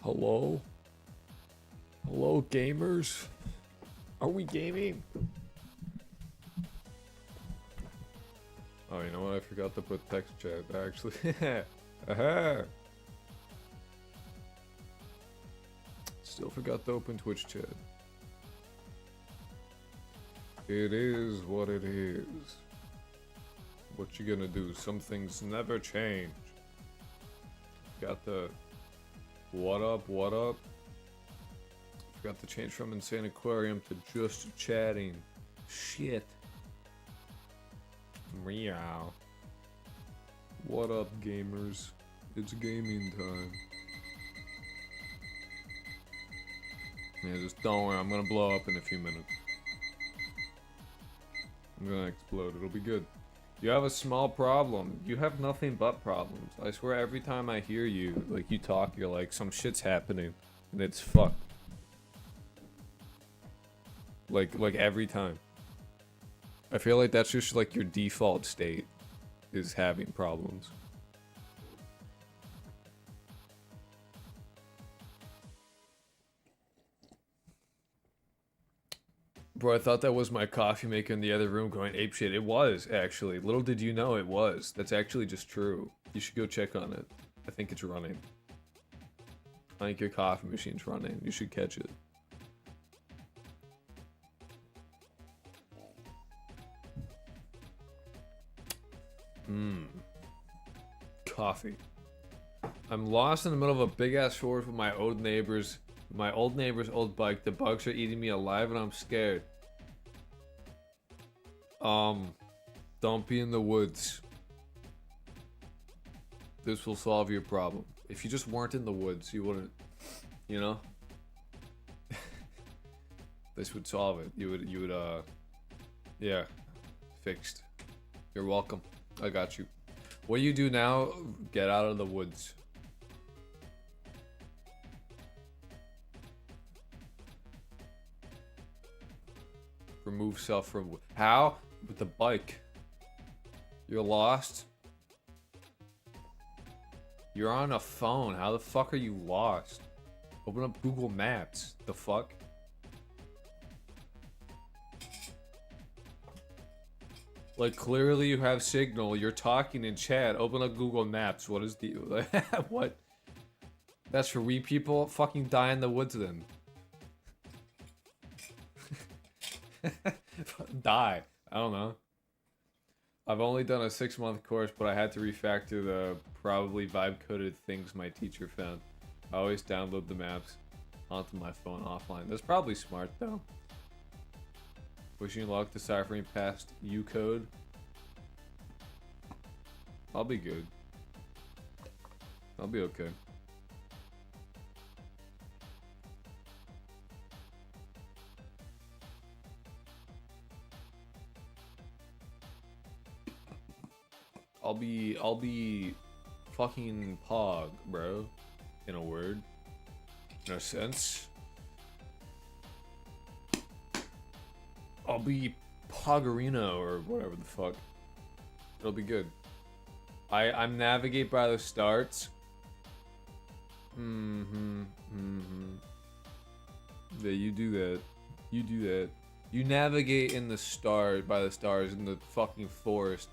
Hello? Hello, gamers? Are we gaming? Oh, you know what? I forgot to put text chat, actually. Aha! Still forgot to open Twitch chat. It is what it is. What you gonna do? Some things never change. Got the... What up, what up? Forgot to change from Insane Aquarium to just chatting. Shit. Meow. What up, gamers? It's gaming time. Yeah, just don't worry, I'm gonna blow up in a few minutes. I'm gonna explode, it'll be good. You have a small problem. You have nothing but problems. I swear every time I hear you, like, you talk, you're like, some shit's happening. And it's fucked. Like every time. I feel like that's just like your default state, is having problems. Bro, I thought that was my coffee maker in the other room going apeshit. It was, actually. Little did you know it was. That's actually just true. You should go check on it. I think it's running. I think your coffee machine's running. You should catch it. Coffee. I'm lost in the middle of a big ass forest with my old neighbor's old bike. The bugs are eating me alive and I'm scared. Don't be in the woods. This will solve your problem. If you just weren't in the woods, you wouldn't, you know? This would solve it. You would, yeah. Fixed. You're welcome. I got you. What you do now, get out of the woods. Remove self from... How? With the bike. You're lost? You're on a phone. How the fuck are you lost? Open up Google Maps. The fuck? Like, clearly you have signal. You're talking in chat. Open up Google Maps. What is the... What? That's for we people? Fucking die in the woods then. Die. I don't know. I've only done a 6-month course, but I had to refactor the probably vibe-coded things my teacher found. I always download the maps onto my phone offline. That's probably smart, though. Wishing you luck deciphering past U-code. I'll be good. I'll be okay. I'll be fucking Pog, bro. In a word. In a sense. I'll be Poggerino or whatever the fuck. It'll be good. I'm navigate by the starts. Yeah, you do that. You do that. You navigate in the by the stars in the fucking forest,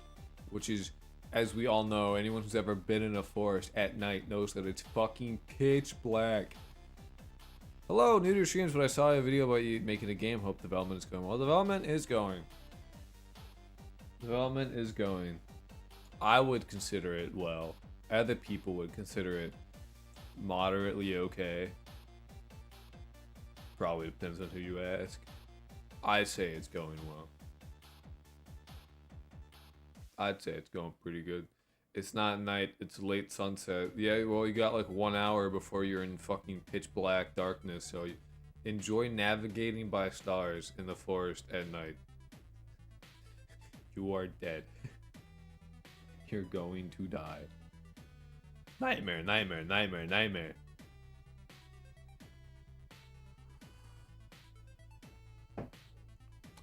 which is, as we all know, anyone who's ever been in a forest at night knows that it's fucking pitch black. Hello, new to your streams, but I saw a video about you making a game. Hope development is going well. Development is going. Development is going. I would consider it well. Other people would consider it moderately okay. Probably depends on who you ask. I'd say it's going well. I'd say it's going pretty good. It's not night, it's late sunset. Yeah, well, you got like 1 hour before you're in fucking pitch black darkness, so enjoy navigating by stars in the forest at night. You are dead. You're going to die. Nightmare, nightmare, nightmare, nightmare.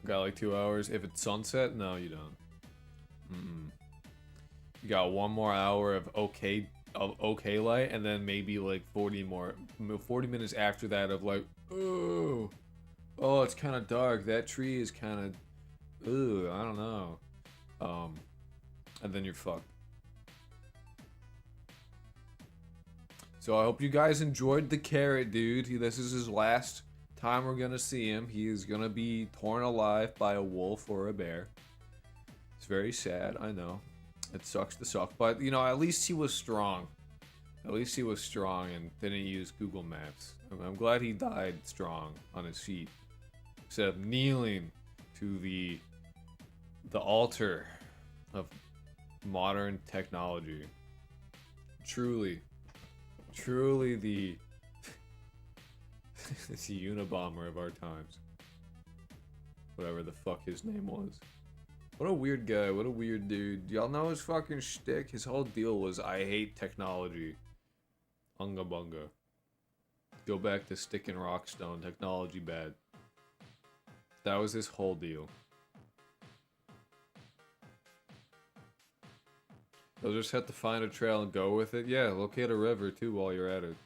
Got like 2 hours. If it's sunset, no, you don't. You got 1 more hour of okay of okay light, and then maybe like 40 minutes after that of like, oh, it's kind of dark. That tree is kind of, I don't know. And then you're fucked. So I hope you guys enjoyed the carrot, dude. This is his last time we're gonna see him. He is gonna be torn alive by a wolf or a bear. It's very sad, I know. It sucks to suck, but you know, at least he was strong. At least he was strong and didn't use Google Maps. I'm glad he died strong on his feet, instead of kneeling to the altar of modern technology. Truly the it's the Unabomber of our times. Whatever the fuck his name was. What a weird guy, what a weird dude. Y'all know his fucking shtick? His whole deal was, I hate technology. Unga bunga. Go back to stick and rock stone, technology bad. That was his whole deal. You'll just have to find a trail and go with it. Yeah, locate a river too while you're at it.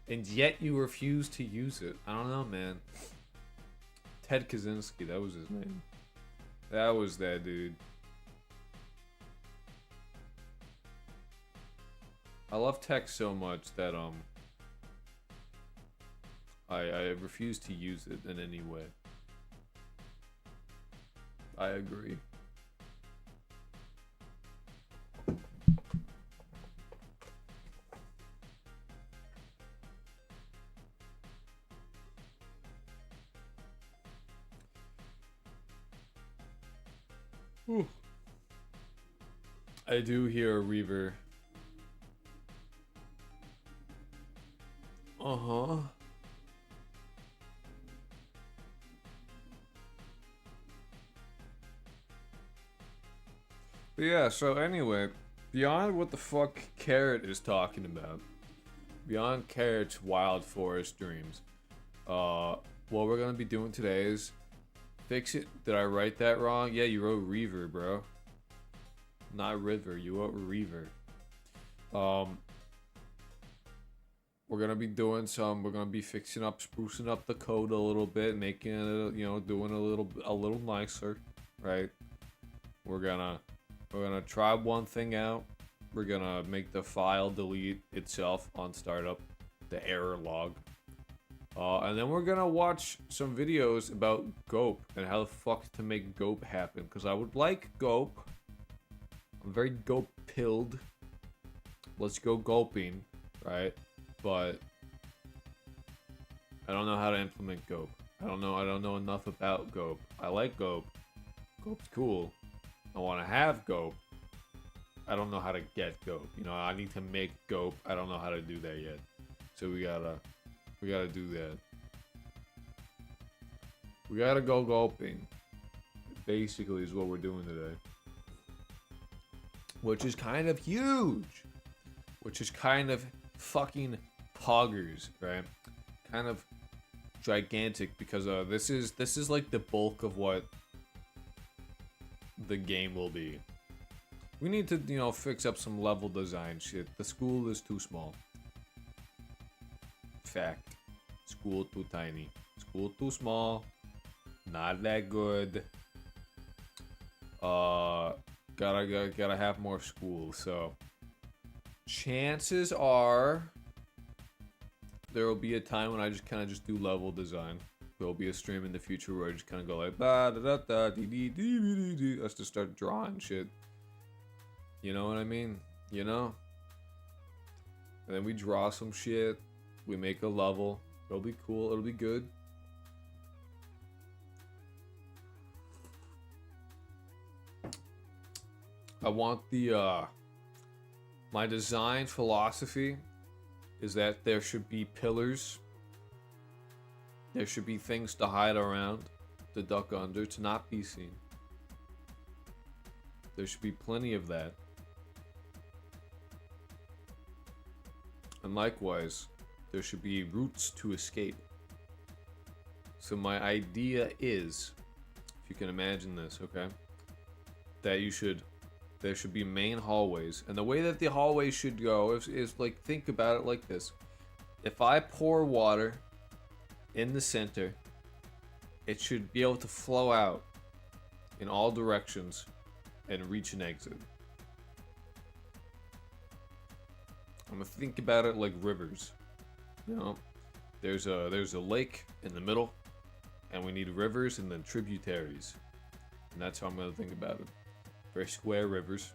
And yet you refuse to use it. I don't know, man. Ted Kaczynski, that was his name. That was that dude. I love tech so much that I refuse to use it in any way. I agree. Ooh. I do hear a reaver. Uh-huh. But yeah, so anyway, beyond what the fuck Carrot is talking about, beyond Carrot's wild forest dreams, what we're gonna be doing today is fix it. Did I write that wrong? Yeah, you wrote Reaver, bro. Not River, you wrote Reaver. We're gonna be doing we're gonna be fixing up, sprucing up the code a little bit, making it, you know, doing a little nicer, right? We're gonna try one thing out. We're gonna make the file delete itself on startup, the error log. And then we're gonna watch some videos about GOAP and how the fuck to make GOAP happen. Because I would like GOAP. I'm very GOAP-pilled. Let's go GOAPing, right? But I don't know how to implement GOAP. I don't know enough about GOAP. I like GOAP. GOAP's cool. I want to have GOAP. I don't know how to get GOAP. You know, I need to make GOAP. I don't know how to do that yet. So we gotta do that. We gotta go GOAPing. Basically is what we're doing today. Which is kind of huge. Which is kind of fucking poggers, right? Kind of gigantic, because this is like the bulk of what the game will be. We need to, you know, fix up some level design shit. The school is too small. Fact. School too tiny. School too small. Not that good. Gotta have more schools. So chances are there will be a time when I just kind of just do level design. There'll be a stream in the future where I just kind of go like ba da da da dee dee dee dee dee. Let's just start drawing shit. You know what I mean? You know? And then we draw some shit. We make a level. It'll be cool. It'll be good. I want the my design philosophy is that there should be pillars. There should be things to hide around, to duck under, to not be seen. There should be plenty of that. And likewise, there should be routes to escape. So my idea is, if you can imagine this, okay, that you should There should be main hallways. And the way that the hallways should go is like, think about it like this. If I pour water in the center, it should be able to flow out in all directions and reach an exit. I'm gonna think about it like rivers. You know, there's a lake in the middle, and we need rivers and then tributaries. And that's how I'm gonna think about it. Very square rivers,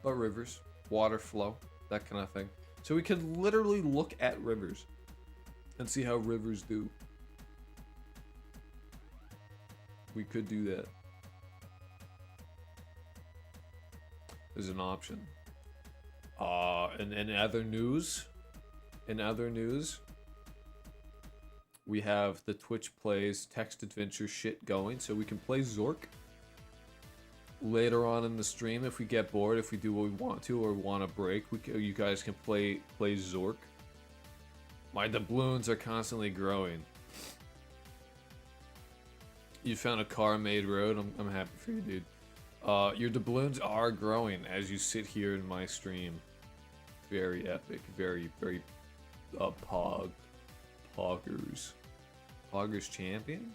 but rivers, water flow, that kind of thing. So we could literally look at rivers and see how rivers do. We could do that. There's an option. In other news, we have the Twitch Plays text adventure shit going, so we can play Zork later on in the stream if we get bored, if we do what we want to or want a break. You guys can play Zork. My doubloons are constantly growing. You found a car-made road. I'm happy for you, dude. Your doubloons are growing as you sit here in my stream. Very epic. Very poggers. Poggers champion?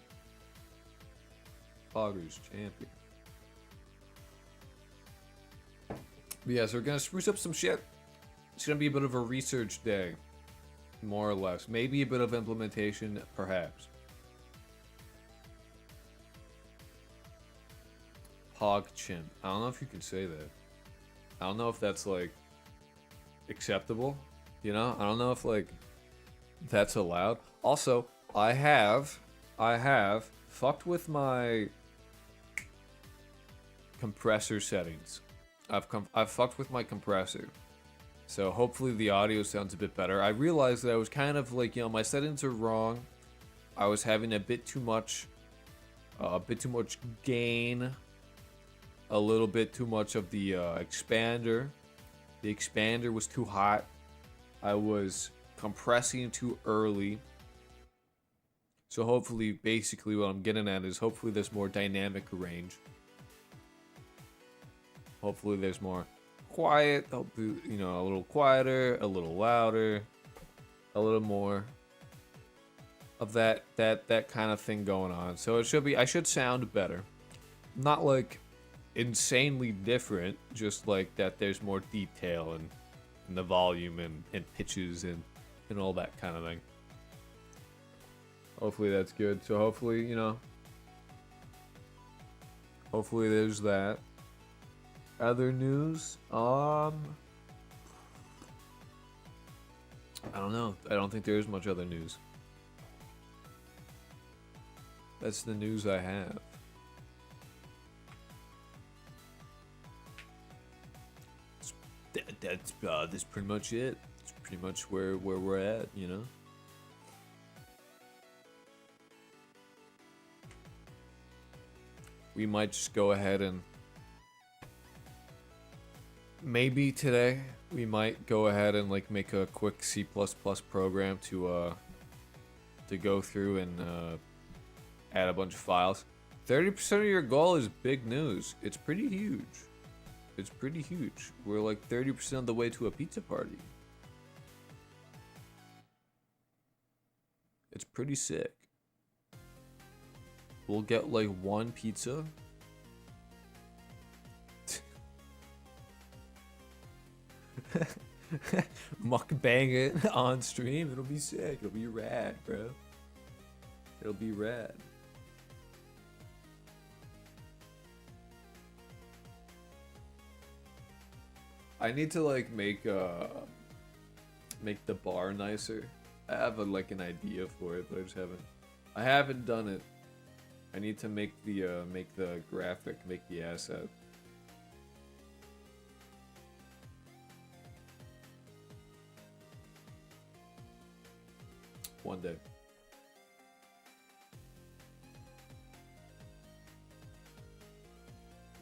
Poggers champion. But yeah, so we're gonna spruce up some shit. It's gonna be a bit of a research day. More or less. Maybe a bit of implementation, perhaps. Pogchimp. I don't know if you can say that. I don't know if that's like acceptable. You know? I don't know if like that's allowed. Also, I have fucked with my compressor settings. I've fucked with my compressor. So hopefully the audio sounds a bit better. I realized that I was kind of like, you know, my settings are wrong. I was having a bit too much gain. A little bit too much of the expander. The expander was too hot. I was compressing too early. So hopefully, basically what I'm getting at is hopefully there's more dynamic range. Hopefully there's more quiet, hopefully, you know, a little quieter, a little louder, a little more of that kind of thing going on. So it should be, I should sound better. Not like insanely different, just like that there's more detail and the volume and pitches and all that kind of thing. Hopefully that's good. So hopefully, you know, hopefully there's that. Other news? I don't know. I don't think there is much other news. That's the news I have. That's pretty much it. It's pretty much where we're at, you know. We might just go ahead and maybe today we might go ahead and like make a quick C++ program to go through and add a bunch of files. 30% of your goal is big news. It's pretty huge. It's pretty huge. We're like 30% of the way to a pizza party. It's pretty sick. We'll get like one pizza. Mukbang it on stream. It'll be sick. It'll be rad, bro. It'll be rad. I need to like make the bar nicer. I have like an idea for it, but I haven't done it. I need to make the graphic, make the asset. One day.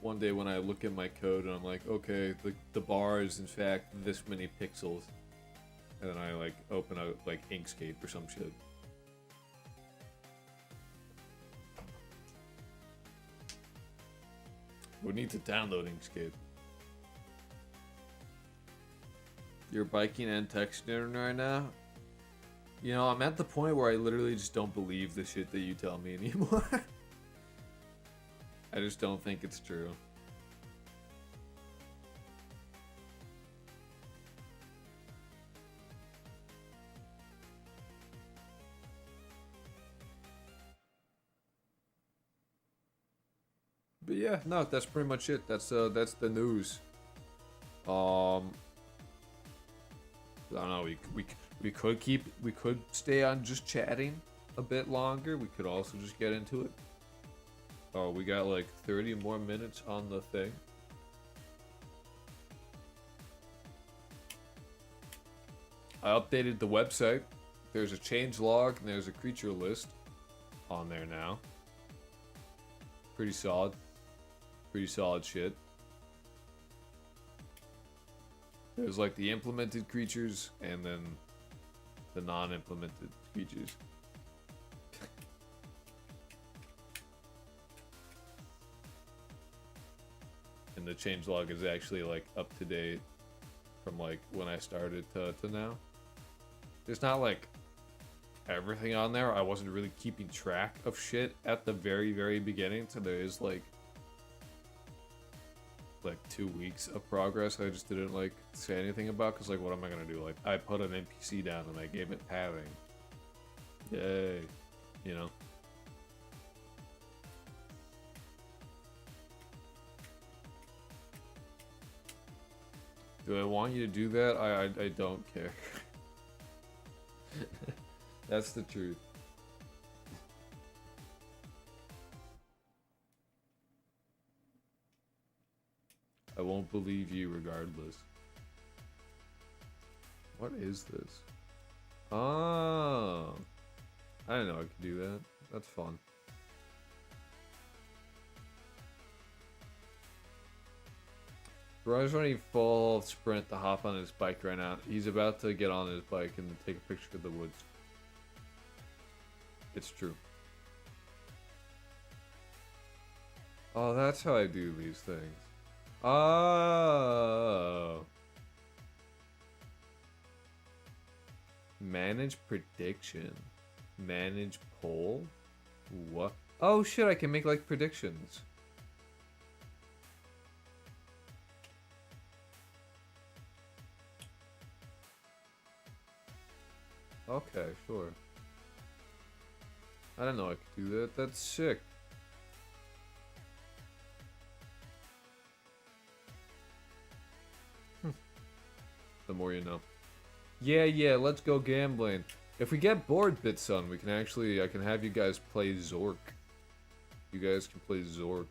One day when I look at my code and I'm like, okay, the bar is in fact this many pixels, and then I like open up like Inkscape or some shit. We need to download Inkscape. You're biking and texting right now? You know, I'm at the point where I literally just don't believe the shit that you tell me anymore. I just don't think it's true. But yeah, no, that's pretty much it. That's the news. I don't know. We could stay on just chatting a bit longer. We could also just get into it. Oh, we got like 30 more minutes on the thing. I updated the website. There's a change log and there's a creature list on there now. Pretty solid. Pretty solid shit. There's like the implemented creatures and then the non-implemented creatures. And the changelog is actually like up to date from like when I started to now. There's not like everything on there. I wasn't really keeping track of shit at the very beginning, so there is like 2 weeks of progress I just didn't like say anything about, because like what am I gonna do? Like I put an NPC down and I gave it padding. Yay. You know. Do I want you to do that? I don't care. That's the truth. I won't believe you regardless. What is this? Oh. I didn't know I could do that. That's fun. Brian's running full sprint to hop on his bike right now. He's about to get on his bike and take a picture of the woods. It's true. Oh, that's how I do these things. Oh. Manage prediction. Manage poll? What? Oh shit, I can make like predictions. Okay, sure. I didn't know I could do that. That's sick. The more you know. Yeah, let's go gambling. If we get bored, Bitsun, we can actually, I can have you guys play Zork. You guys can play Zork.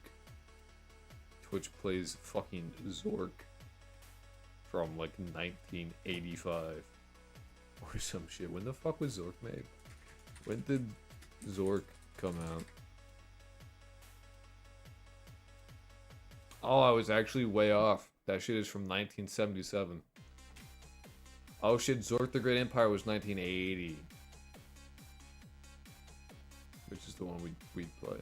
Twitch plays fucking Zork. From like 1985. Or some shit. When the fuck was Zork made? When did Zork come out? Oh, I was actually way off. That shit is from 1977. Oh shit, Zork the Great Empire was 1980. Which is the one we'd play.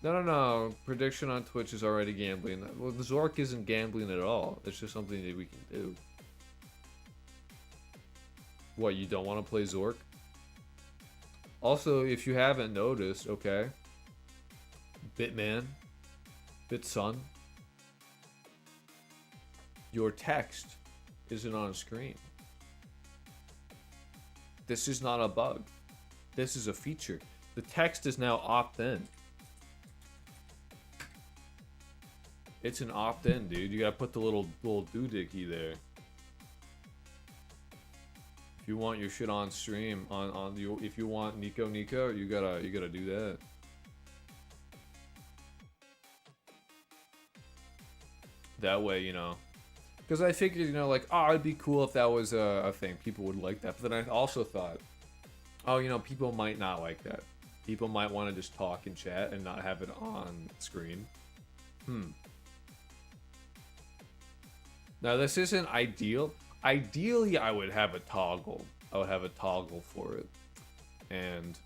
No. Prediction on Twitch is already gambling. Well, the Zork isn't gambling at all. It's just something that we can do. What, you don't want to play Zork? Also, if you haven't noticed, okay. Bitman. Bitsun. Your text isn't on screen. This is not a bug. This is a feature. The text is now opt-in. It's an opt-in, dude. You gotta put the little doohickey there. If you want your shit on stream, if you want Nico, you gotta do that. That way, you know. Because I figured, you know, like, oh, it'd be cool if that was a thing. People would like that. But then I also thought, oh, you know, people might not like that. People might want to just talk and chat and not have it on screen. Now, this isn't ideal. Ideally, I would have a toggle. I would have a toggle for it. And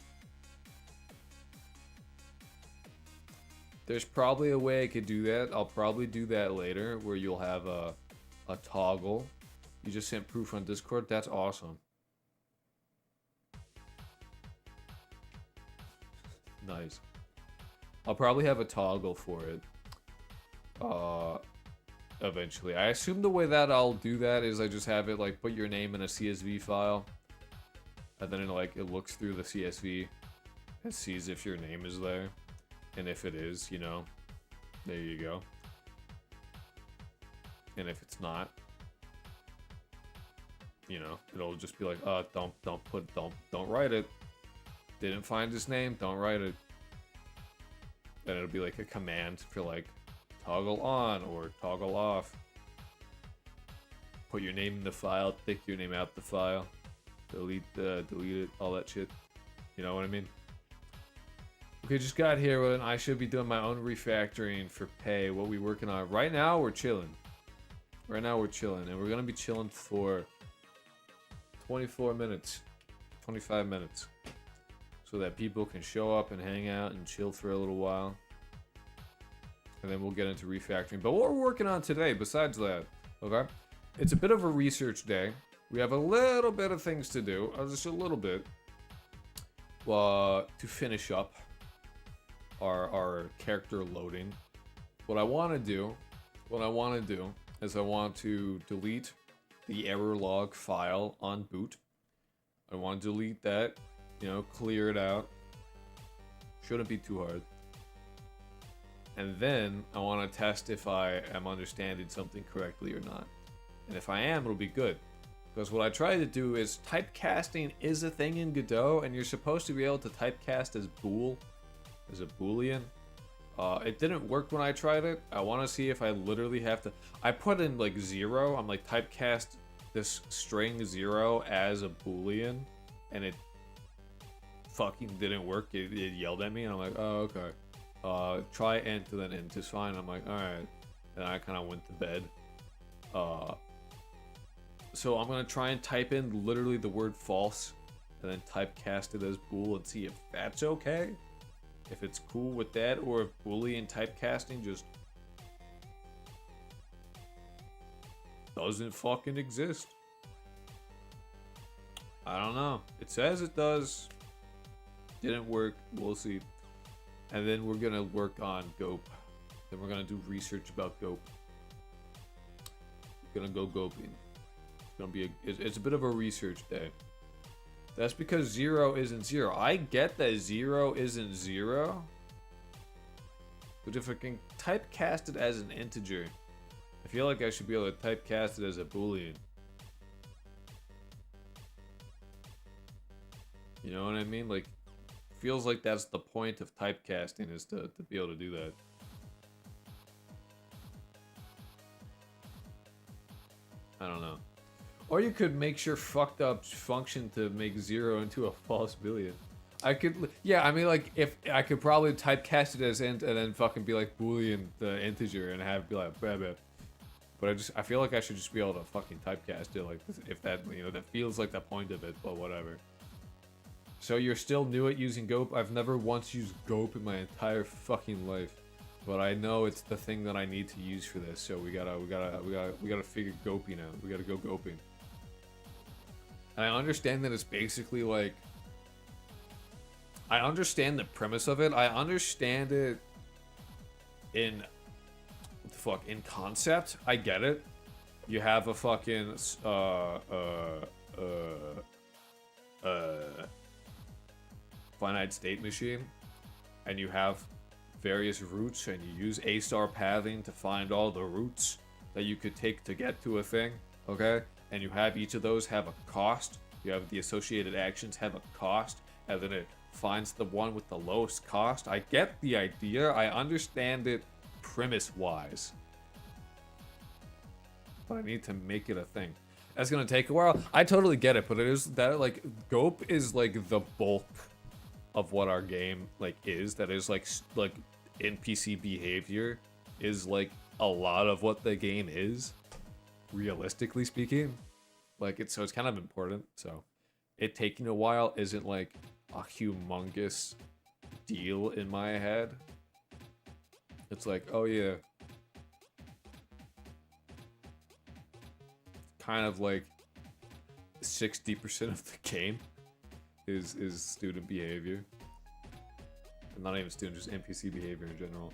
there's probably a way I could do that. I'll probably do that later, where you'll have a toggle You just sent proof on Discord? That's awesome. Nice. I'll probably have a toggle for it. Eventually. I assume the way that I'll do that is I just have it like put your name in a CSV file. And then it looks through the CSV and sees if your name is there. And if it is, you know, there you go. And if it's not, you know, it'll just be like, don't write it. Didn't find his name, don't write it. Then it'll be like a command for like toggle on or toggle off. Put your name in the file, take your name out the file, delete it, all that shit. You know what I mean? Okay, just got here and I should be doing my own refactoring for pay. What we working on right now? We're chilling. Right now we're chilling, and we're gonna be chilling for 24 minutes, 25 minutes, so that people can show up and hang out and chill for a little while. And then we'll get into refactoring. But what we're working on today, besides that, okay? It's a bit of a research day. We have a little bit of things to do, just a little bit, to finish up our character loading. What I want to do is I want to delete the error log file on boot. I want to delete that, you know, clear it out. Shouldn't be too hard. And then I want to test if I am understanding something correctly or not. And if I am, it'll be good. Because what I try to do is typecasting is a thing in Godot, and you're supposed to be able to typecast as bool, as a boolean. It didn't work when I tried it. I want to see if I literally have to. I put in like 0. I'm like typecast this string 0 as a boolean, and it fucking didn't work. It yelled at me, and I'm like, oh, okay. Try int and then int is fine. I'm like, all right. And I kind of went to bed. So I'm gonna try and type in literally the word false, and then typecast it as bool and see if that's okay. If it's cool with that, or if Boolean typecasting just doesn't fucking exist. I don't know. It says it does. Didn't work. We'll see. And then we're gonna work on GOAP. Then we're gonna do research about GOAP. We're gonna go GOAPing. It's gonna be it's a bit of a research day. That's because 0 isn't 0. I get that 0 isn't 0. But if I can typecast it as an integer, I feel like I should be able to typecast it as a boolean. You know what I mean? Like, feels like that's the point of typecasting, is to be able to do that. I don't know. Or you could make your fucked up function to make 0 into a false boolean. I could, yeah, I mean, like, if I could probably typecast it as int and then fucking be like boolean the integer and have it be like blah, blah. But I feel like I should just be able to fucking typecast it, like, if that, you know, that feels like the point of it, but whatever. So you're still new at using GOAP? I've never once used GOAP in my entire fucking life. But I know it's the thing that I need to use for this, so we gotta figure GOAPing out. We gotta go GOAPing. And I understand that it's basically like, I understand the premise of it. I understand it in, what the fuck, in concept. I get it. You have a fucking finite state machine, and you have various routes, and you use A-star pathing to find all the routes that you could take to get to a thing, okay? And you have each of those have a cost. You have the associated actions have a cost, and then it finds the one with the lowest cost. I get the idea. I understand it premise-wise. But I need to make it a thing. That's gonna take a while. I totally get it, but it is that, like, GOAP is like the bulk of what our game like is. That is like NPC behavior is like a lot of what the game is, realistically speaking. Like, it's kind of important. So it taking a while isn't like a humongous deal in my head. It's like, oh yeah, kind of like 60% of the game is student behavior. And not even student, just NPC behavior in general.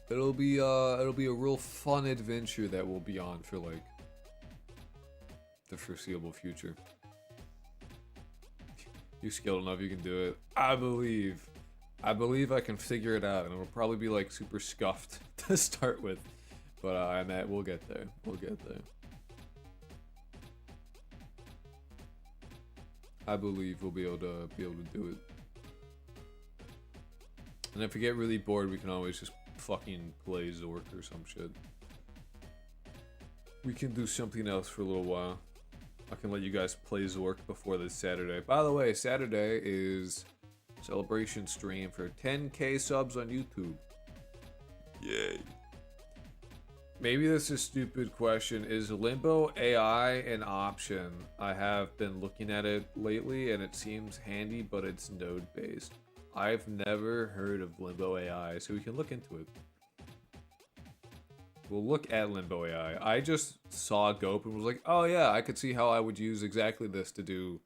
It'll be a real fun adventure that we'll be on for like the foreseeable future. You're skilled enough, you can do it. I believe I can figure it out, and it'll probably be like super scuffed to start with, but we'll get there. We'll get there. I believe we'll be able to do it. And if we get really bored, we can always just fucking play Zork or some shit. We can do something else for a little while. I can let you guys play Zork before this Saturday. By the way, Saturday is celebration stream for 10k subs on YouTube. Yay. Maybe this is a stupid question. Is Limbo AI an option? I have been looking at it lately and it seems handy, but it's node based. I've never heard of Limbo AI, so we can look into it. We'll look at Limbo AI. I just saw GOAP and was like, oh yeah, I could see how I would use exactly this to do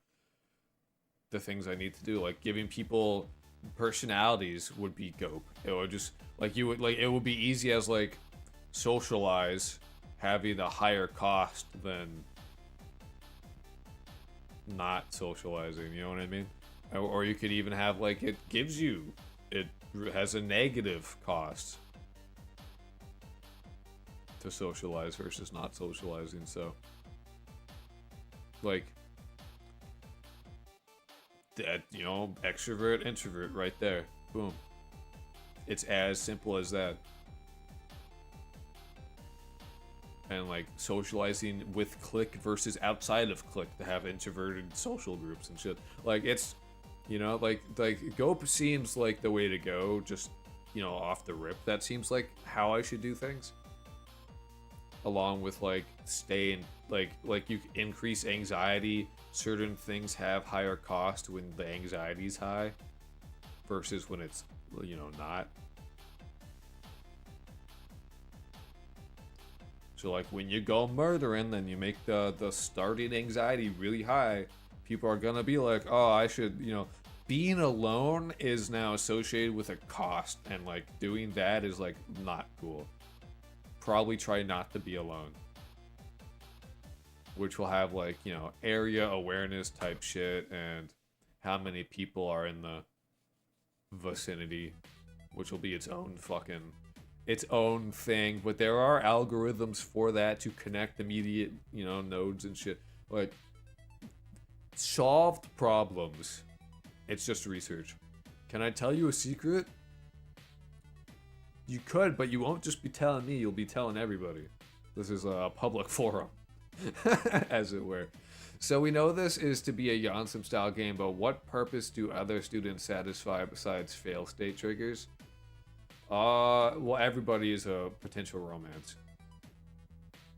the things I need to do. Like giving people personalities would be GOAP. It would just, like you would, like it would be easy as like socialize, having a higher cost than not socializing, you know what I mean? Or you could even have like it has a negative cost to socialize versus not socializing. So like that, you know, extrovert, introvert right there. Boom. It's as simple as that. And like socializing with clique versus outside of clique to have introverted social groups and shit. Like it's, you know, like GOAP seems like the way to go, just, you know, off the rip. That seems like how I should do things. Along with like staying, like you increase anxiety. Certain things have higher cost when the anxiety's high versus when it's, you know, not. So like when you go murdering, then you make the starting anxiety really high. People are gonna be like, oh, I should, you know, being alone is now associated with a cost, and like doing that is like not cool. Probably try not to be alone. Which will have like, you know, area awareness type shit and how many people are in the vicinity, which will be its own thing. But there are algorithms for that to connect immediate, you know, nodes and shit. Like solved problems. It's just research. Can I tell you a secret? You could, but you won't just be telling me, you'll be telling everybody. This is a public forum, as it were. So we know this is to be a Yandere style game, but what purpose do other students satisfy besides fail state triggers? Well, everybody is a potential romance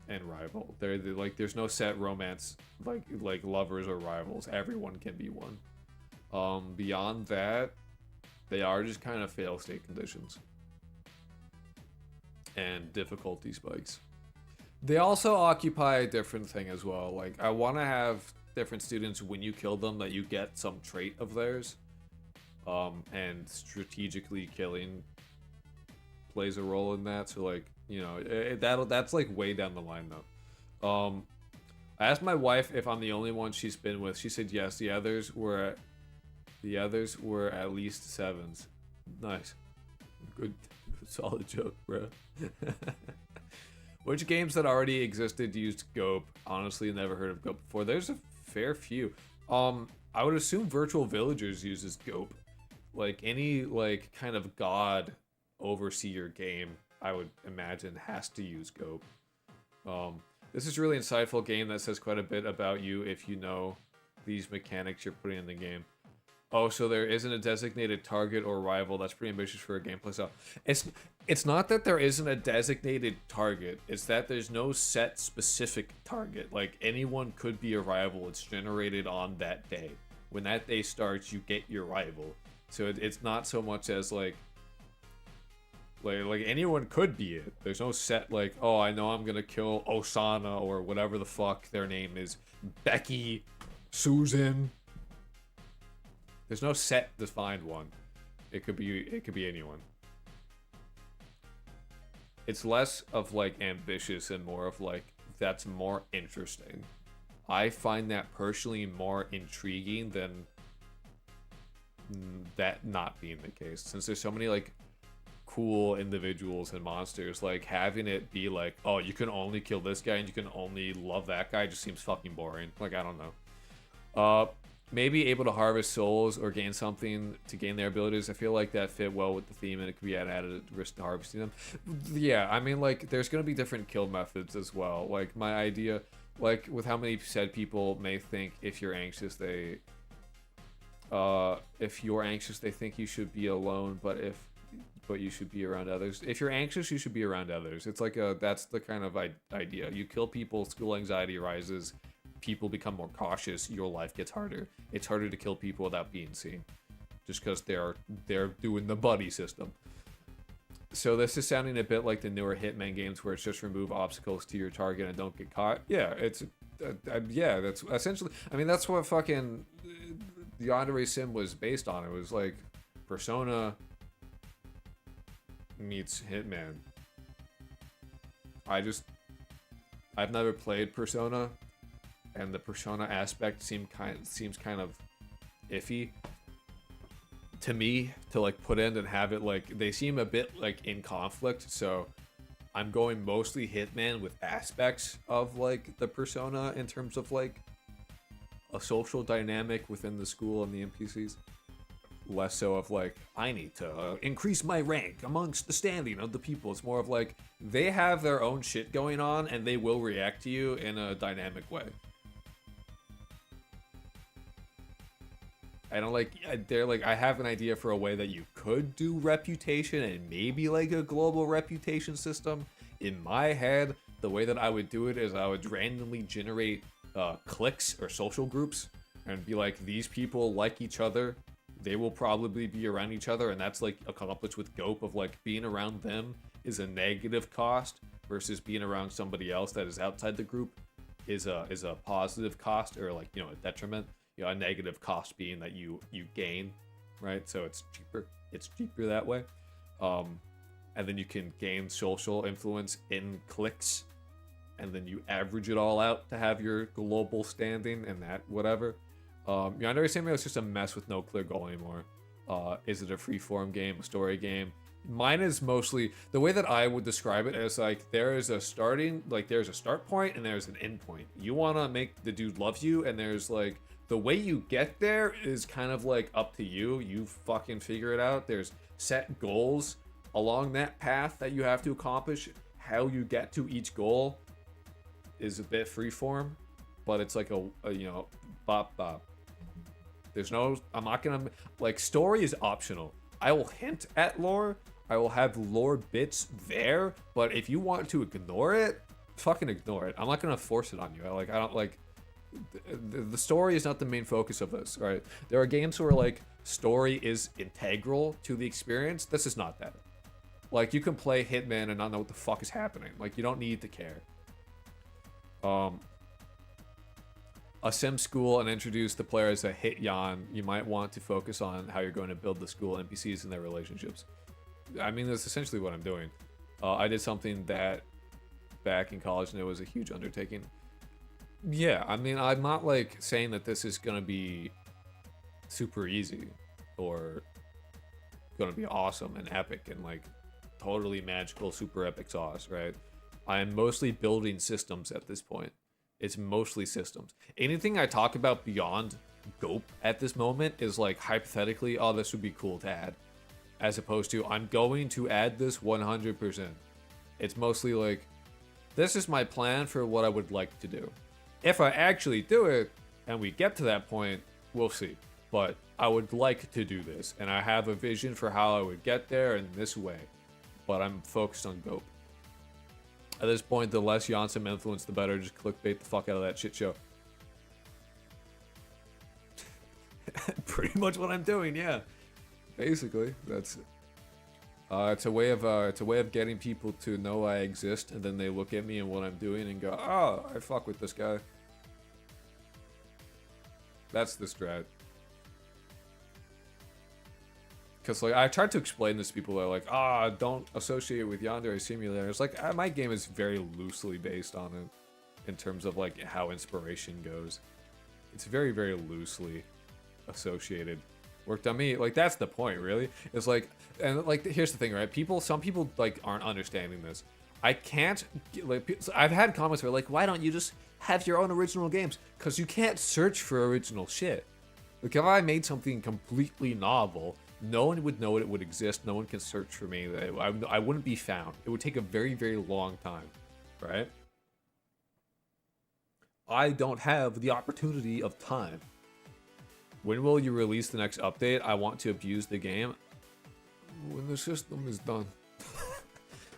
and rival. They're like, there's no set romance like lovers or rivals. Everyone can be one. Beyond that, they are just kind of fail state conditions and difficulty spikes. They also occupy a different thing as well. Like, I want to have different students, when you kill them, that you get some trait of theirs. And strategically killing plays a role in that. So like, you know, that's like way down the line though. I asked my wife if I'm the only one she's been with. She said yes. The others were at least sevens. Nice. Good. Solid joke, bro. Which games that already existed used GOAP? Honestly, never heard of GOAP before. There's a fair few. I would assume Virtual Villagers uses GOAP. Like any like kind of god overseer game, I would imagine has to use GOAP. This is a really insightful game that says quite a bit about you if you know these mechanics you're putting in the game. Oh, so there isn't a designated target or rival. That's pretty ambitious for a gameplay style. It's not that there isn't a designated target. It's that there's no set specific target. Like, anyone could be a rival. It's generated on that day. When that day starts, you get your rival. So it's not so much as like Like anyone could be it. There's no set like, oh, I know I'm gonna kill Osana or whatever the fuck their name is, Becky, Susan. There's no set defined one. It could be anyone. It's less of like ambitious and more of like that's more interesting. I find that personally more intriguing than that not being the case, since there's so many like cool individuals and monsters. Like having it be like, oh, you can only kill this guy and you can only love that guy just seems fucking boring. Like, I don't know. Maybe able to harvest souls or gain something to gain their abilities. I feel like that fit well with the theme and it could be an added risk to harvesting them. Yeah, I mean, like, there's gonna be different kill methods as well. Like, my idea, like, with how many said people may think if you're anxious, they think you should be alone, but you should be around others. If you're anxious, you should be around others. It's like that's the kind of idea. You kill people, school anxiety rises, people become more cautious, your life gets harder. It's harder to kill people without being seen, just because they're doing the buddy system. So this is sounding a bit like the newer Hitman games where it's just remove obstacles to your target and don't get caught. Yeah, it's yeah, that's essentially. I mean, that's what fucking the Yandere Sim was based on. It was like Persona meets Hitman. I've never played Persona, and the Persona aspect seems kind of iffy to me to like put in and have it like they seem a bit like in conflict. So I'm going mostly Hitman with aspects of like the Persona in terms of like a social dynamic within the school and the NPCs. Less so of like, I need to increase my rank amongst the standing of the people. It's more of like, they have their own shit going on and they will react to you in a dynamic way. I don't like, they're like, I have an idea for a way that you could do reputation and maybe like a global reputation system. In my head, the way that I would do it is I would randomly generate cliques or social groups and be like, these people like each other. They will probably be around each other, and that's like accomplished with GOAP of like being around them is a negative cost versus being around somebody else that is outside the group is a positive cost, or like, you know, a detriment. You know, a negative cost being that you gain, right? So it's cheaper that way. And then you can gain social influence in cliques, and then you average it all out to have your global standing and that whatever. Yandere Simulator is just a mess with no clear goal anymore. Is it a free-form game, a story game? Mine is mostly, the way that I would describe it is like, there's a start point and there's an end point. You want to make the dude love you, and there's like, the way you get there is kind of like up to you. You fucking figure it out. There's set goals along that path that you have to accomplish. How you get to each goal is a bit freeform, but it's like a you know, bop bop. There's no, I'm not gonna, like, story is optional. I will hint at lore, I will have lore bits there, but if you want to ignore it, fucking ignore it. I'm not gonna force it on you. I don't like, the story is not the main focus of this, right? There are games where like, story is integral to the experience. This is not that. Like, you can play Hitman and not know what the fuck is happening. Like, you don't need to care. A sim school and introduce the players that hit Yan, you might want to focus on how you're going to build the school NPCs and their relationships. I mean, that's essentially what I'm doing. I did something that back in college and it was a huge undertaking. Yeah, I mean, I'm not like saying that this is going to be super easy or going to be awesome and epic and like totally magical, super epic sauce, right? I am mostly building systems at this point. It's mostly systems. Anything I talk about beyond GOAP at this moment is like hypothetically, oh, this would be cool to add. As opposed to, I'm going to add this 100%. It's mostly like, this is my plan for what I would like to do. If I actually do it, and we get to that point, we'll see. But I would like to do this, and I have a vision for how I would get there in this way. But I'm focused on GOAP. At this point, the less Yansum influence, the better. Just clickbait the fuck out of that shit show. Pretty much what I'm doing, yeah. Basically, that's it. It's a way of getting people to know I exist, and then they look at me and what I'm doing and go, "Oh, I fuck with this guy." That's the strat. Because, like, I tried to explain this to people that are like, don't associate with Yandere Simulator. It's like, my game is very loosely based on it in terms of, like, how inspiration goes. It's very, very loosely associated. Worked on me. Like, that's the point, really. It's like, and, like, here's the thing, right? Some people, like, aren't understanding this. I can't, like, I've had comments where, like, why don't you just have your own original games? Because you can't search for original shit. Like, if I made something completely novel, no one would know it would exist. No one can search for me. I wouldn't be found. It would take a very, very long time, right? I don't have the opportunity of time. When will you release the next update? I want to abuse the game. When the system is done.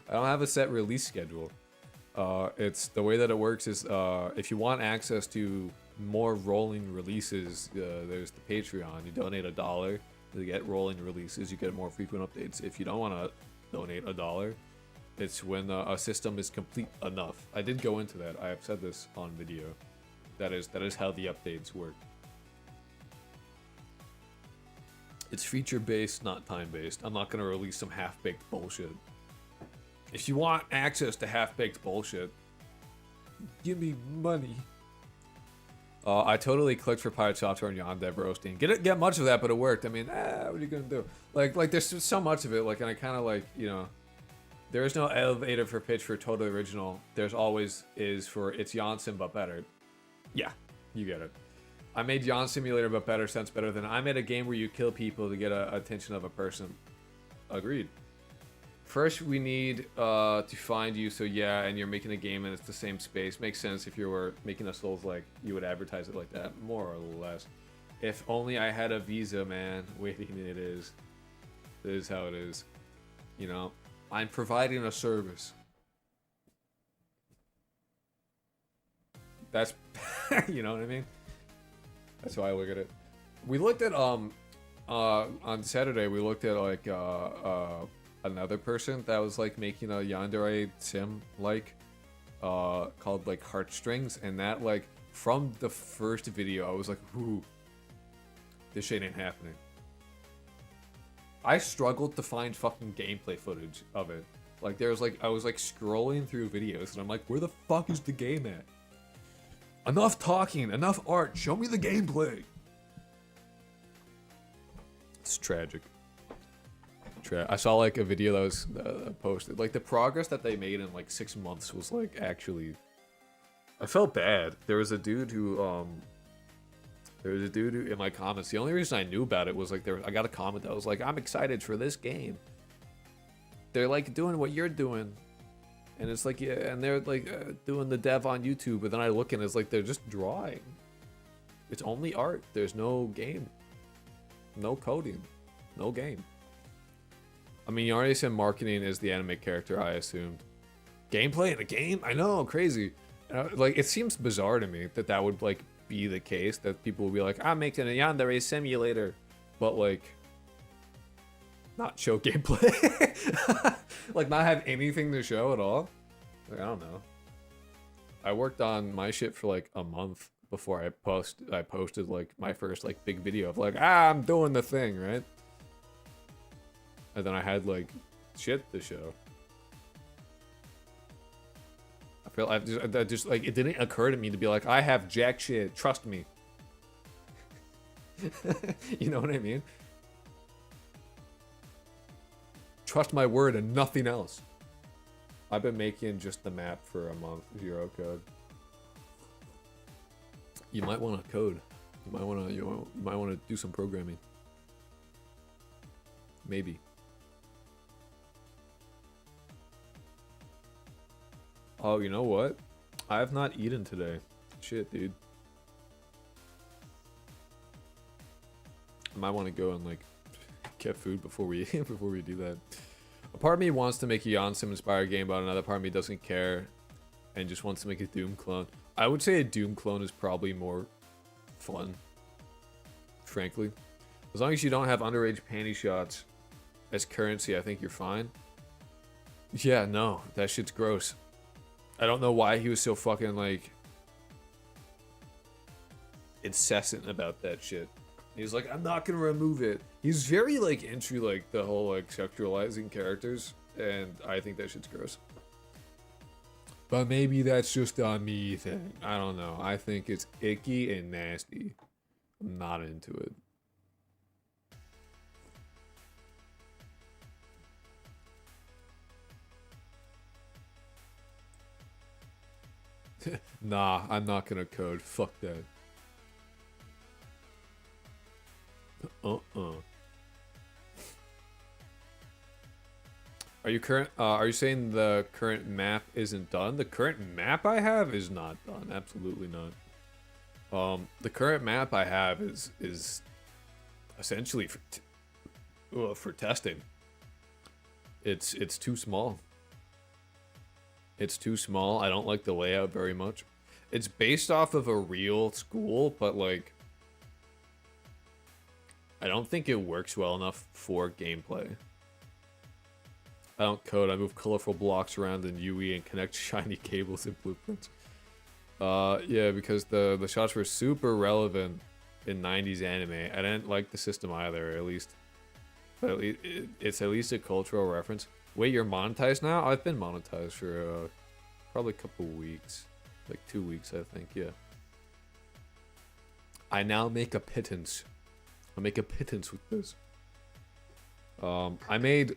I don't have a set release schedule. It's the way that it works is if you want access to more rolling releases, there's the Patreon. You donate $1 to get rolling releases. You get more frequent updates. If you don't want to donate $1, it's when a system is complete enough. I did go into that. I have said this on video. That is how the updates work. It's feature-based, not time-based. I'm not going to release some half-baked bullshit. If you want access to half-baked bullshit, give me money. I totally clicked for Pirate Software and Yandere roasting. Get much of that, but it worked. I mean, what are you gonna do? Like there's just so much of it. Like, and I kind of like, you know, there is no elevator for pitch for totally original. There's always is for it's Yansim but better. Yeah, you get it. I made Yandere Simulator but better, sense better than I made a game where you kill people to get attention of a person. Agreed. First, we need to find you, so yeah, and you're making a game and it's the same space. Makes sense if you were making a Souls-like, you would advertise it like that, more or less. If only I had a visa, man. Waiting, it is. It is how it is. You know, I'm providing a service. That's, you know what I mean? That's how I look at it. We looked at, on Saturday, we looked at, like, another person that was like making a Yandere sim like called like Heartstrings, and that like from the first video I was like, ooh, this shit ain't happening. I struggled to find fucking gameplay footage of it. Like there's like I was like scrolling through videos and I'm like, where the fuck is the game at? Enough talking, enough art, show me the gameplay. It's tragic. I saw like a video that was posted. Like the progress that they made in like 6 months was like actually. I felt bad. There was a dude who in my comments. The only reason I knew about it was like I got a comment that was like, "I'm excited for this game." They're like doing what you're doing, and it's like, yeah, and they're like doing the dev on YouTube. But then I look and it's like they're just drawing. It's only art. There's no game, no coding, no game. I mean, you already said marketing is the anime character, I assumed. Gameplay in a game? I know, crazy. Like, it seems bizarre to me that that would, like, be the case. That people will be like, I'm making a Yandere Simulator. But, like, not show gameplay. Like, not have anything to show at all. Like, I don't know. I worked on my shit for, like, a month before I posted, like, my first, like, big video of, like, I'm doing the thing, right? And then I had like shit to show. I feel I just like it didn't occur to me to be like, I have jack shit, trust me. You know what I mean? Trust my word and nothing else. I've been making just the map for a month, 0 code. You might want to code. You might want to do some programming. Maybe. Oh, you know what? I have not eaten today. Shit, dude. I might want to go and like get food before we do that. A part of me wants to make a Yansim-inspired game, but another part of me doesn't care and just wants to make a Doom clone. I would say a Doom clone is probably more fun, frankly. As long as you don't have underage panty shots as currency, I think you're fine. Yeah, no, that shit's gross. I don't know why he was so fucking, like, incessant about that shit. He's like, I'm not gonna remove it. He's very, like, into, like, the whole, like, sexualizing characters, and I think that shit's gross. But maybe that's just a me thing. I don't know. I think it's icky and nasty. I'm not into it. Nah, I'm not gonna code. Fuck that. Are you saying the current map isn't done? The current map I have is not done. Absolutely not. The current map I have is essentially for testing. It's too small. It's too small. I don't like the layout very much. It's based off of a real school, but like I don't think it works well enough for gameplay. I don't code, I move colorful blocks around in UE and connect shiny cables and blueprints. Yeah, because the shots were super relevant in 90s anime. I didn't like the system either, at least. But at least, it's at least a cultural reference. Wait, you're monetized now? I've been monetized for probably a couple weeks. Like 2 weeks, I think, yeah. I now make a pittance. I make a pittance with this. I made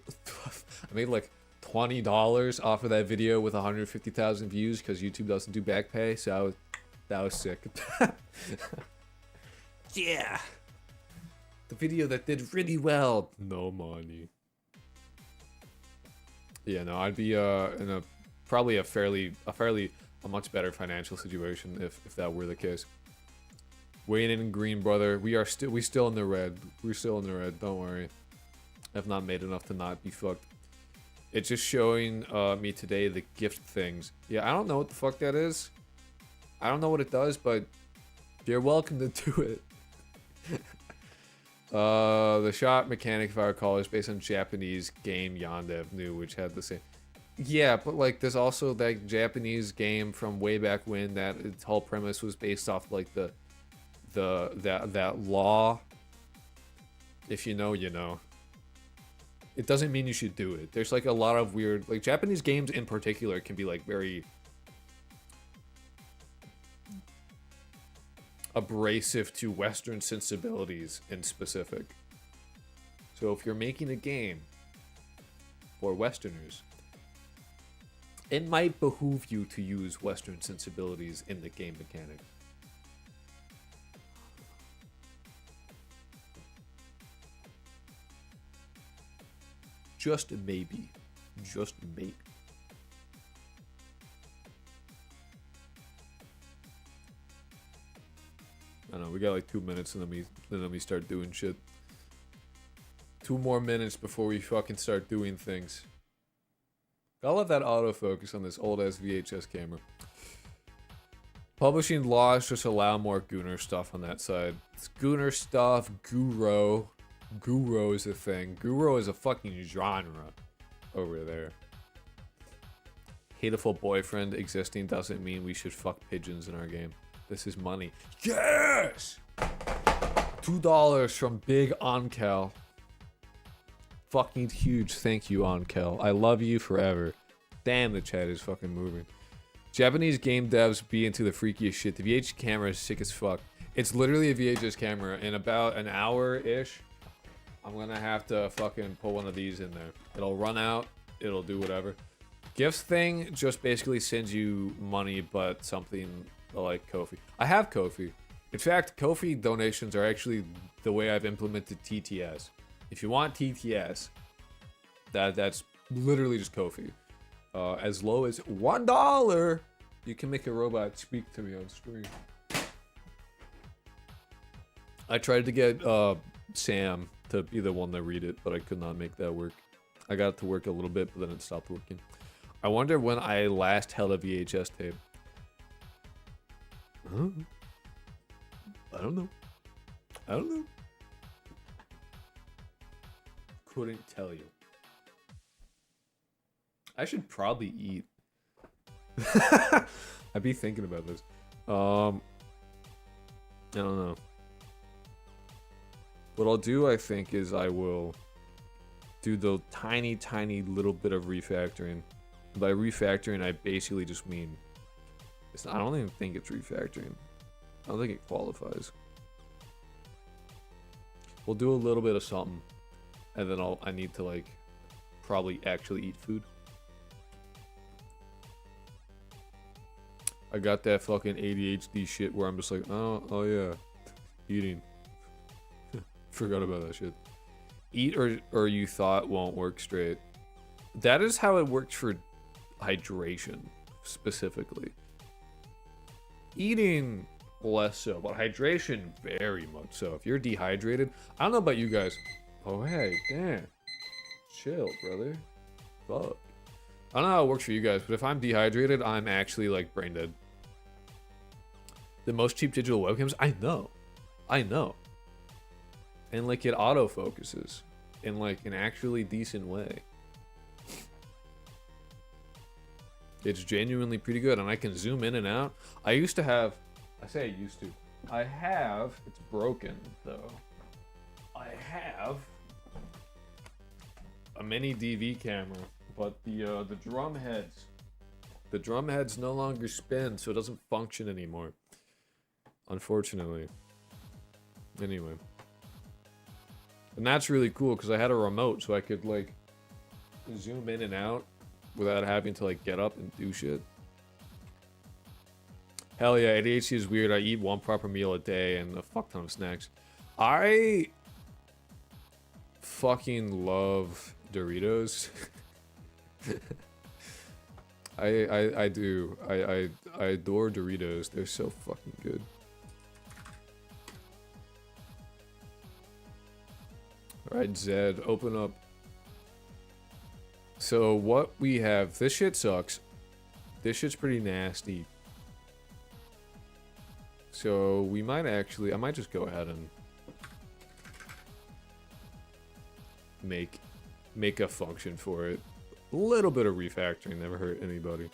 like $20 off of that video with 150,000 views because YouTube doesn't do back pay, so that was sick. Yeah, the video that did really well. No money. Yeah, no, I'd be in a probably a much better financial situation if that were the case. Wayne and Green, brother, we still in the red. We're still in the red. Don't worry. I've not made enough to not be fucked. It's just showing me today the gift things. Yeah, I don't know what the fuck that is. I don't know what it does, but you're welcome to do it. The shot mechanic, if I recall, is based on Japanese game Yandere New, which had the same. Yeah, but like there's also that Japanese game from way back when that its whole premise was based off like that law. If you know, you know. It doesn't mean you should do it. There's like a lot of weird, like Japanese games in particular can be like very abrasive to Western sensibilities in specific. So if you're making a game for Westerners, it might behoove you to use Western sensibilities in the game mechanic. Just maybe. Just maybe. I don't know, we got like 2 minutes and then we start doing shit. 2 more minutes before we fucking start doing things. I love that autofocus on this old ass VHS camera. Publishing laws just allow more Gooner stuff on that side. It's Gooner stuff, Guro. Guro is a thing. Guro is a fucking genre over there. Hateful boyfriend existing doesn't mean we should fuck pigeons in our game. This is money. Yes! $2 from Big Onkel. Fucking huge. Thank you, Onkel. I love you forever. Damn, the chat is fucking moving. Japanese game devs be into the freakiest shit. The VHS camera is sick as fuck. It's literally a VHS camera. In about an hour-ish, I'm gonna have to fucking put one of these in there. It'll run out. It'll do whatever. Gifts thing just basically sends you money, but something like Ko-fi. I have Ko-fi. In fact, Ko-fi donations are actually the way I've implemented TTS. If you want TTS, that's literally just Ko-fi. As low as $1, you can make a robot speak to me on stream. I tried to get Sam to be the one to read it, but I could not make that work. I got it to work a little bit, but then it stopped working. I wonder when I last held a VHS tape. Huh? I don't know. I don't know. couldn't tell you. I should probably eat. I'd be thinking about this. I don't know. What I'll do, I think, is I will do the tiny, tiny little bit of refactoring. By refactoring, I basically just mean... I don't even think it's refactoring. I don't think it qualifies. We'll do a little bit of something. And then I need to, like, probably actually eat food. I got that fucking ADHD shit where I'm just like, oh yeah, eating. Forgot about that shit. Eat or you thought won't work straight. That is how it works for hydration, specifically. Eating, less so, but hydration, very much so. If you're dehydrated, I don't know about you guys. Oh, hey, damn. Chill, brother. Fuck. I don't know how it works for you guys, but if I'm dehydrated, I'm actually, like, brain dead. The most cheap digital webcams? I know. And, like, it autofocuses in, like, an actually decent way. It's genuinely pretty good, and I can zoom in and out. I used to have... I say I used to. I have... It's broken, though. I have... a mini DV camera, but the drum heads... The drum heads no longer spin, so it doesn't function anymore. Unfortunately. Anyway. And that's really cool, because I had a remote, so I could, like, zoom in and out without having to, like, get up and do shit. Hell yeah, ADHD is weird. I eat one proper meal a day and a fuck ton of snacks. I fucking love Doritos. I do. I adore Doritos. They're so fucking good. Alright, Zed, open up. So what we have, this shit sucks. This shit's pretty nasty. So we might actually, I might just go ahead and make a function for it. A little bit of refactoring never hurt anybody.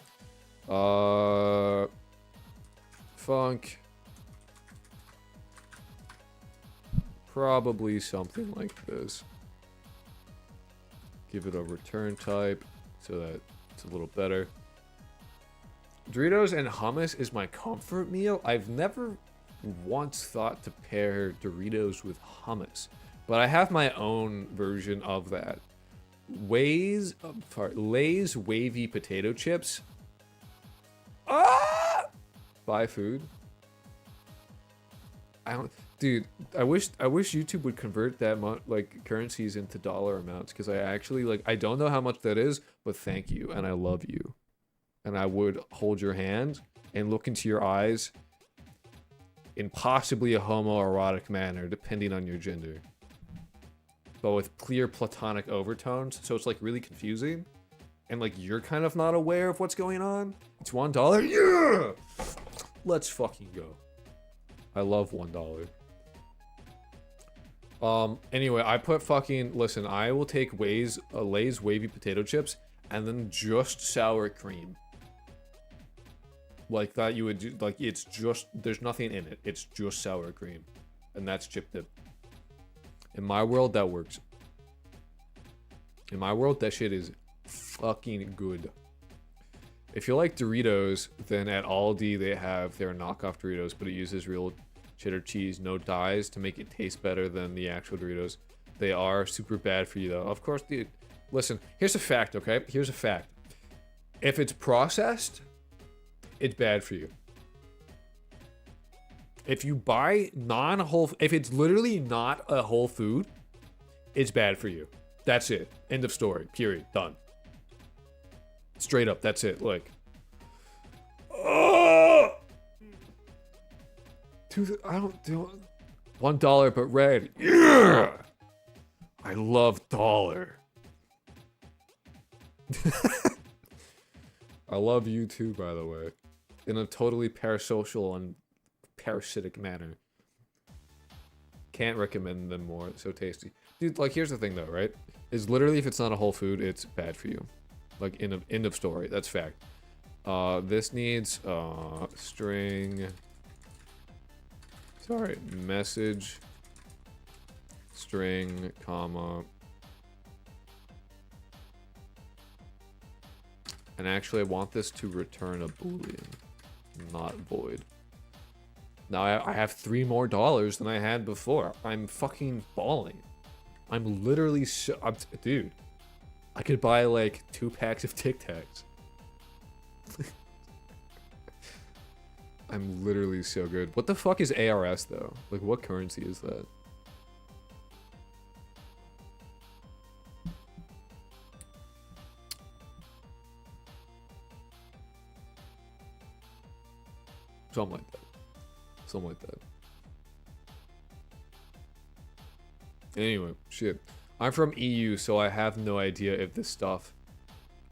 Funk. Probably something like this. Give it a return type so that it's a little better. Doritos and hummus is my comfort meal. I've never once thought to pair Doritos with hummus, but I have my own version of that. Lay's wavy potato chips. Ah! Buy food. Dude, I wish YouTube would convert that like currencies into dollar amounts, because I actually, like, I don't know how much that is, but thank you and I love you. And I would hold your hand and look into your eyes in possibly a homoerotic manner, depending on your gender. But with clear platonic overtones, so it's like really confusing. And like you're kind of not aware of what's going on. It's $1. Yeah! Let's fucking go. I love $1. Anyway, I put fucking, listen, I will take Lay's wavy potato chips and then just sour cream. Like that you would do, like it's just, there's nothing in it. It's just sour cream. And that's chip dip. In my world, that works. In my world, that shit is fucking good. If you like Doritos, then at Aldi they have their knockoff Doritos, but it uses real cheddar cheese, no dyes, to make it taste better than the actual Doritos. They are super bad for you though. Of course, dude, listen, here's a fact, okay? Here's a fact. If it's processed, it's bad for you. If you buy non-whole, if it's literally not a whole food, it's bad for you. That's it. End of story. Period. Done. Straight up. That's it. Like, I don't do $1, but red. Yeah. I love dollar. I love you too, by the way, in a totally parasocial and parasitic manner. Can't recommend them more. It's so tasty. Dude, like, here's the thing though, right? Is literally, if it's not a whole food, it's bad for you. Like, end of story. That's fact. This needs string. Sorry, message string, comma. And actually, I want this to return a boolean, not void. Now I have $3 more than I had before. I'm fucking balling. I'm literally so, dude. I could buy like 2 packs of Tic Tacs. I'm literally so good. What the fuck is ARS though? Like, what currency is that? Something like that. Something like that. Anyway, shit. I'm from EU, so I have no idea if this stuff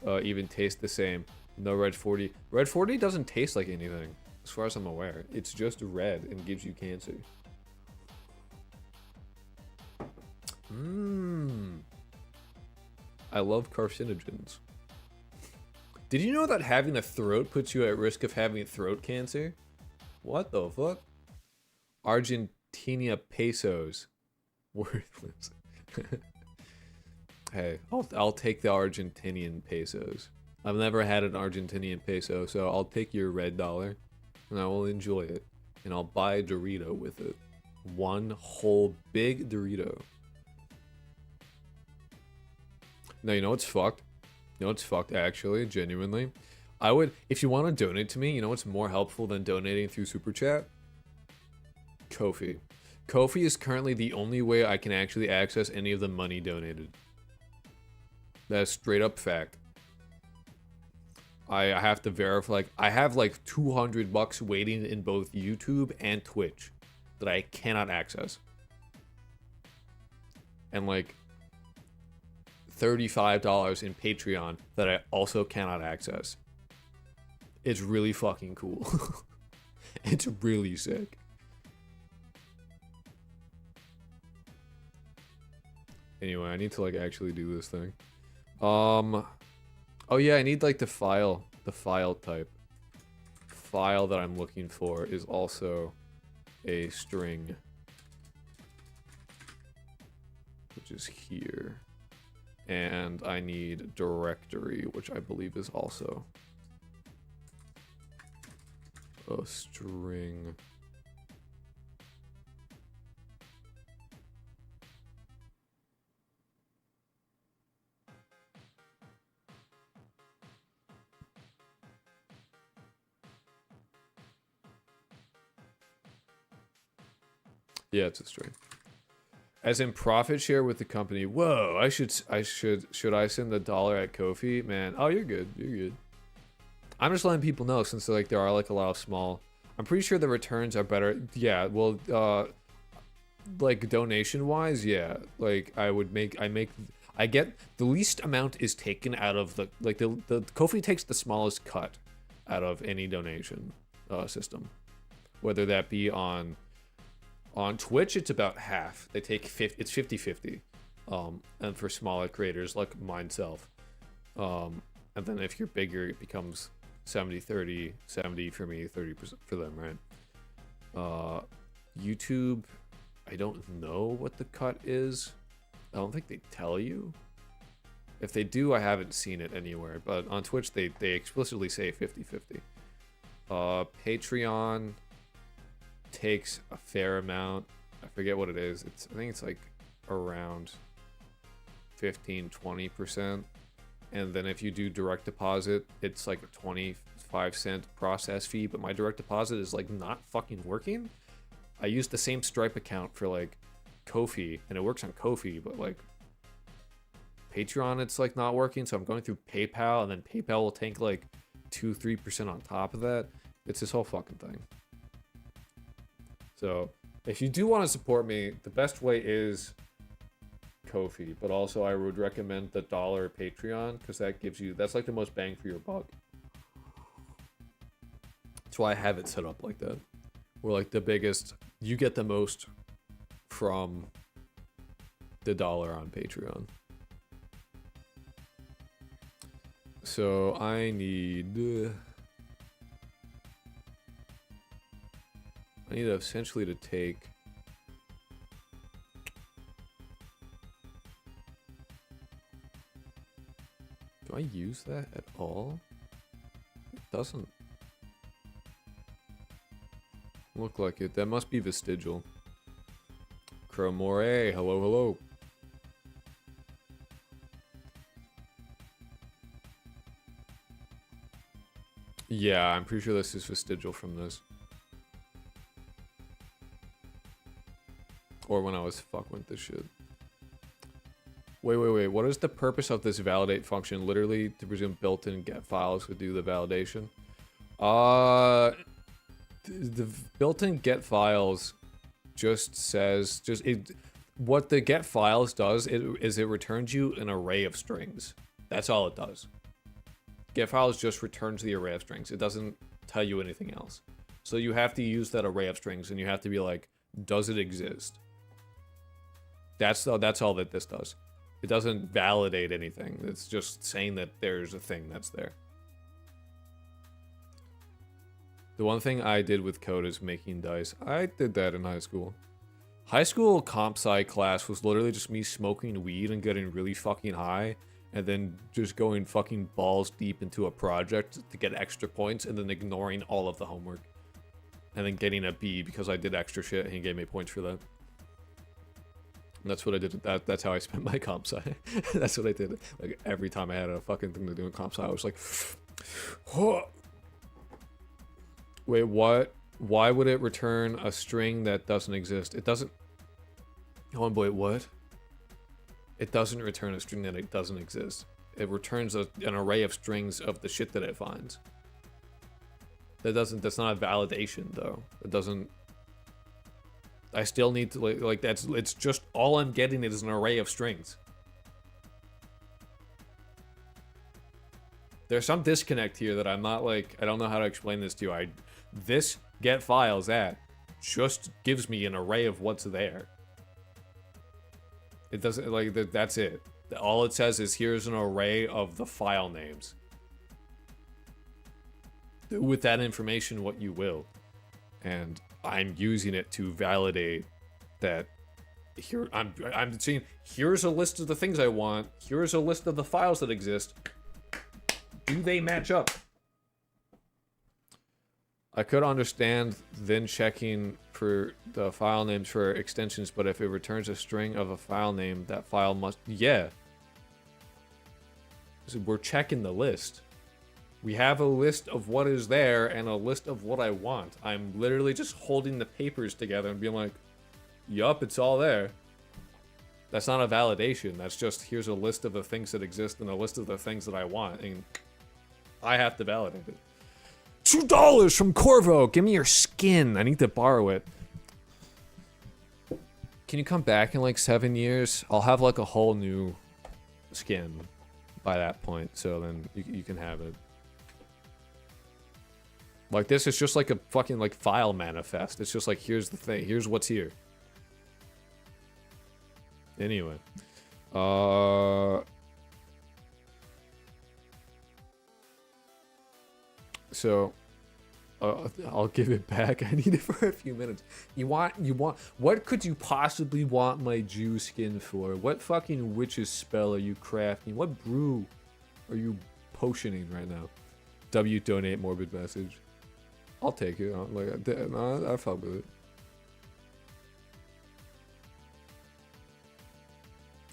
even tastes the same. No Red 40. Red 40 doesn't taste like anything, as far as I'm aware. It's just red and gives you cancer. I love carcinogens. Did you know that having a throat puts you at risk of having throat cancer? What the fuck? Argentina pesos. Worthless. Hey, I'll take the Argentinian pesos. I've never had an Argentinian peso, so I'll take your red dollar, and I will enjoy it, and I'll buy a Dorito with it. One whole big Dorito. Now, you know what's fucked? You know what's fucked, actually, genuinely? I would, if you want to donate to me, you know what's more helpful than donating through Super Chat? Ko-fi. Ko-fi is currently the only way I can actually access any of the money donated. That's straight up fact. I have to verify, like, I have like $200 waiting in both YouTube and Twitch that I cannot access. And like $35 in Patreon that I also cannot access. It's really fucking cool. It's really sick. Anyway, I need to like actually do this thing. Oh yeah, I need like the file type. File that I'm looking for is also a string, which is here. And I need directory, which I believe is also a string. Yeah, it's a string. As in profit share with the company. Whoa, should I send the dollar at Ko-fi? Man, oh, you're good. You're good. I'm just letting people know since like there are like a lot of small. I'm pretty sure the returns are better. Yeah, well, like donation wise, yeah. Like I get the least amount is taken out of the like the Ko-fi takes the smallest cut out of any donation system, whether that be on Twitch, it's about half. They take it's 50-50. And for smaller creators like myself. And then if you're bigger, it becomes 70-30, 70 for me, 30% for them, right? YouTube, I don't know what the cut is. I don't think they tell you. If they do, I haven't seen it anywhere. But on Twitch, they explicitly say 50-50. Patreon takes a fair amount. I forget what it is. I think it's like around 15-20%. And then if you do direct deposit, it's like a 25-cent process fee, but my direct deposit is like not fucking working. I use the same Stripe account for like Ko-fi, and it works on Ko-fi, but like Patreon, it's like not working, so I'm going through PayPal, and then PayPal will take like 2-3% on top of that. It's this whole fucking thing. So if you do want to support me, the best way is Ko-fi, but also I would recommend the dollar Patreon, because that's like the most bang for your buck. That's why I have it set up like that. Where like the biggest, you get the most from the dollar on Patreon. So I need essentially to take do I use that at all? It doesn't look like it. That must be vestigial. Cromore, hello, hello. Yeah, I'm pretty sure this is vestigial from this. Or when I was fucking with this shit. Wait. What is the purpose of this validate function? Literally, to presume built-in get files would do the validation. The built-in get files just says what the get files does is it returns you an array of strings. That's all it does. Get files just returns the array of strings. It doesn't tell you anything else. So you have to use that array of strings, and you have to be like, does it exist? That's all that this does. It doesn't validate anything. It's just saying that there's a thing that's there. The one thing I did with code is making dice. I did that in high school. High school comp sci class was literally just me smoking weed and getting really fucking high, and then just going fucking balls deep into a project to get extra points, and then ignoring all of the homework. And then getting a B because I did extra shit and he gave me points for that. And that's what I did. That's how I spent my comp sci. That's what I did. Like every time I had a fucking thing to do in comp sci, I was like, oh. Wait, what? Why would it return a string that doesn't exist? It doesn't. Oh boy, what? It doesn't return a string that it doesn't exist. It returns an array of strings of the shit that it finds. That's not a validation though. It doesn't. I still need to it's just all I'm getting is an array of strings. There's some disconnect here that I'm not like, I don't know how to explain this to you. This get files at just gives me an array of what's there. It doesn't, like, that's it. All it says is here's an array of the file names. Do with that information what you will. And I'm using it to validate that here I'm seeing here's a list of the things I want, here's a list of the files that exist. Do they match up? I could understand then checking for the file names for extensions, but if it returns a string of a file name, that file must... Yeah. So we're checking the list. We have a list of what is there and a list of what I want. I'm literally just holding the papers together and being like, yup, it's all there. That's not a validation. That's just, here's a list of the things that exist and a list of the things that I want. And I have to validate it. $2 from Corvo. Give me your skin. I need to borrow it. Can you come back in like 7 years? I'll have like a whole new skin by that point. So then you can have it. Like this is just like a fucking like file manifest. It's just like, here's the thing. Here's what's here. Anyway. So, I'll give it back. I need it for a few minutes. You want, what could you possibly want my Jew skin for? What fucking witch's spell are you crafting? What brew are you potioning right now? W donate morbid message. I'll take it. I fuck with it.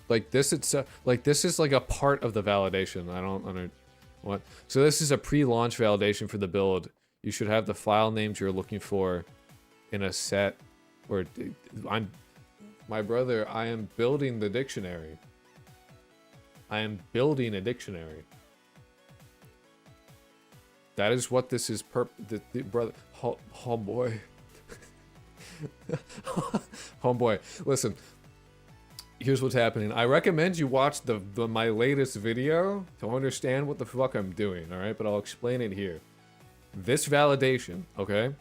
Like this, this is like a part of the validation. I don't understand. What? So this is a pre-launch validation for the build. You should have the file names you're looking for in a set. Or my brother, I am building the dictionary. I am building a dictionary. That is what this is. Brother, homeboy, homeboy. Listen. Here's what's happening. I recommend you watch my latest video to understand what the fuck I'm doing, alright? But I'll explain it here. This validation, okay,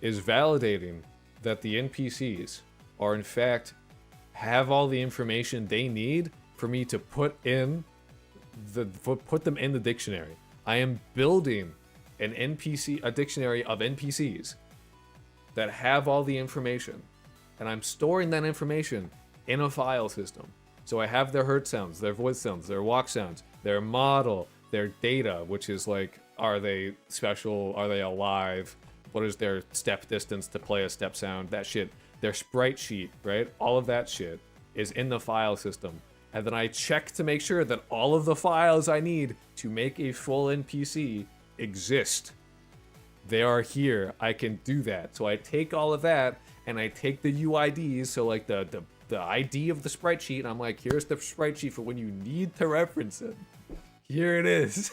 is validating that the NPCs are in fact have all the information they need for me to put in put them in the dictionary. I am building a dictionary of NPCs that have all the information, and I'm storing that information in a file system. So I have their hurt sounds, their voice sounds, their walk sounds, their model, their data, which is like, are they special? Are they alive? What is their step distance to play a step sound? That shit. Their sprite sheet, right? All of that shit is in the file system. And then I check to make sure that all of the files I need to make a full NPC exist. They are here. I can do that. So I take all of that and I take the UIDs, so like the ID of the sprite sheet, and I'm like, here's the sprite sheet for when you need to reference it. Here it is.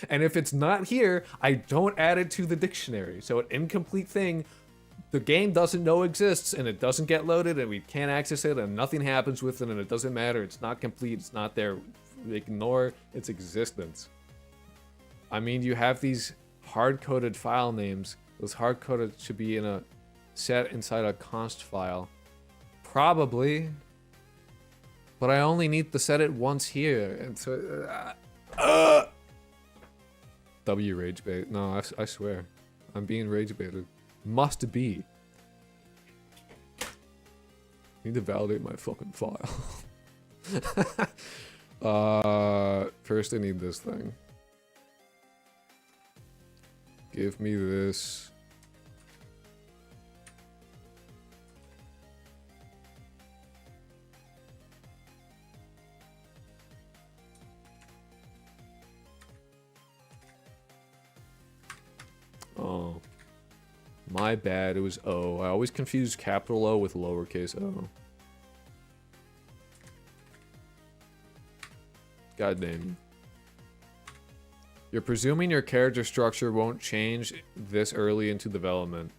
And if it's not here, I don't add it to the dictionary. So an incomplete thing, the game doesn't know exists, and it doesn't get loaded, and we can't access it, and nothing happens with it, and it doesn't matter. It's not complete. It's not there. Ignore its existence. I mean, you have these hard-coded file names. Those hard-coded should be in a set inside a const file. Probably. But I only need to set it once here, and so... W rage bait. No, I swear. I'm being rage baited. Must be. Need to validate my fucking file. First I need this thing. Give me this. Oh. My bad, it was O. I always confuse capital O with lowercase o. God damn you. You're presuming your character structure won't change this early into development.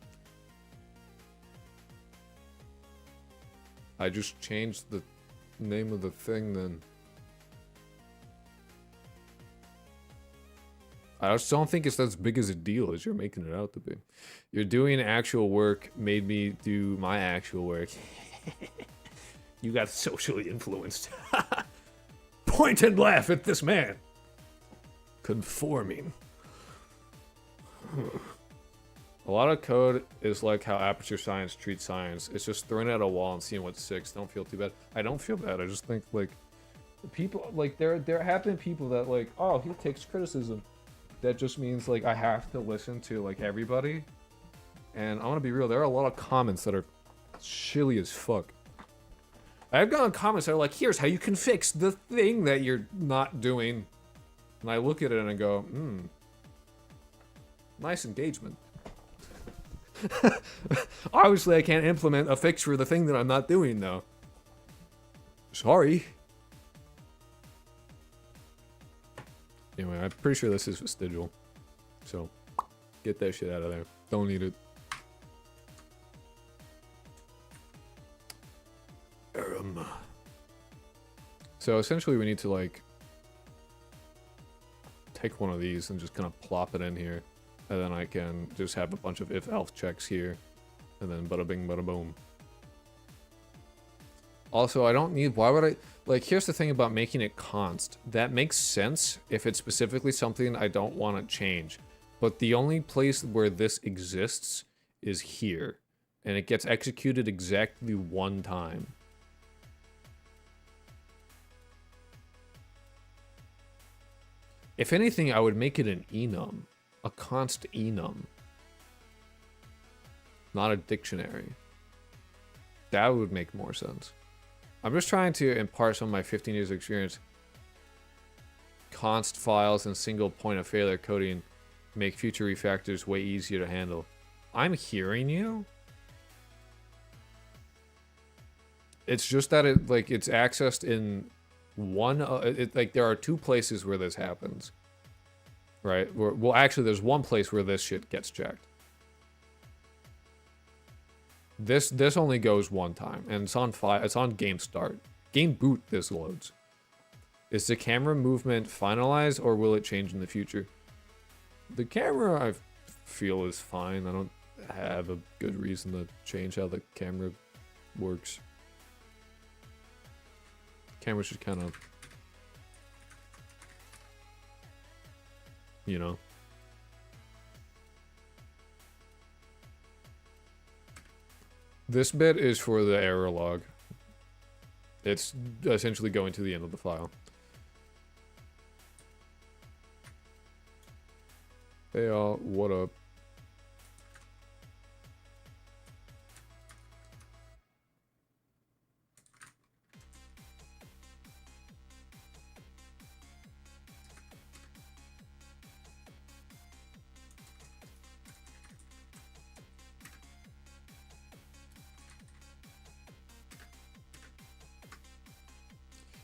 I just changed the name of the thing then. I just don't think it's as big as a deal as you're making it out to be. You're doing actual work made me do my actual work. You got socially influenced. Point and laugh at this man. Conforming. A lot of code is like how Aperture Science treats science. It's just throwing it at a wall and seeing what sticks. Don't feel too bad. I don't feel bad. I just think like people like there have been people that like, oh, he takes criticism. That just means like I have to listen to like everybody. And I want to be real, there are a lot of comments that are shilly as fuck. I've gotten comments that are like, here's how you can fix the thing that you're not doing. And I look at it and I go, nice engagement. Obviously I can't implement a fix for the thing that I'm not doing though. Sorry. Anyway, I'm pretty sure this is vestigial. So, get that shit out of there. Don't need it. So essentially we need to like take one of these and just kind of plop it in here. And then I can just have a bunch of if-else checks here. And then bada bing, bada boom. Also, I don't need, why would I, like, here's the thing about making it const. That makes sense if it's specifically something I don't want to change. But the only place where this exists is here. And it gets executed exactly one time. If anything, I would make it an enum. A const enum. Not a dictionary. That would make more sense. I'm just trying to impart some of my 15 years of experience. Const files and single point of failure coding make future refactors way easier to handle. I'm hearing you. It's just that it like it's accessed in one. Like there are two places where this happens. Right? Well, actually, there's one place where this shit gets checked. This only goes one time, and it's on it's on game start. Game boot, this loads. Is the camera movement finalized, or will it change in the future? The camera, I feel, is fine. I don't have a good reason to change how the camera works. Camera should kind of you know. This bit is for the error log. It's essentially going to the end of the file. Hey y'all, what up?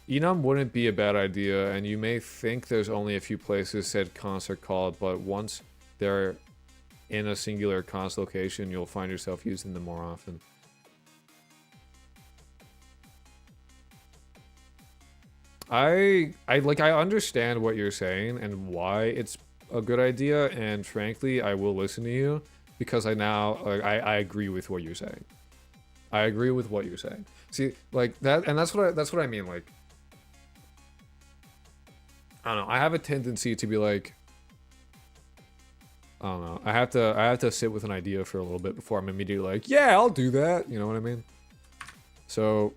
Enum wouldn't be a bad idea, and you may think there's only a few places said const are called, but once they're in a singular const location, you'll find yourself using them more often. I understand what you're saying and why it's a good idea, and frankly, I will listen to you because I agree with what you're saying. I agree with what you're saying. See, like that, and that's what I mean. Like, I don't know. I have a tendency to be like, I don't know. I have to sit with an idea for a little bit before I'm immediately like, yeah, I'll do that. You know what I mean? So,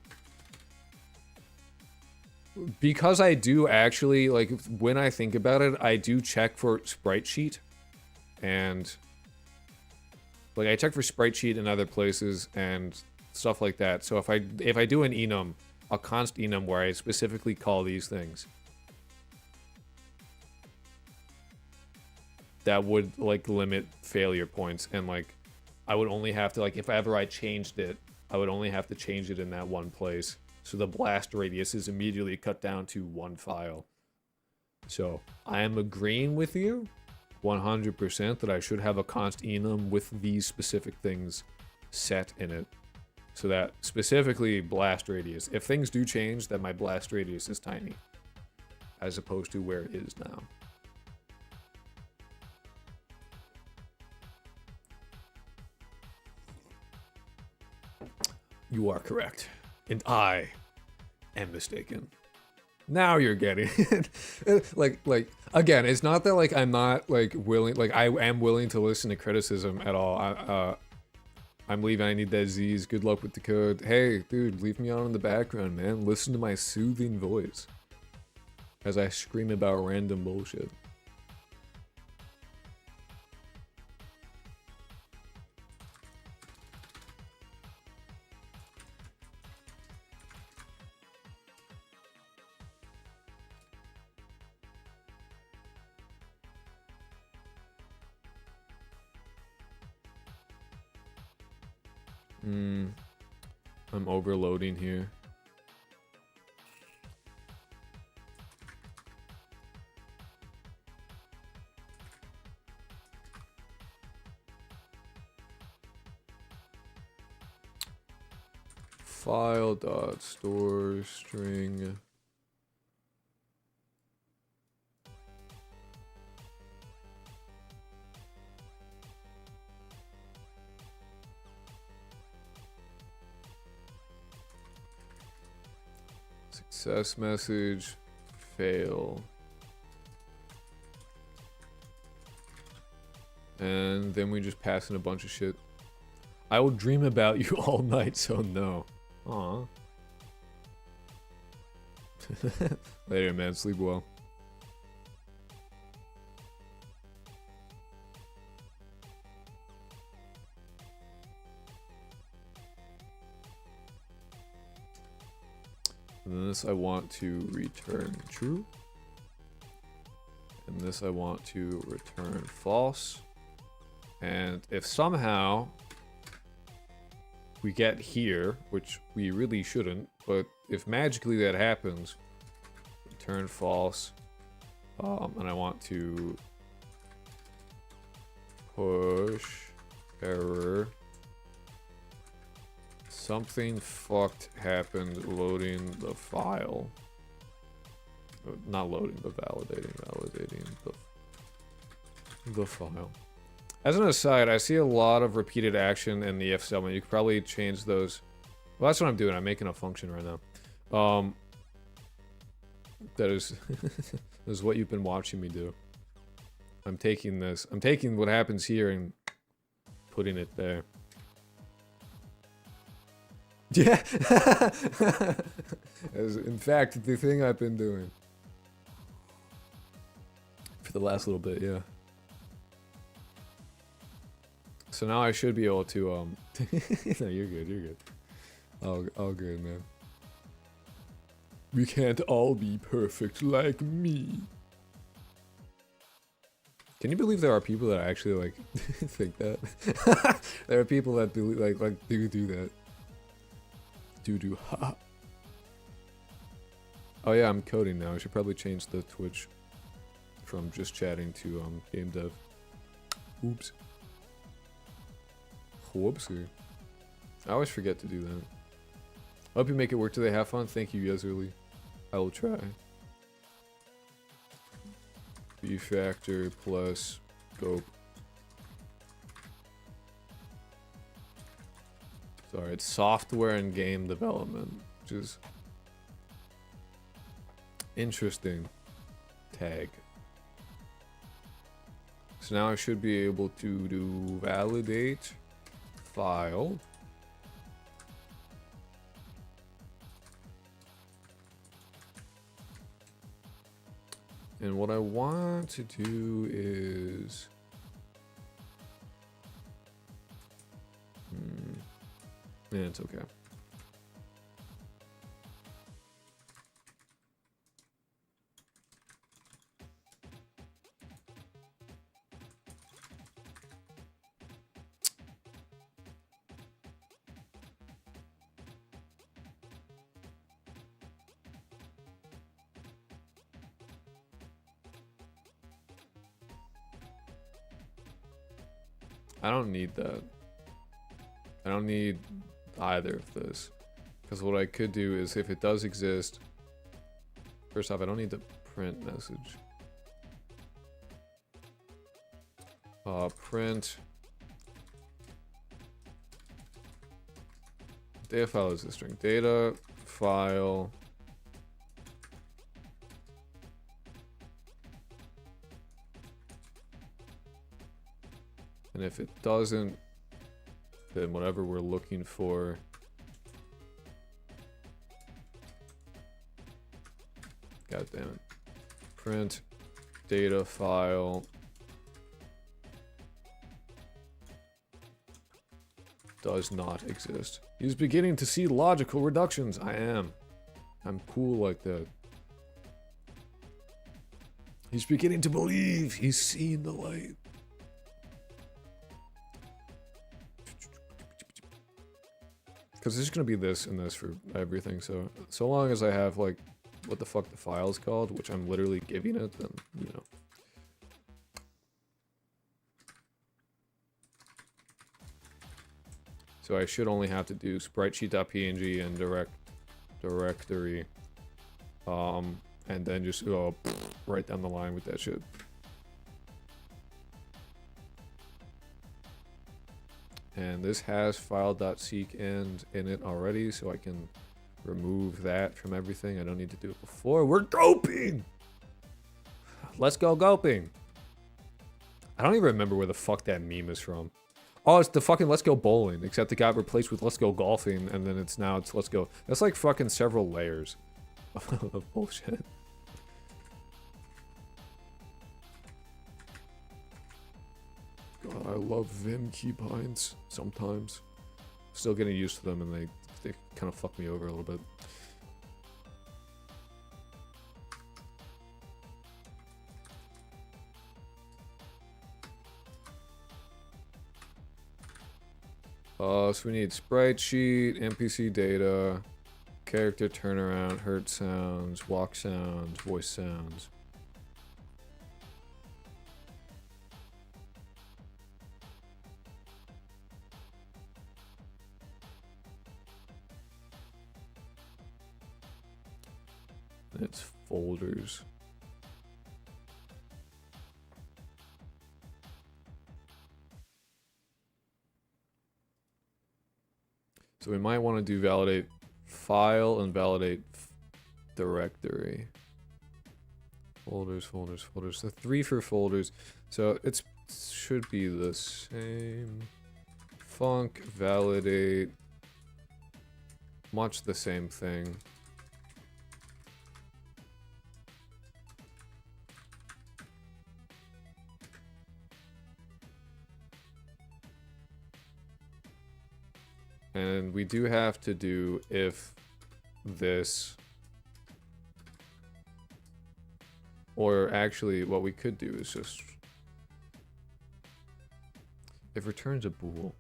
because I do actually, like, when I think about it, I do check for sprite sheet, and like I check for sprite sheet in other places and stuff like that. So if I do an enum, a const enum where I specifically call these things, that would like limit failure points, and like I would only have to, like, if ever I changed it, I would only have to change it in that one place. So the blast radius is immediately cut down to one file. So I am agreeing with you 100% that I should have a const enum with these specific things set in it. So that specifically blast radius, if things do change, that my blast radius is tiny, as opposed to where it is now. You are correct. And I am mistaken. Now you're getting it. like again, it's not that like I'm not like willing, like I am willing to listen to criticism at all. I'm leaving, I need that Z's. Good luck with the code. Hey, dude, leave me on in the background, man. Listen to my soothing voice as I scream about random bullshit. I'm overloading here. File.store string. Success message, fail. And then we just pass in a bunch of shit. I will dream about you all night, so no. Aw. Later, man. Sleep well. And this I want to return true. And this I want to return false. And if somehow we get here, which we really shouldn't, but if magically that happens, return false. And I want to push error. Something fucked happened loading the file. Not loading, but validating the file. As an aside, I see a lot of repeated action in the if statement. You could probably change those. Well, that's what I'm doing. I'm making a function right now. That is, that is what you've been watching me do. I'm taking what happens here and putting it there. Yeah. As, in fact, the thing I've been doing. For the last little bit, yeah. So now I should be able to, no, you're good. All good, man. We can't all be perfect like me. Can you believe there are people that actually, like, think that? There are people that believe, like, do that. Ha. Oh yeah, I'm coding now. I should probably change the Twitch from just chatting to, game dev. Oops. Whoopsie. I always forget to do that. I hope you make it work today. Have fun. Thank you, Yezerly. I will try. Refactor plus GOAP. Sorry, it's software and game development, which is interesting tag. So now I should be able to do validate file. And what I want to do is yeah, it's okay. I don't need that. I don't need either of this. Because what I could do is, if it does exist, first off, I don't need the print message. Print data file is a string. Data file. And if it doesn't, then whatever we're looking for. God damn it. Print data file. Does not exist. He's beginning to see logical reductions. I am. I'm cool like that. He's beginning to believe. He's seen the light. Because there's gonna be this and this for everything, so long as I have, like, what the fuck the file's called, which I'm literally giving it, then, you know. So I should only have to do spritesheet.png and directory, and then just go right down the line with that shit. And this has file.seek end in it already, so I can remove that from everything. I don't need to do it before. We're GOAPing! Let's go GOAPing! I don't even remember where the fuck that meme is from. Oh, it's the fucking Let's Go Bowling, except it got replaced with Let's Go Golfing, and then it's Let's Go. That's like fucking several layers of bullshit. God, I love Vim keybinds sometimes. Still getting used to them, and they kind of fuck me over a little bit. So we need sprite sheet, NPC data, character turnaround, hurt sounds, walk sounds, voice sounds. It's folders. So we might want to do validate file and validate directory. folders. So 3 for folders. So it should be the same. Func, validate. Much the same thing. And we do have to do if this. Or actually, what we could do is just. If returns a bool.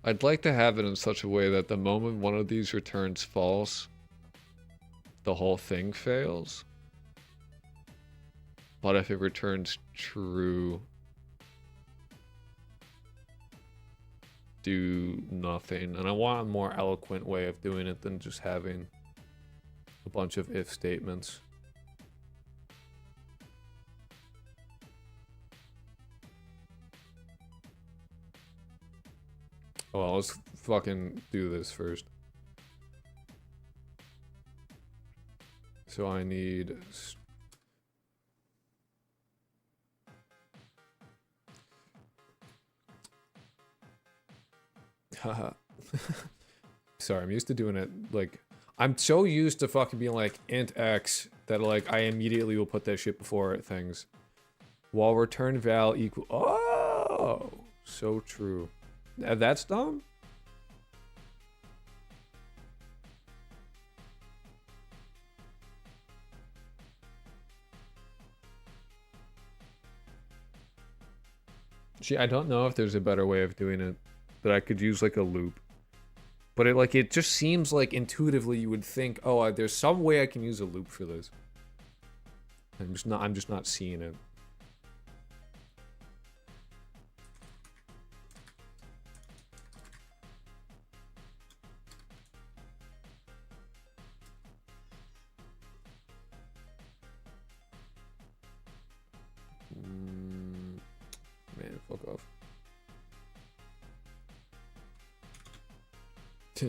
I'd like to have it in such a way that the moment one of these returns false, the whole thing fails. But if it returns true, do nothing. And I want a more eloquent way of doing it than just having a bunch of if statements. Oh, well, let's fucking do this first. So I need... Haha. Sorry, I'm used to doing it, like... I'm so used to fucking being like, int x, that like, I immediately will put that shit before things. While return val equal... Oh! So true. That's dumb? Gee, I don't know if there's a better way of doing it. That I could use like a loop. But it just seems like intuitively you would think, oh, there's some way I can use a loop for this. I'm just not seeing it. Man, fuck off.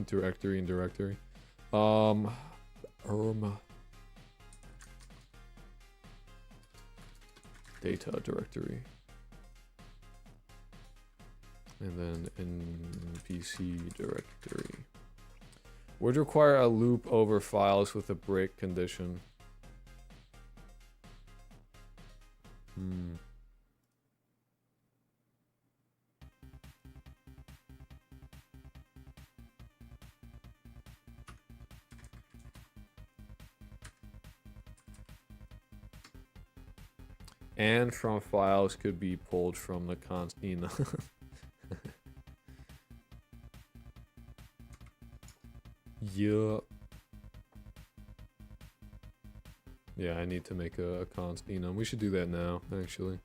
Directory and directory. Data directory. And then NPC directory. Would require a loop over files with a break condition. And from files could be pulled from the const. Yeah. Yeah, I need to make a const enum. We should do that now, actually.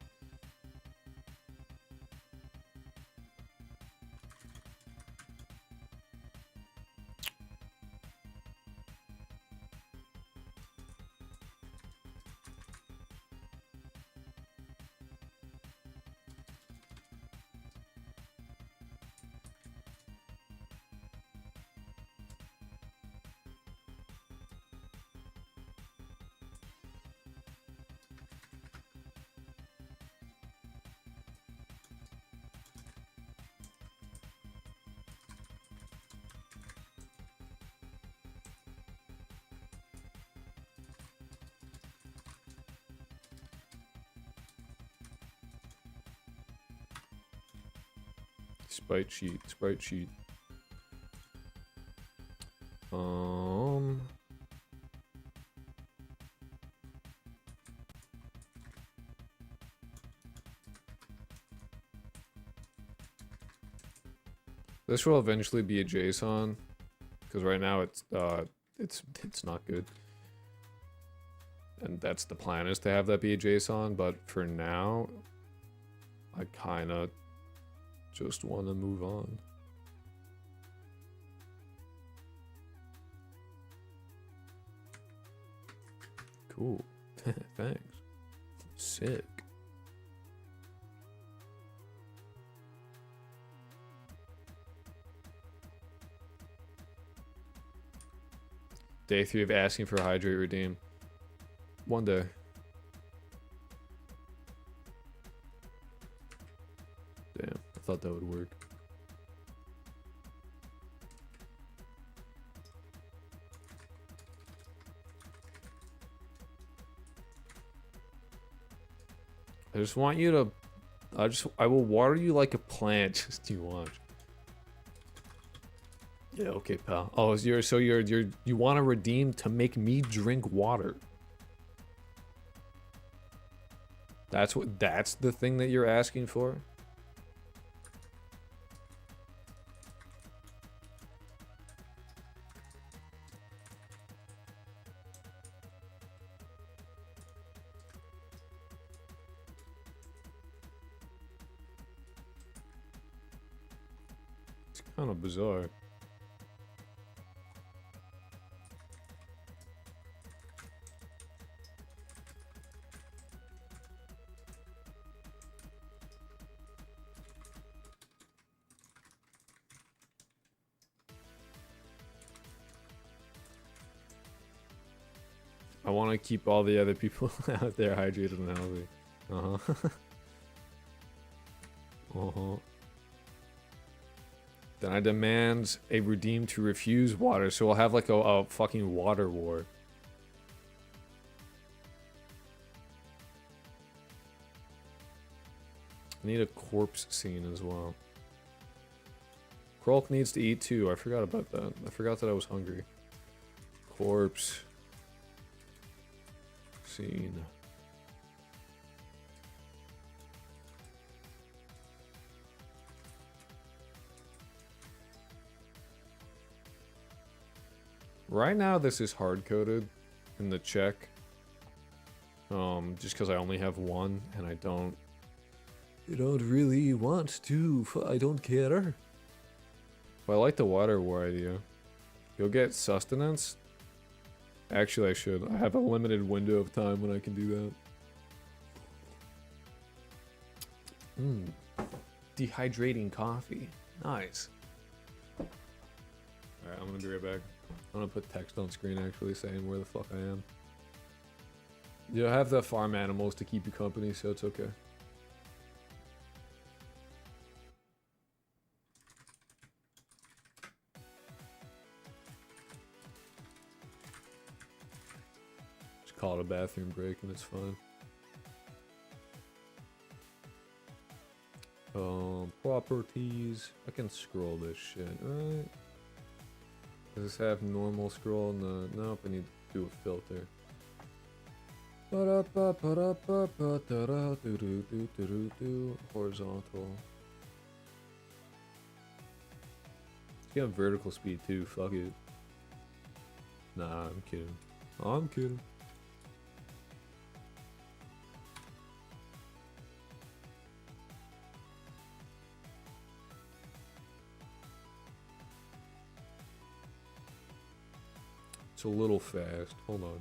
Sprite sheet. This will eventually be a JSON, because right now it's not good. And that's the plan, is to have that be a JSON, but for now, I kinda just want to move on. Cool. Thanks. Sick. Day 3 of asking for hydrate redeem. One day. Damn, I thought that would work. I just want you to... I will water you like a plant. Just you watch. Yeah, okay, pal. Oh, you want to redeem to make me drink water. That's the thing that you're asking for? It's kind of bizarre. I want to keep all the other people out there hydrated and healthy. Uh-huh. Uh-huh. Then I demand a redeem to refuse water, so we'll have like a fucking water war. I need a corpse scene as well. Krolk needs to eat too. I forgot about that. I forgot that I was hungry. Corpse scene. Right now this is hard-coded in the check. Just because I only have one and I don't really want to. I don't care. But I like the water war idea. You'll get sustenance. Actually, I should. I have a limited window of time when I can do that. Dehydrating coffee. Nice. Alright, I'm gonna be right back. I'm gonna put text on screen actually saying where the fuck I am. You have the farm animals to keep you company, so it's okay. Just call it a bathroom break and it's fine. Properties. I can scroll this shit, right? Does this have normal scroll? No, nope, I need to do a filter. Horizontal. You have vertical speed too, fuck it. Nah, I'm kidding. I'm kidding. It's a little fast. Hold on.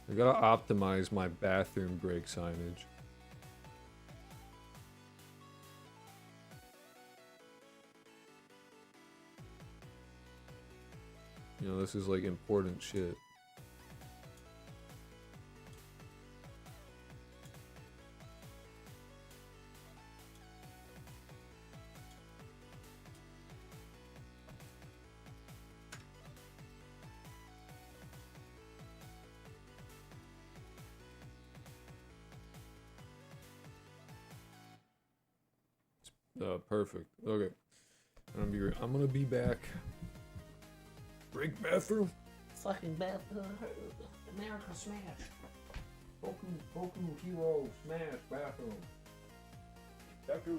I gotta optimize my bathroom break signage. You know, this is like important shit. Perfect. Okay. I'm gonna be back. Break bathroom. Fucking bathroom. America smash. Boku Hero smash bathroom. Deku.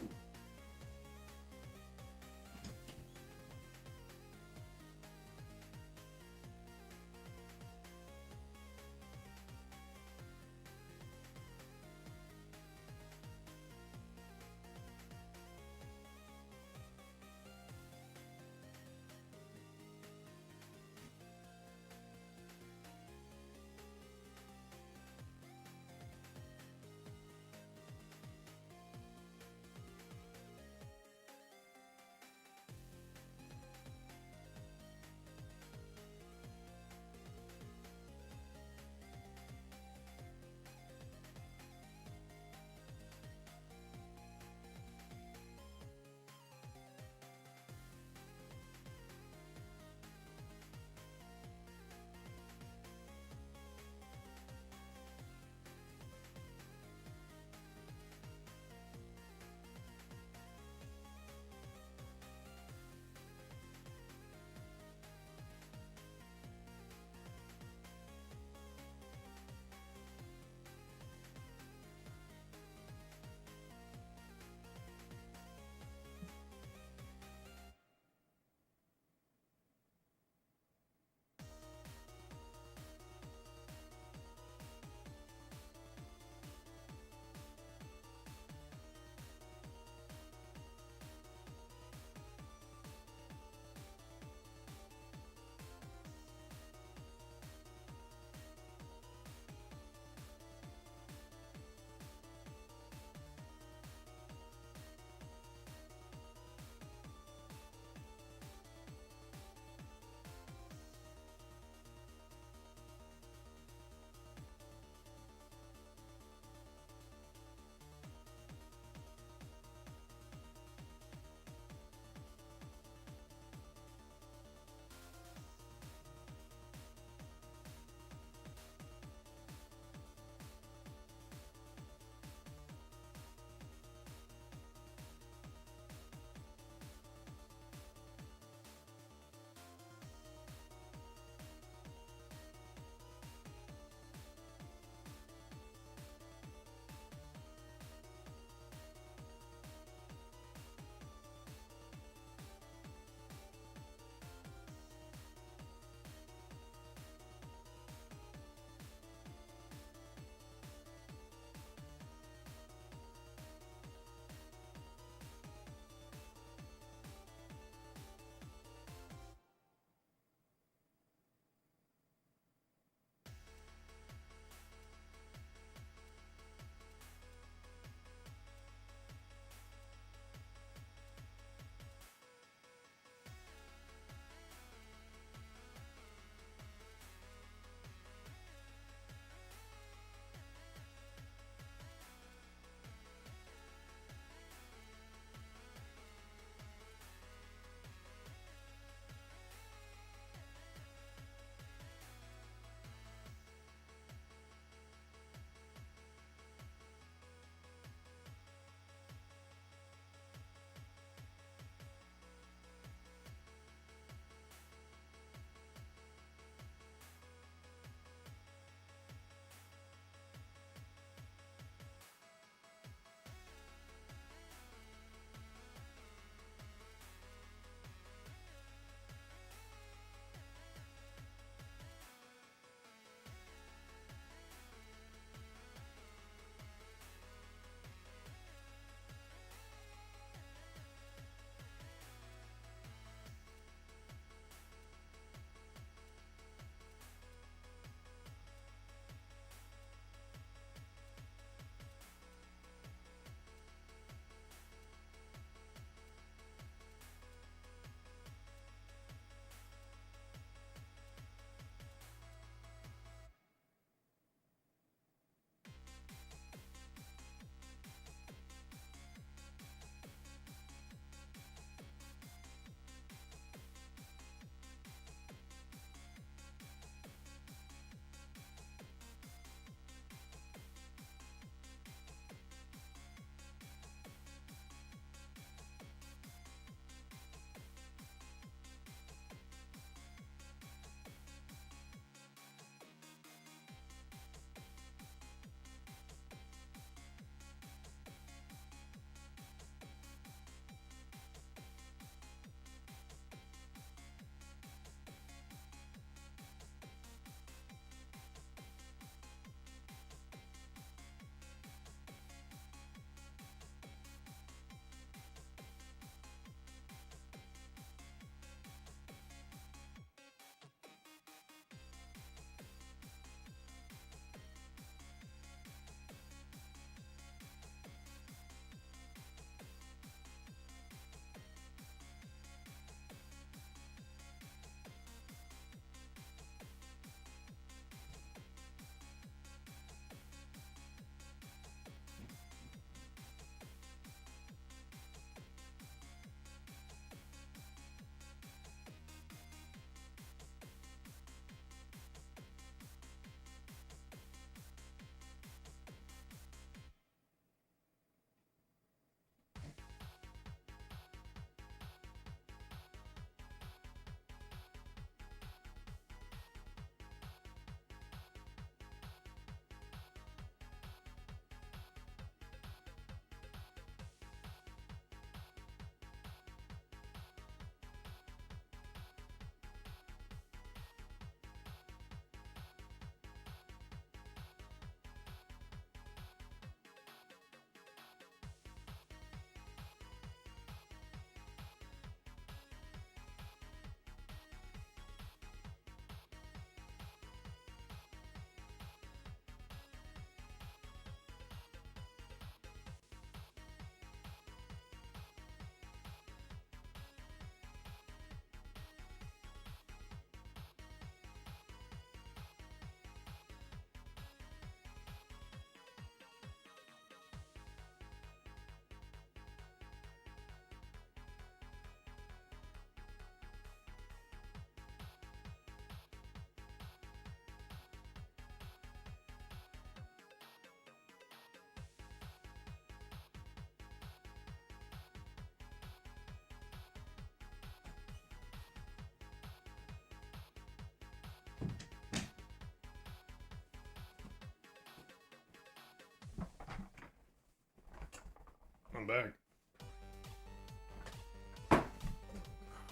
I'm back.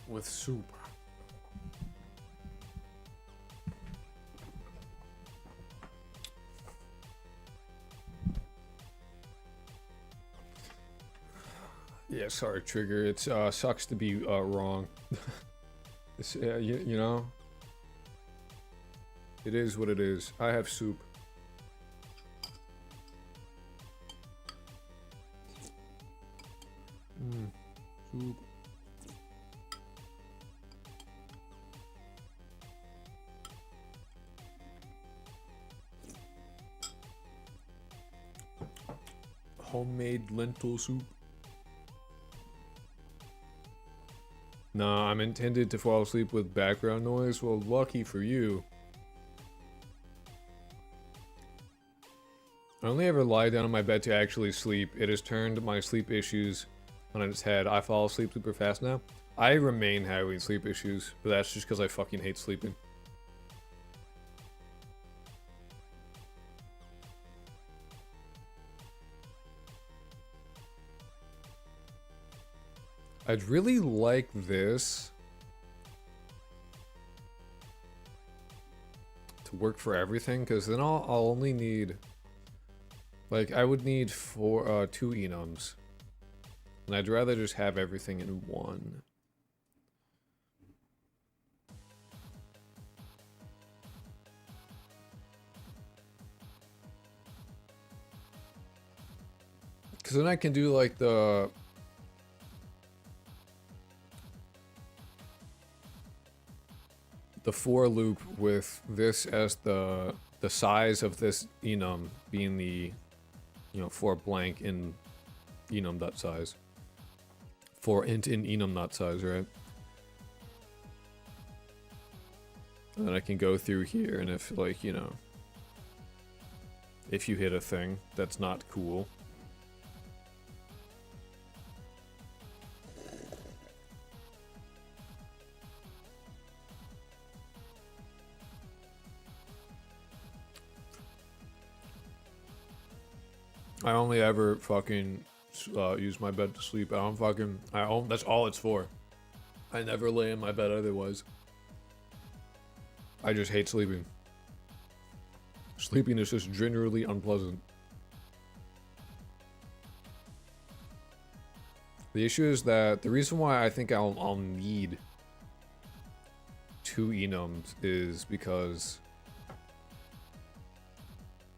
With soup. Yeah, sorry, Trigger. It sucks to be wrong. It's, you know, it is what it is. I have soup. Soup. Homemade lentil soup. Nah, I'm intended to fall asleep with background noise. Well, lucky for you. I only ever lie down on my bed to actually sleep. It has turned my sleep issues on its head. I fall asleep super fast now. I remain having sleep issues, but that's just because I fucking hate sleeping. I'd really like this to work for everything, because then I'll only need, like, I would need 2 enums, and I'd rather just have everything in one. Because then I can do like the for loop with this as the size of this enum being the, you know, for blank in enum.size. For int in enum.size, right? And then I can go through here, and if, like, you know, if you hit a thing that's not cool, I only ever fucking use my bed to sleep. That's all it's for. I never lay in my bed otherwise. I just hate sleeping. Sleeping is just generally unpleasant. The issue is that the reason why I think I'll need 2 enums is because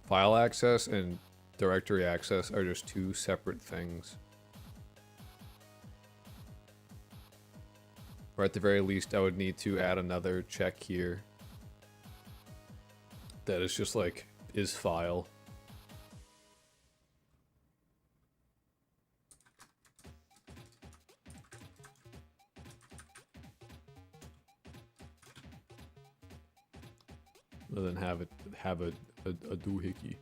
file access and directory access are just 2 separate things. Or at the very least, I would need to add another check here that is just like, is file. And then have a doohickey.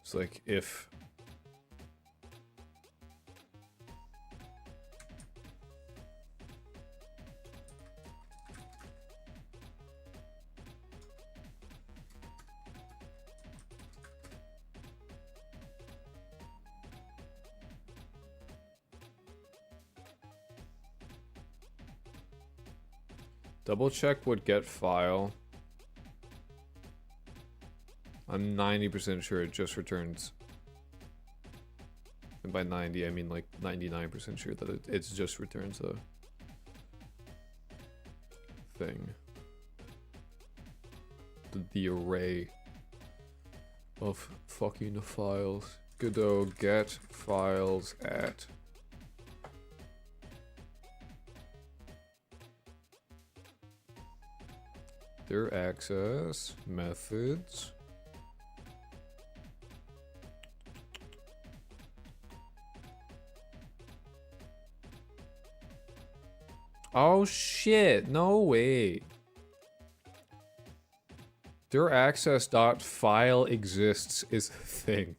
It's like if double check would get file. I'm 90% sure it just returns. And by 90, I mean like 99% sure that it just returns a thing. The array of fucking files. Good old get files at. Their access methods. Oh shit, no way. Their access dot file exists is a thing.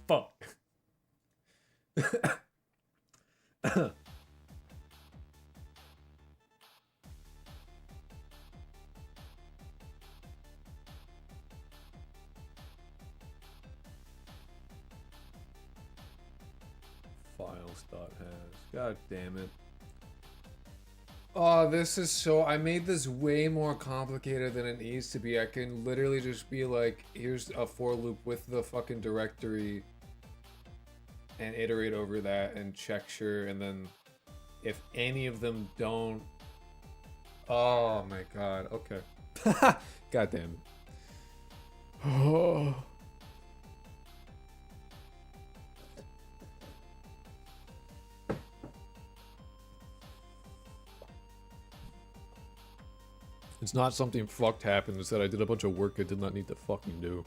Fuck. dot has. God damn it. Oh, this is so... I made this way more complicated than it needs to be. I can literally just be like, here's a for loop with the fucking directory and iterate over that and check sure, and then if any of them don't... Oh my god, okay. God damn it. Oh. It's not something fucked happened, it's that I did a bunch of work I did not need to fucking do.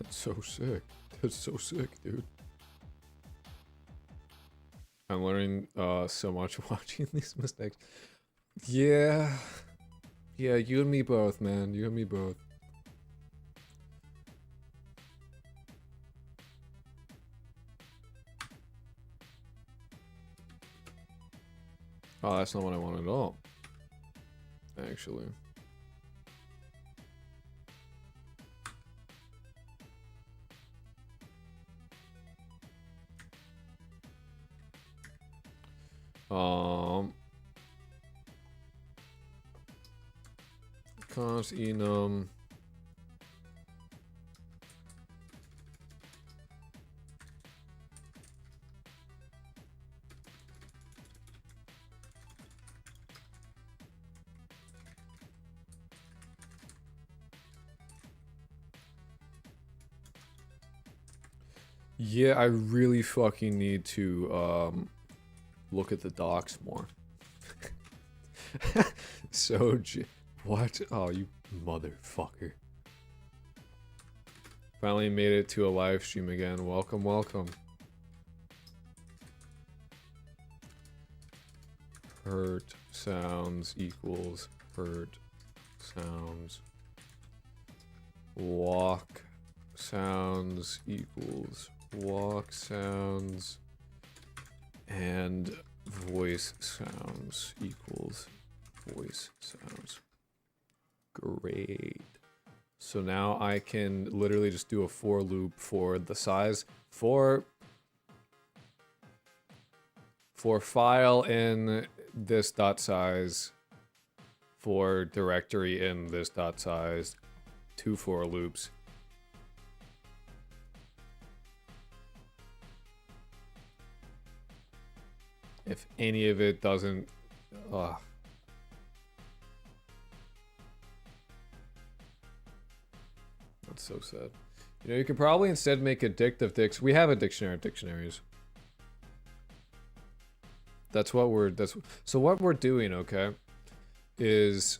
That's so sick. That's so sick, dude. I'm learning so much watching these mistakes. Yeah. Yeah, you and me both, man. You and me both. Oh, that's not what I want at all. Actually. Const enum. Yeah, I really fucking need to, look at the docs more. So, what? Oh, you motherfucker. Finally made it to a live stream again. Welcome, welcome. Hurt sounds equals hurt sounds. Walk sounds equals walk sounds. And voice sounds equals voice sounds. Great. So now I can literally just do a for loop for the size for file in this dot size, for directory in this dot size, 2 for loops. If any of it doesn't, that's so sad. You know, you could probably instead make a dict of dicts. We have a dictionary of dictionaries. That's what we're, so what we're doing, okay, is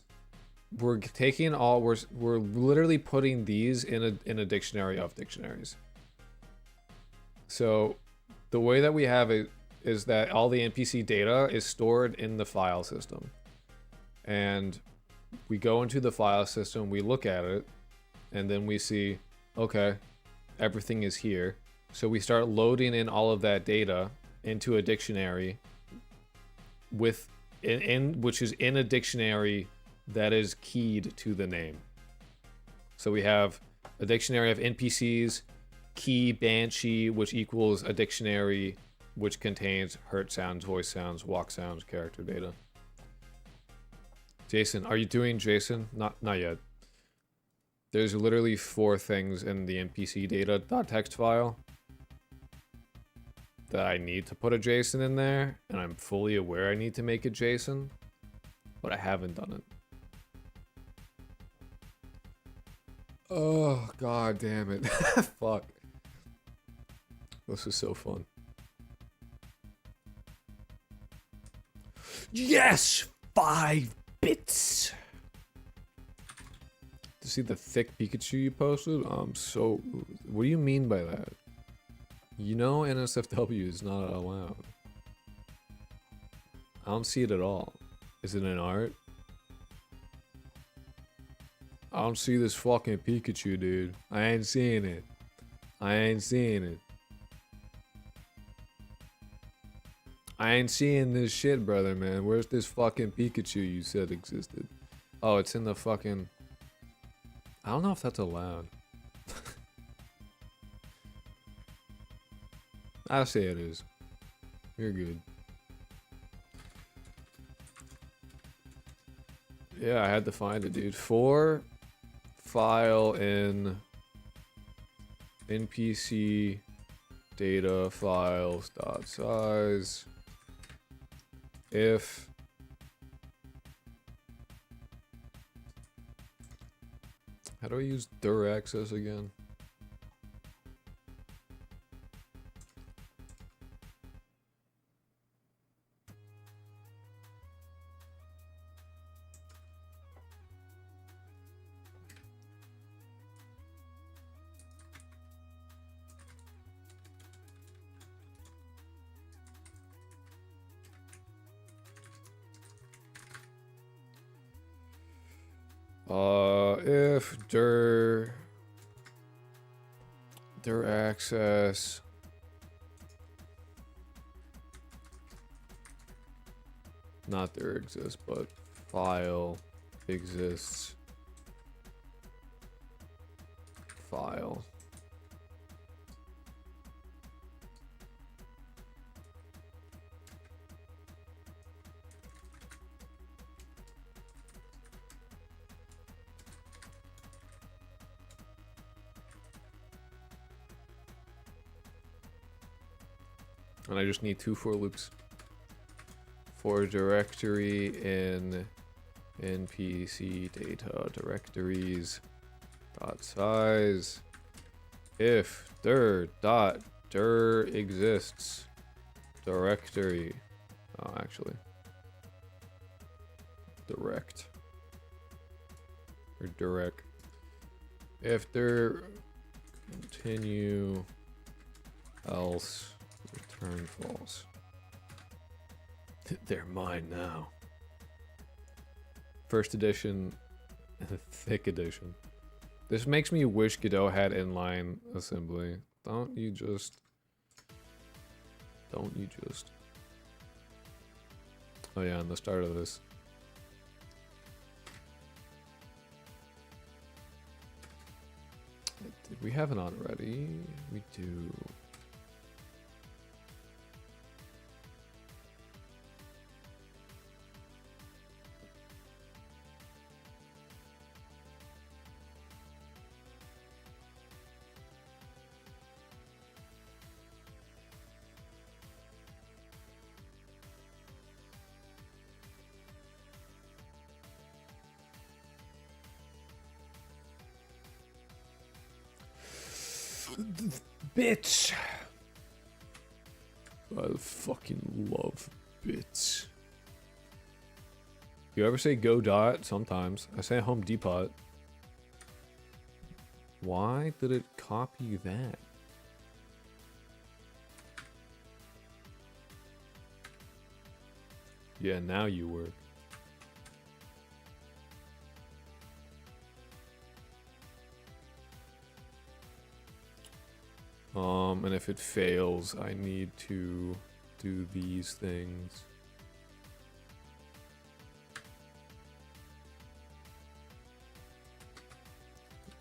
we're taking all, we're literally putting these in a dictionary of dictionaries. So the way that we have it is that all the NPC data is stored in the file system. And we go into the file system, we look at it, and then we see, okay, everything is here. So we start loading in all of that data into a dictionary with which is in a dictionary that is keyed to the name. So we have a dictionary of NPCs, key banshee, which equals a dictionary which contains hurt sounds, voice sounds, walk sounds, character data. Jason, are you doing Jason? Not yet. There's literally 4 things in the NPC data.txt file that I need to put a JSON in there, and I'm fully aware I need to make a JSON, but I haven't done it. Oh, god damn it. Fuck. This is so fun. Yes! 5 bits! To see the thick Pikachu you posted? So... What do you mean by that? You know NSFW is not allowed. I don't see it at all. Is it an art? I don't see this fucking Pikachu, dude. I ain't seeing it. I ain't seeing it. I ain't seeing this shit, brother, man. Where's this fucking Pikachu you said existed? Oh, it's in the fucking... I don't know if that's allowed. I'll say it is. You're good. Yeah, I had to find it, dude. For file in NPC data files dot size if how do I use dir access again? If dir access not dir exists, but file exists file. And I just need 2 for loops. For directory in NPC data directories dot size if dir dot dir exists directory. Oh, actually, direct or direct. If dir continue else return false. They're mine now. First edition, thick edition. This makes me wish Godot had inline assembly. Don't you just? Oh yeah, on the start of this. Did we have it on already? We do. Bitch! I fucking love bits. You ever say go dot? Sometimes. I say Home Depot. Why did it copy that? Yeah, now you work. And if it fails, I need to do these things.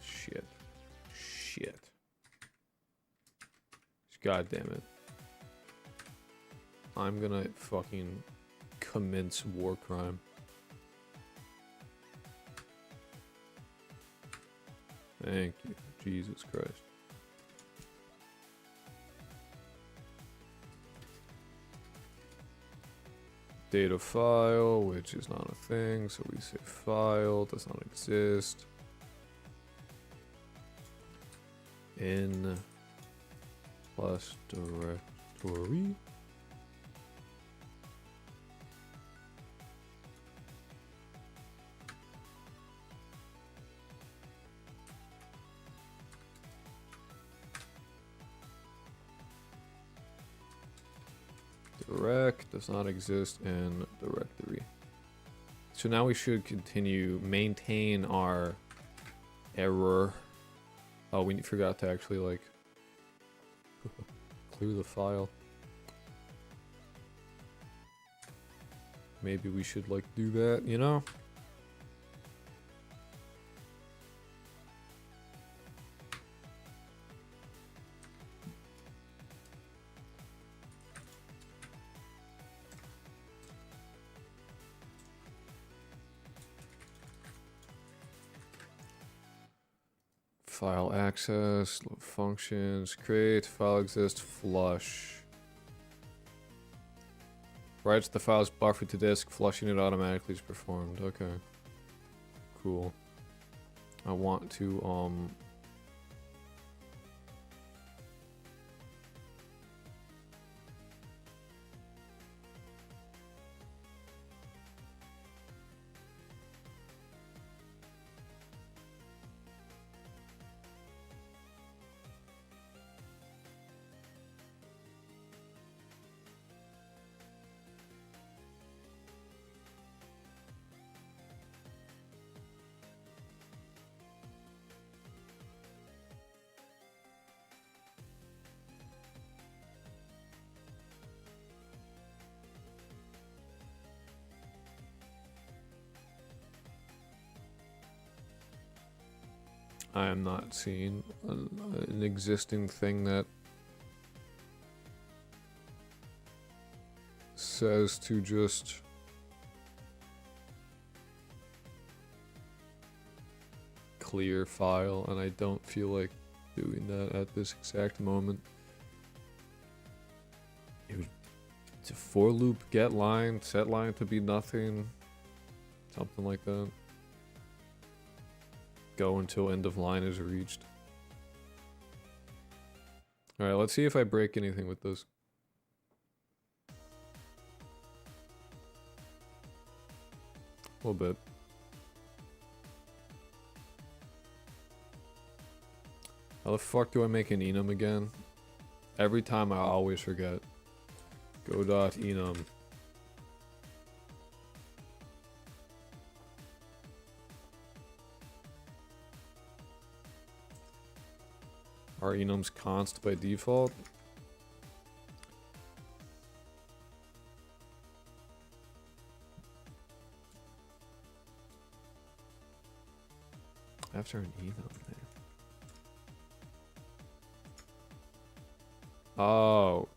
Shit. God damn it. I'm gonna fucking commence war crime. Thank you, Jesus Christ. Data file, which is not a thing, so we say file does not exist. In plus directory. Direct does not exist in So now we should continue, maintain our error. Oh, we forgot to actually, like, clear the file. Maybe we should, like, do that, you know? File access, load functions, create, file exist, flush. Writes the file's buffer to disk, flushing it automatically is performed. Okay. Cool. I want to, I am not seeing an existing thing that says to just clear file, and I don't feel like doing that at this exact moment. It's a for loop, get line, set line to be nothing, something like that. Go until end of line is reached. Alright, let's see if I break anything with this. A little bit. How the fuck do I make an enum again? Every time I always forget. Go.enum. Are enums const by default? After an enum there. Oh.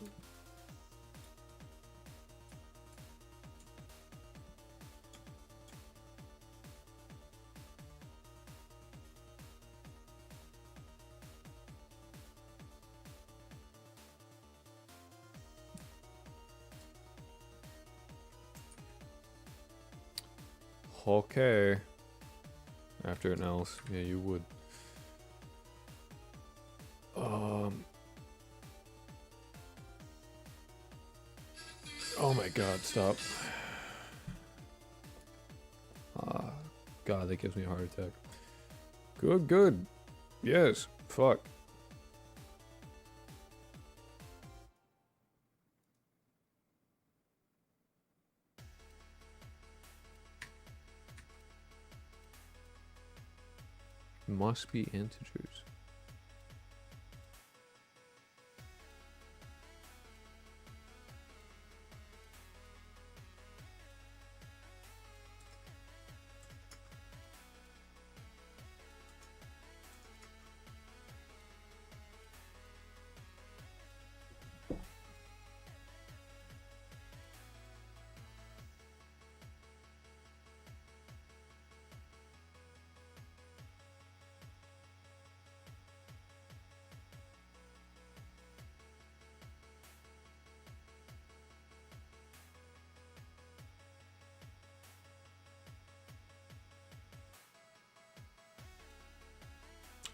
Okay. After an else, yeah, you would. Oh my god, stop. God, that gives me a heart attack. Good, good. Yes, fuck. Must be integers.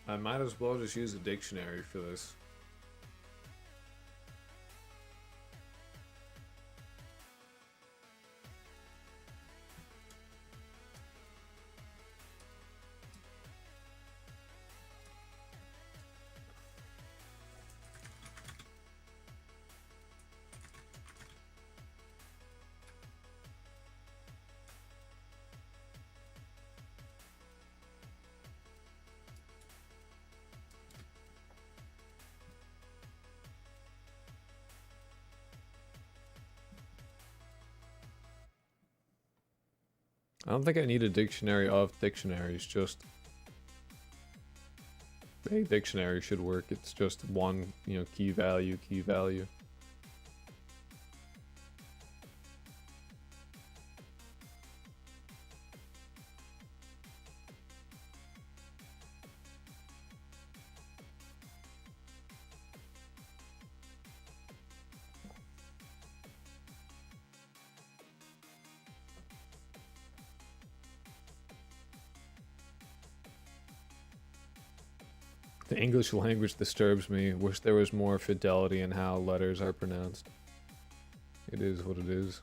I might as well just use a dictionary for this. I don't think I need a dictionary of dictionaries, just a dictionary should work. It's just one, you know, key value, key value. The English language disturbs me. Wish there was more fidelity in how letters are pronounced. It is what it is.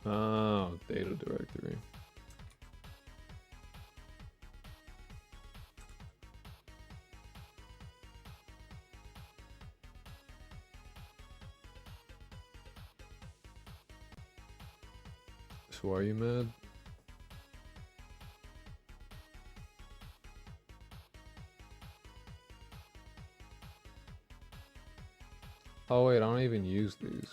Oh, data directory. So are you mad? Oh wait, I don't even use these.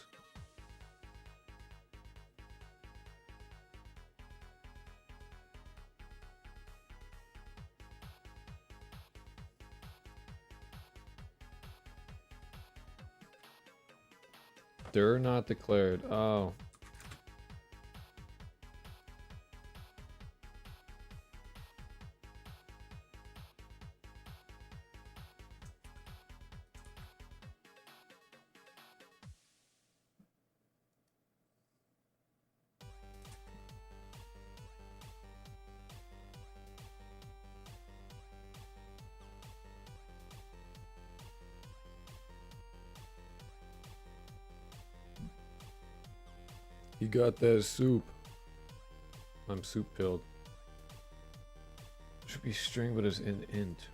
They're not declared. Oh. You got that soup. I'm soup pilled. Should be string, but it's in int.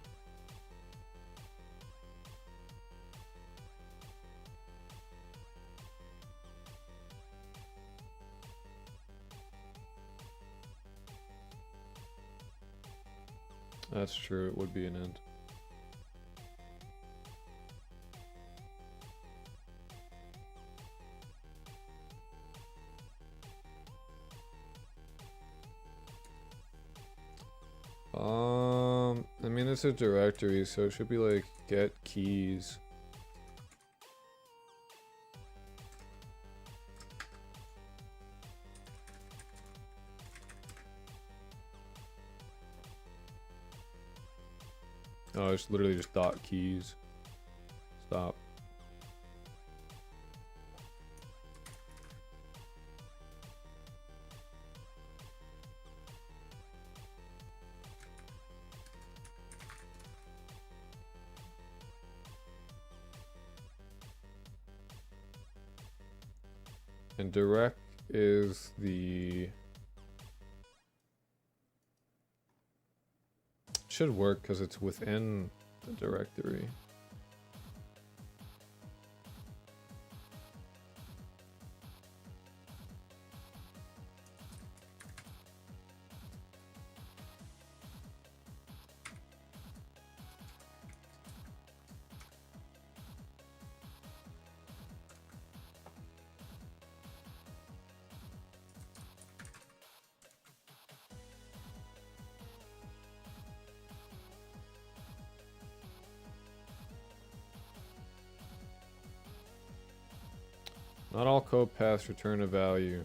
That's true, it would be an int. I mean, it's a directory, so it should be like get keys. Oh, it's literally just dot keys. Stop. And direct is the... Should work because it's within the directory. Not all code paths return a value.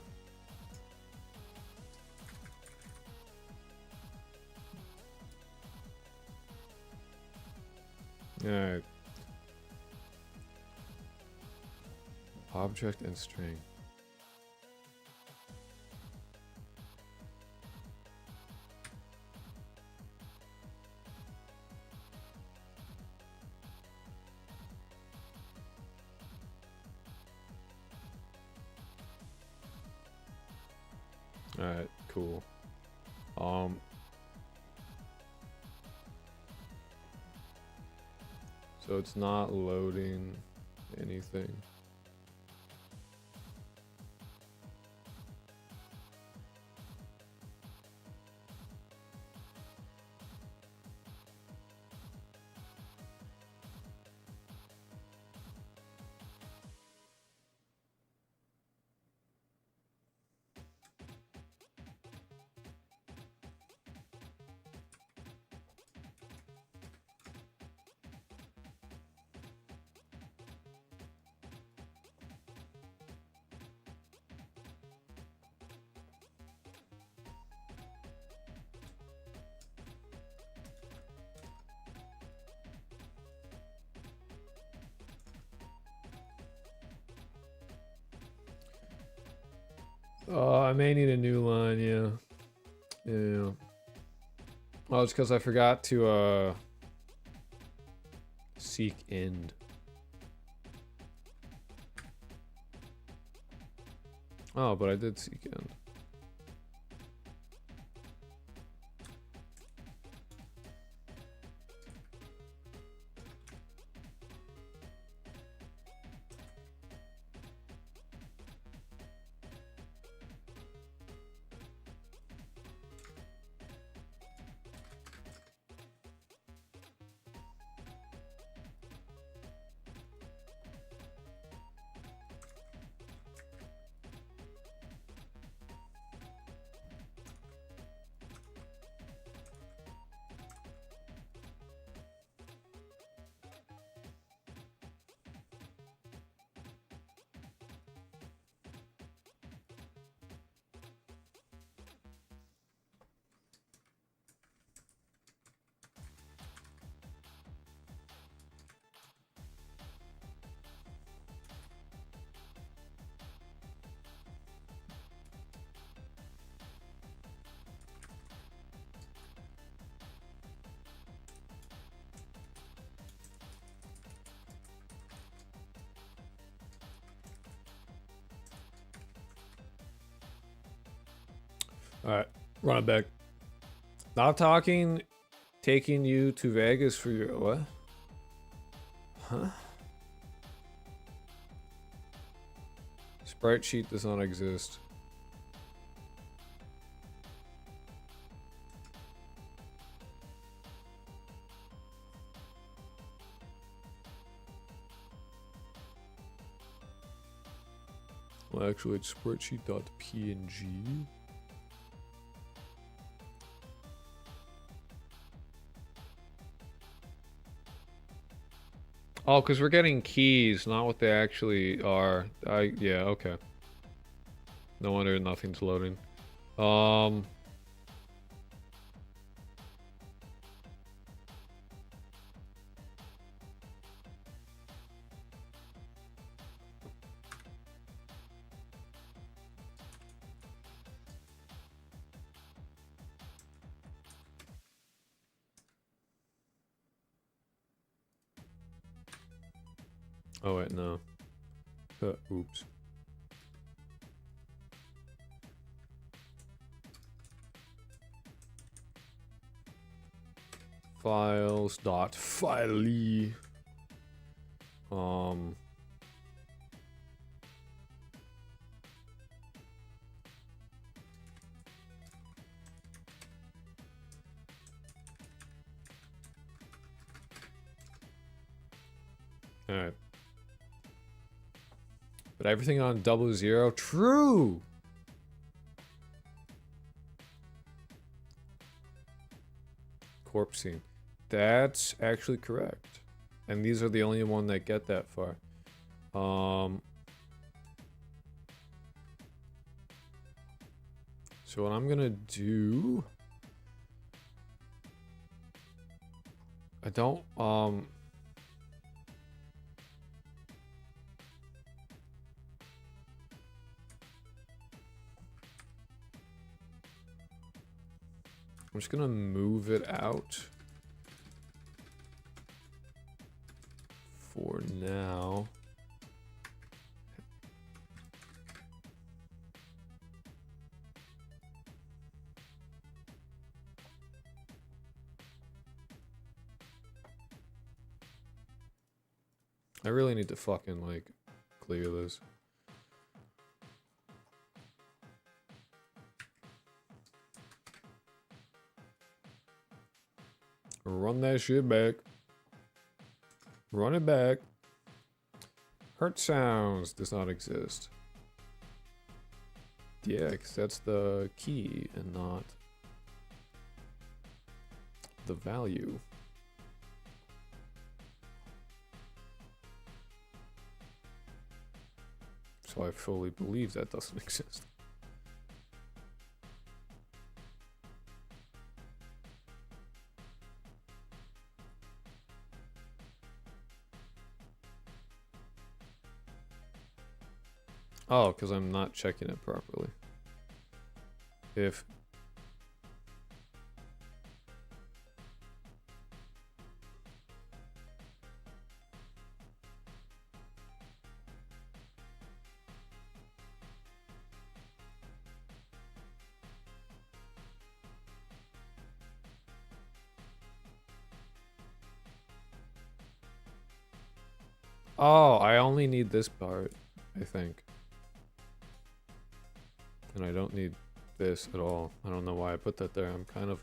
Alright. Object and string. Alright, cool. So it's not loading anything. I may need a new line, yeah. Yeah. Oh, it's because I forgot to, seek end. Oh, but I did seek end. Alright, run it back. Not talking, taking you to Vegas for your, what? Huh? Sprite sheet does not exist. Well, actually, it's spreadsheet.png. Oh, because we're getting keys, not what they actually are. Yeah, okay. No wonder nothing's loading. Oh wait, no. Oops. Files dot filey. Alright. But everything on 00, true! Corpse scene. That's actually correct. And these are the only one that get that far. So what I'm gonna do... I don't, I'm just gonna move it out for now. I really need to fucking, like, clear this. Run that shit back. Run it back. Hurt sounds does not exist. Yeah, because that's the key and not the value. So I fully believe that doesn't exist. Oh, because I'm not checking it properly. If... Oh, I only need this part, I think. And I don't need this at all. I don't know why I put that there. I'm kind of...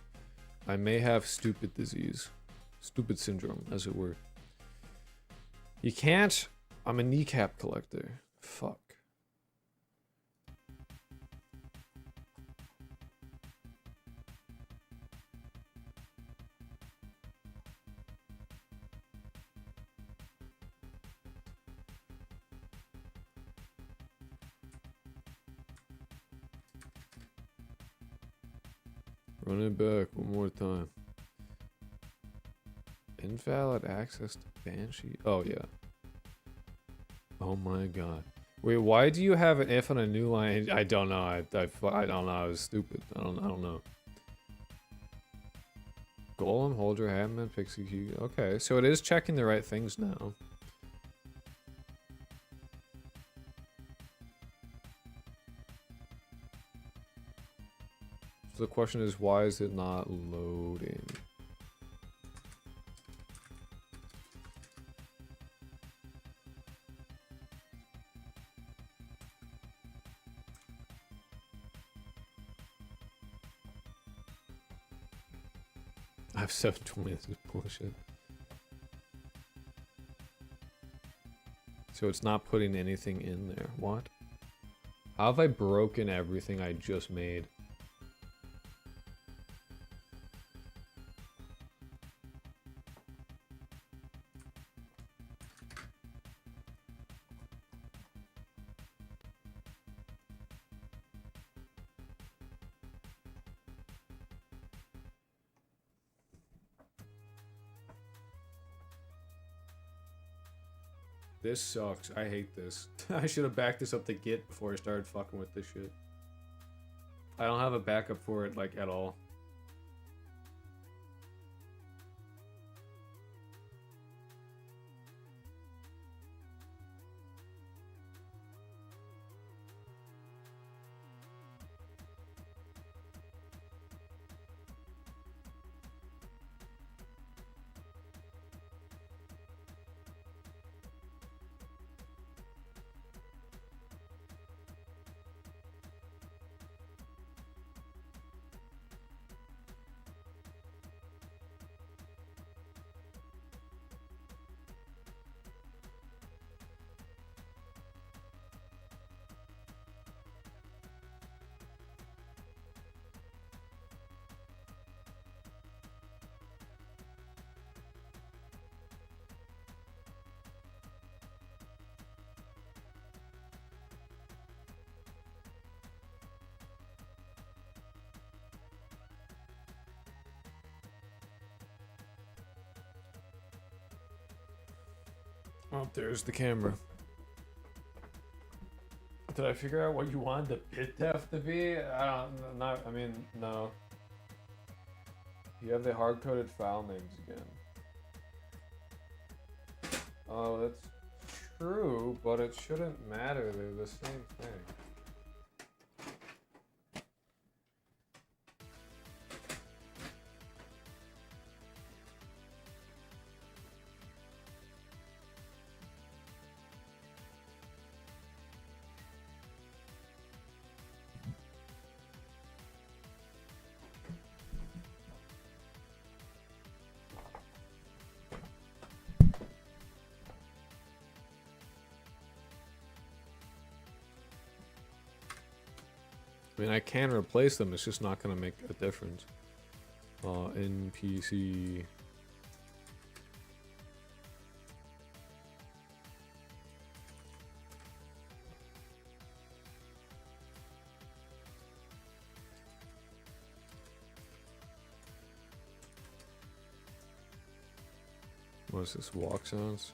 I may have stupid disease. Stupid syndrome, as it were. You can't... I'm a kneecap collector. Fuck. Run it back one more time. Invalid access to Banshee. Oh, yeah. Oh my god. Wait, why do you have an if on a new line? I don't know. I don't know. I was stupid. I don't know. Golem, hold your hand, man, pixie key. Okay, so it is checking the right things now. So the question is, why is it not loading? I have 720, this is bullshit. So it's not putting anything in there. What? How have I broken everything I just made? This sucks. I hate this. I should have backed this up to Git before I started fucking with this shit. I don't have a backup for it, like, at all. Oh, there's the camera. Did I figure out what you wanted the pit depth to be? I mean, no. You have the hard-coded file names again. Oh, that's true, but it shouldn't matter. They're the same thing. I mean, I can replace them, it's just not going to make a difference. NPC... What is this, walk sounds?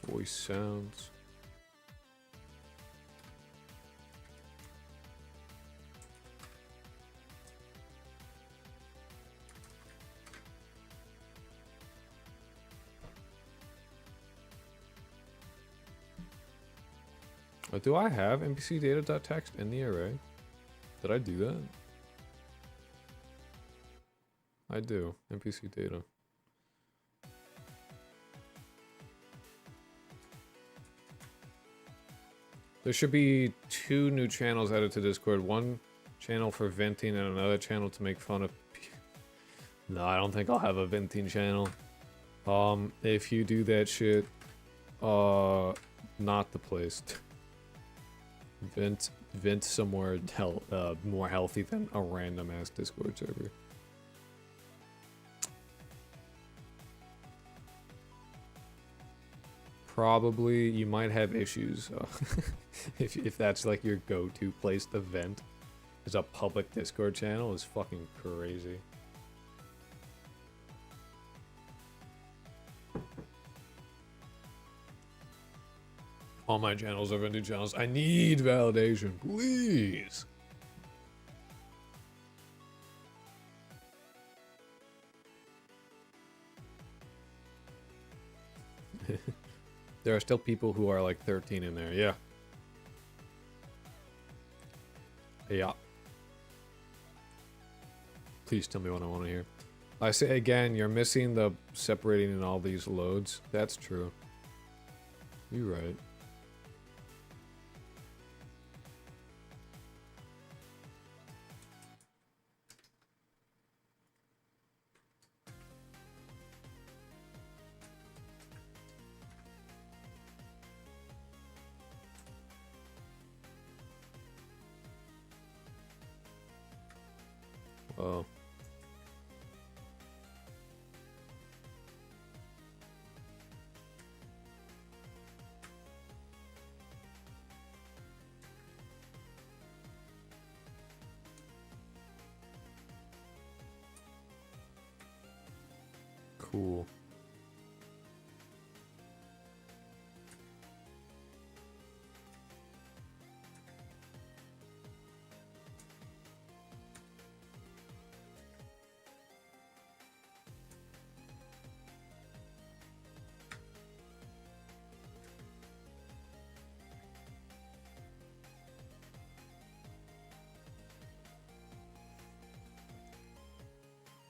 Voice sounds. Do I have NPC data.text in the array? Did I do that? I do. NPC data. There should be 2 new channels added to Discord. One channel for venting and another channel to make fun of... No, I don't think I'll have a venting channel. If you do that shit, not the place. Vent somewhere more healthy than a random ass Discord server. Probably you might have issues if that's like your go-to place to vent. Is a public Discord channel is fucking crazy. All my channels are venting channels. I need validation, please. There are still people who are like 13 in there, yeah. Yeah. Please tell me what I want to hear. I say again, you're missing the separating in all these loads. That's true. You're right. Oh. Cool.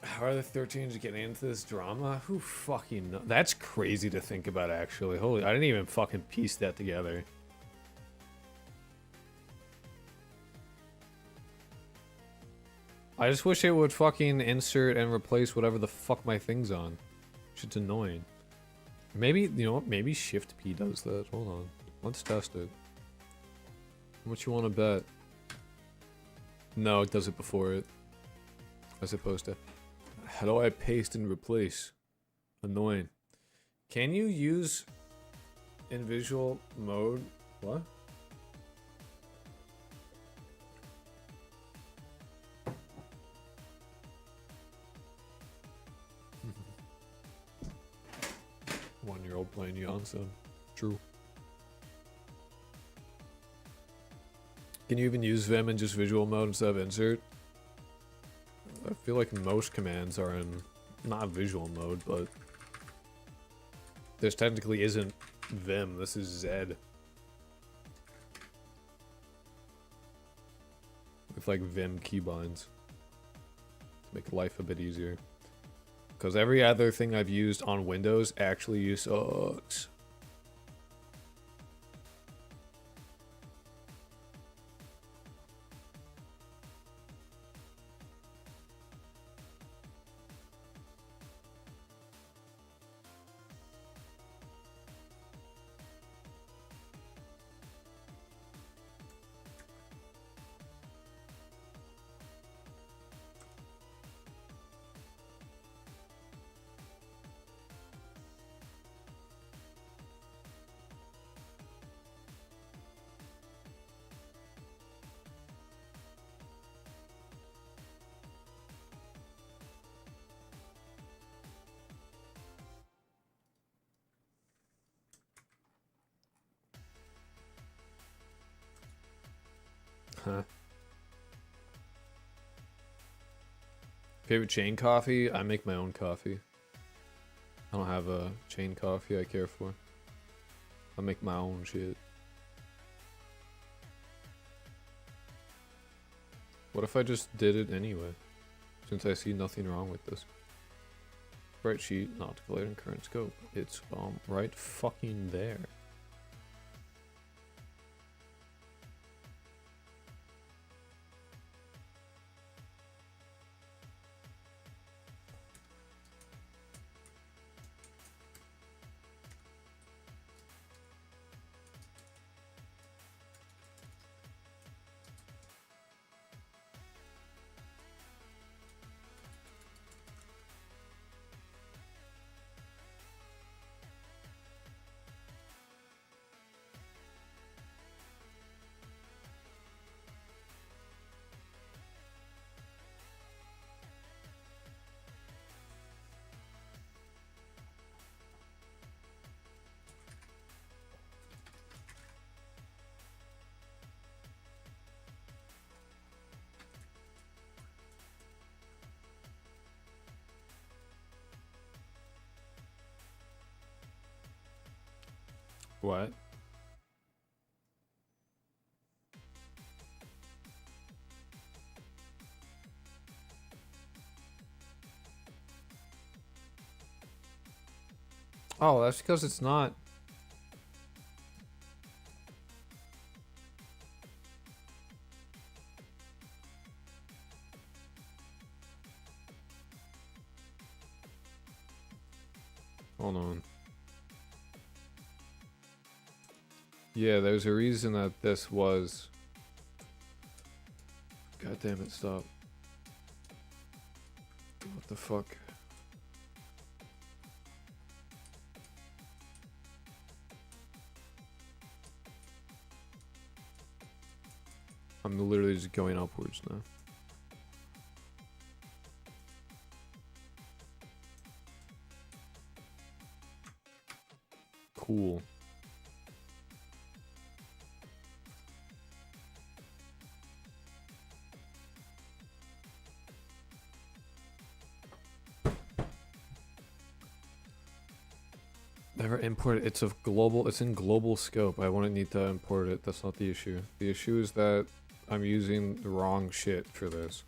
How are the 13s getting into this drama? Who fucking knows? That's crazy to think about, actually. Holy, I didn't even fucking piece that together. I just wish it would fucking insert and replace whatever the fuck my thing's on. Shit's annoying. Maybe, you know what? Maybe Shift P does that. Hold on. Let's test it. How much you want to bet? No, it does it before it. As opposed to... How do I paste and replace? Annoying. Can you use in visual mode? What? 1-year-old playing Yonsen. True. Can you even use Vim in just visual mode instead of insert? I feel like most commands are in not visual mode, but this technically isn't Vim, this is Zed. With like Vim keybinds. To make life a bit easier. Because every other thing I've used on Windows actually sucks. Huh. Favorite chain coffee? I make my own coffee. I don't have a chain coffee I care for. I make my own shit. What if I just did it anyway? Since I see nothing wrong with this. Sprite sheet, not declared in current scope. It's right fucking there. What? Oh, that's because it's not. Hold on. Yeah, there's a reason that this was. God damn it, stop. What the fuck? I'm literally just going upwards now. Cool. Never import it. It's a global. It's in global scope. I wouldn't need to import it. That's not the issue. The issue is that I'm using the wrong shit for this.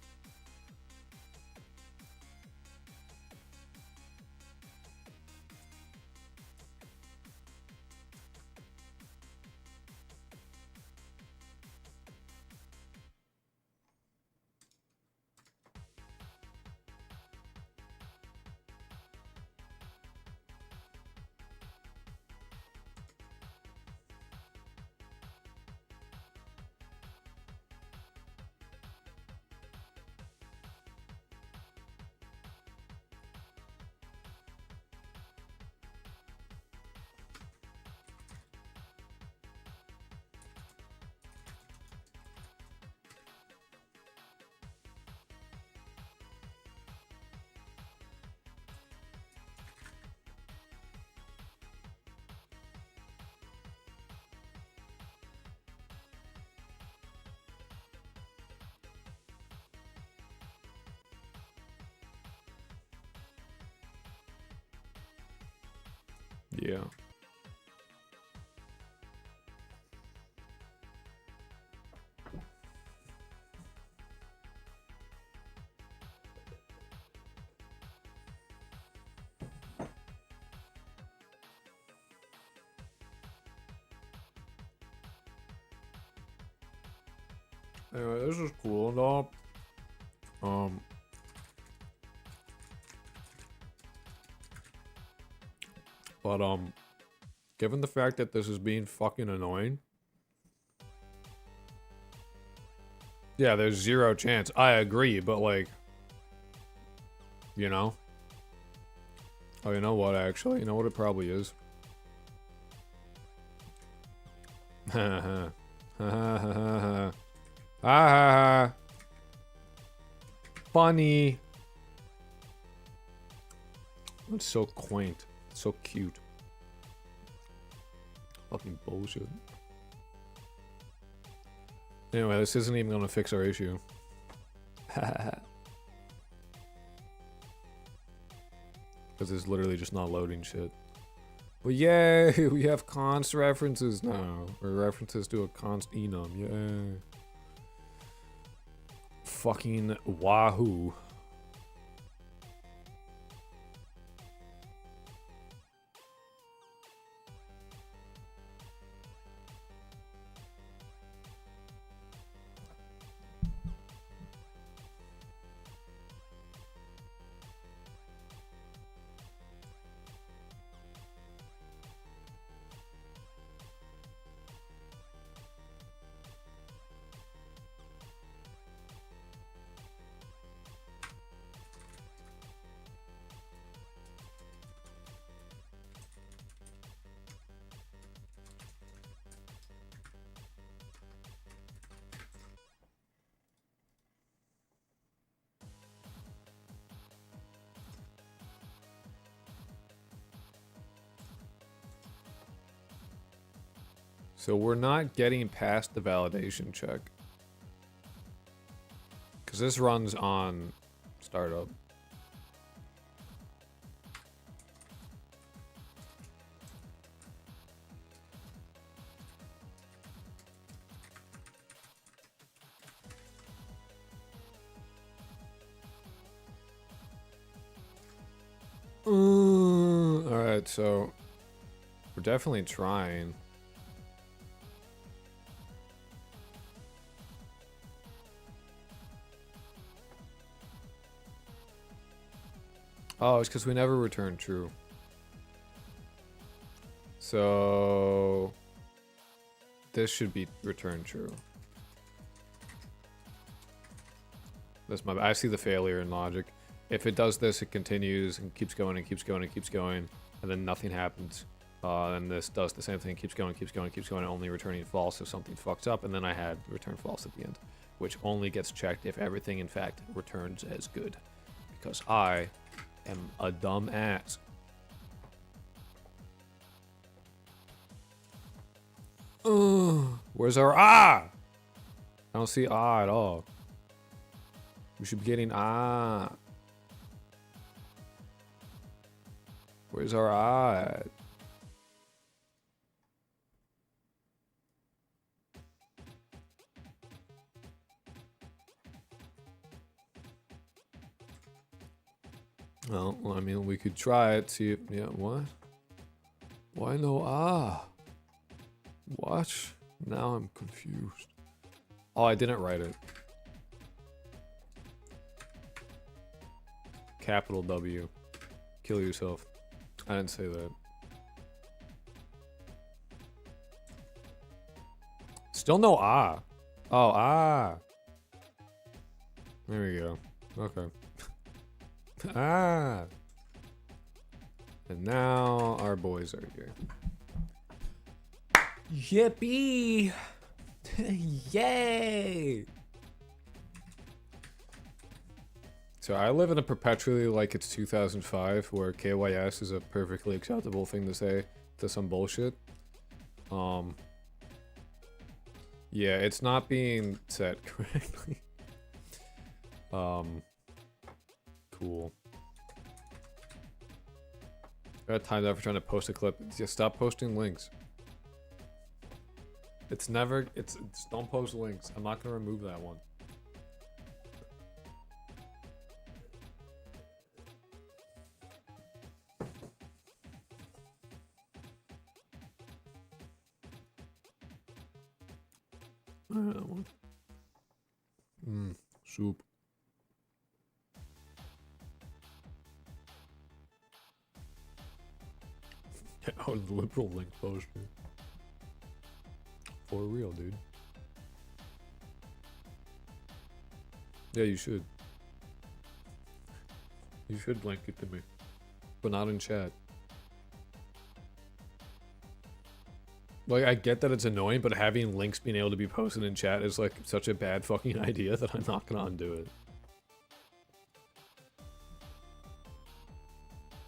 Anyway, this is cool and all. But given the fact that this is being fucking annoying, yeah, there's zero chance. I agree, but like, you know. Oh, you know what? Actually, you know what it probably is. Ha ha ha ha ha. Funny. It's so quaint. It's so cute. Fucking bullshit. Anyway, this isn't even gonna fix our issue. Because it's literally just not loading shit. But yay, we have const references now. Or references to a const enum, yay. Fucking wahoo. So we're not getting past the validation check. Because this runs on startup. Alright, so we're definitely trying. Oh, it's because we never returned true. So this should be returned true. That's my. I see the failure in logic. If it does this, it continues and keeps going and keeps going and keeps going, and then nothing happens. And this does the same thing, keeps going, keeps going, keeps going, only returning false if something fucks up, and then I had return false at the end, which only gets checked if everything in fact returns as good, because I am a dumb ass. Where's our I don't see at all. We should be getting Where's our at? Well, I mean, we could try it, see if, yeah, what? Why no What? Now I'm confused. Oh, I didn't write it. Capital W. Kill yourself. I didn't say that. Still no Oh, There we go. Okay. And now our boys are here. Yippee! Yay! So I live in a perpetually like it's 2005 where KYS is a perfectly acceptable thing to say to some bullshit. Yeah, it's not being set correctly. Cool. Got timed out for trying to post a clip. Just stop posting links. It's don't post links. I'm not gonna remove that one. That one. Soup. Oh, the liberal link poster. For real, dude. Yeah, you should. You should link it to me. But not in chat. Like, I get that it's annoying, but having links being able to be posted in chat is, like, such a bad fucking idea that I'm not gonna undo it.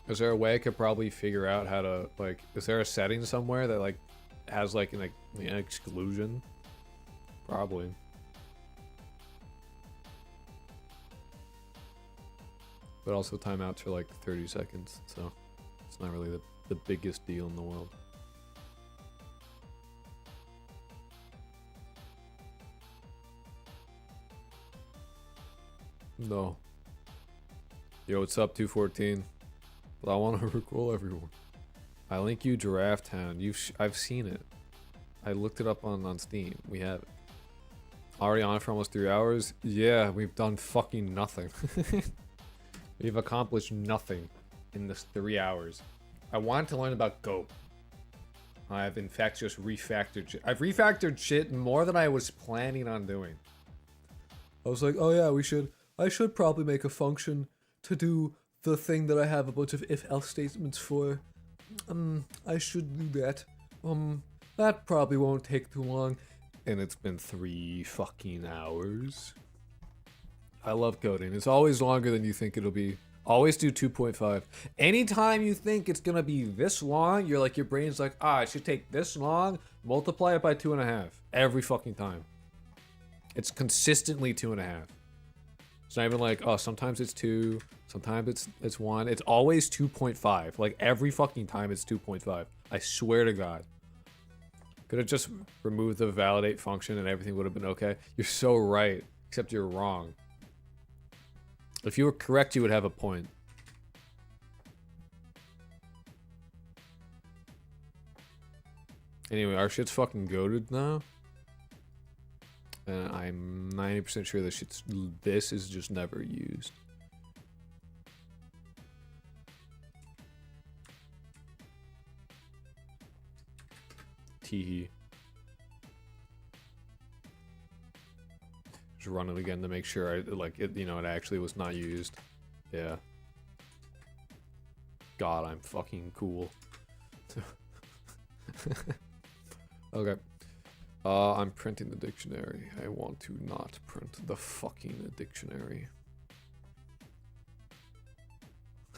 Is there a way I could probably figure out how to, like, is there a setting somewhere that, like, has, like, an exclusion? Probably. But also timeouts for, like, 30 seconds, so it's not really the biggest deal in the world. No. Yo, what's up, 214? But I want to recall everyone. I link you Giraffe Town. I've seen it. I looked it up on Steam. We have it. Already on it for almost 3 hours? Yeah, we've done fucking nothing. We've accomplished nothing in this 3 hours. I wanted to learn about GOAP. I've in fact just refactored shit. I've refactored shit more than I was planning on doing. I was like, oh yeah, I should probably make a function to do the thing that I have a bunch of if-else statements for. I should do that. That probably won't take too long. And it's been 3 fucking hours. I love coding. It's always longer than you think it'll be. Always do 2.5. Anytime you think it's gonna be this long, you're like, your brain's like, it should take this long, multiply it by 2.5. Every fucking time. It's consistently 2.5. It's not even like, oh, sometimes it's 2, sometimes it's 1. It's always 2.5. Like, every fucking time it's 2.5. I swear to God. Could have just removed the validate function and everything would have been okay. You're so right, except you're wrong. If you were correct, you would have a point. Anyway, our shit's fucking goated now. And I'm 90% sure this is just never used. Teehee. Just run it again to make sure it actually was not used. Yeah. God, I'm fucking cool. Okay. I'm printing the dictionary. I want to not print the fucking dictionary.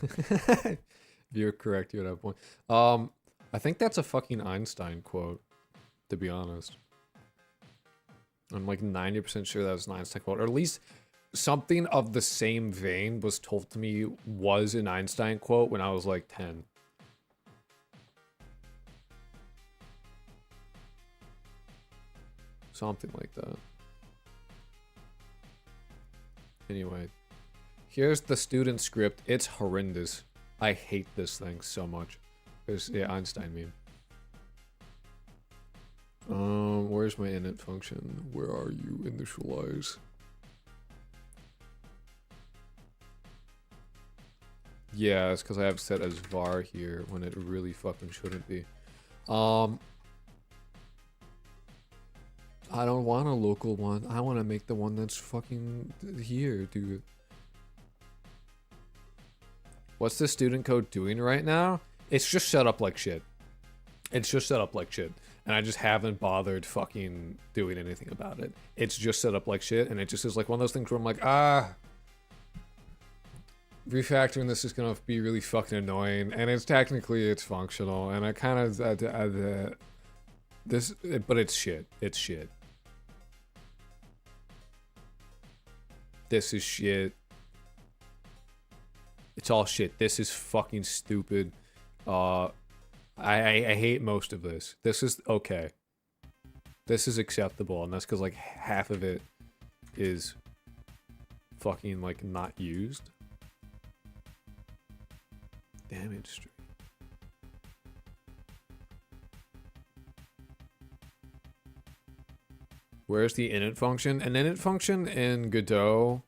If you're correct, you would have a point. I think that's a fucking Einstein quote, to be honest. I'm like 90% sure that was an Einstein quote, or at least something of the same vein was told to me was an Einstein quote when I was like 10. Something like that. Anyway, here's the student script. It's horrendous. I hate this thing so much. Yeah, Einstein meme. Where's my init function? Where are you? Initialize. Yeah, it's because I have set as var here when it really fucking shouldn't be. I don't want a local one. I want to make the one that's fucking here, dude. What's the student code doing right now? It's just set up like shit. It's just set up like shit. And I just haven't bothered fucking doing anything about it. It's just set up like shit, and it just is like one of those things where I'm like, refactoring this is gonna be really fucking annoying. And it's functional, and I kind of, but it's shit. It's shit. This is shit. It's all shit. This is fucking stupid. I hate most of this. This is okay. This is acceptable, and that's because like half of it is fucking like not used. Damage stream. Where's the init function? An init function in Godot,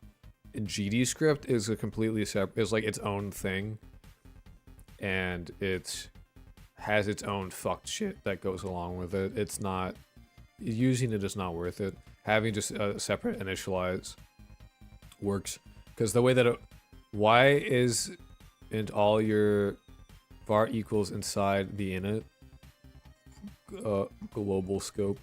in GD script, is a completely separate, is like its own thing. And it has its own fucked shit that goes along with it. It's not, using it is not worth it. Having just a separate initialize works. Because the way that it, why isn't all your var equals inside the init global scope?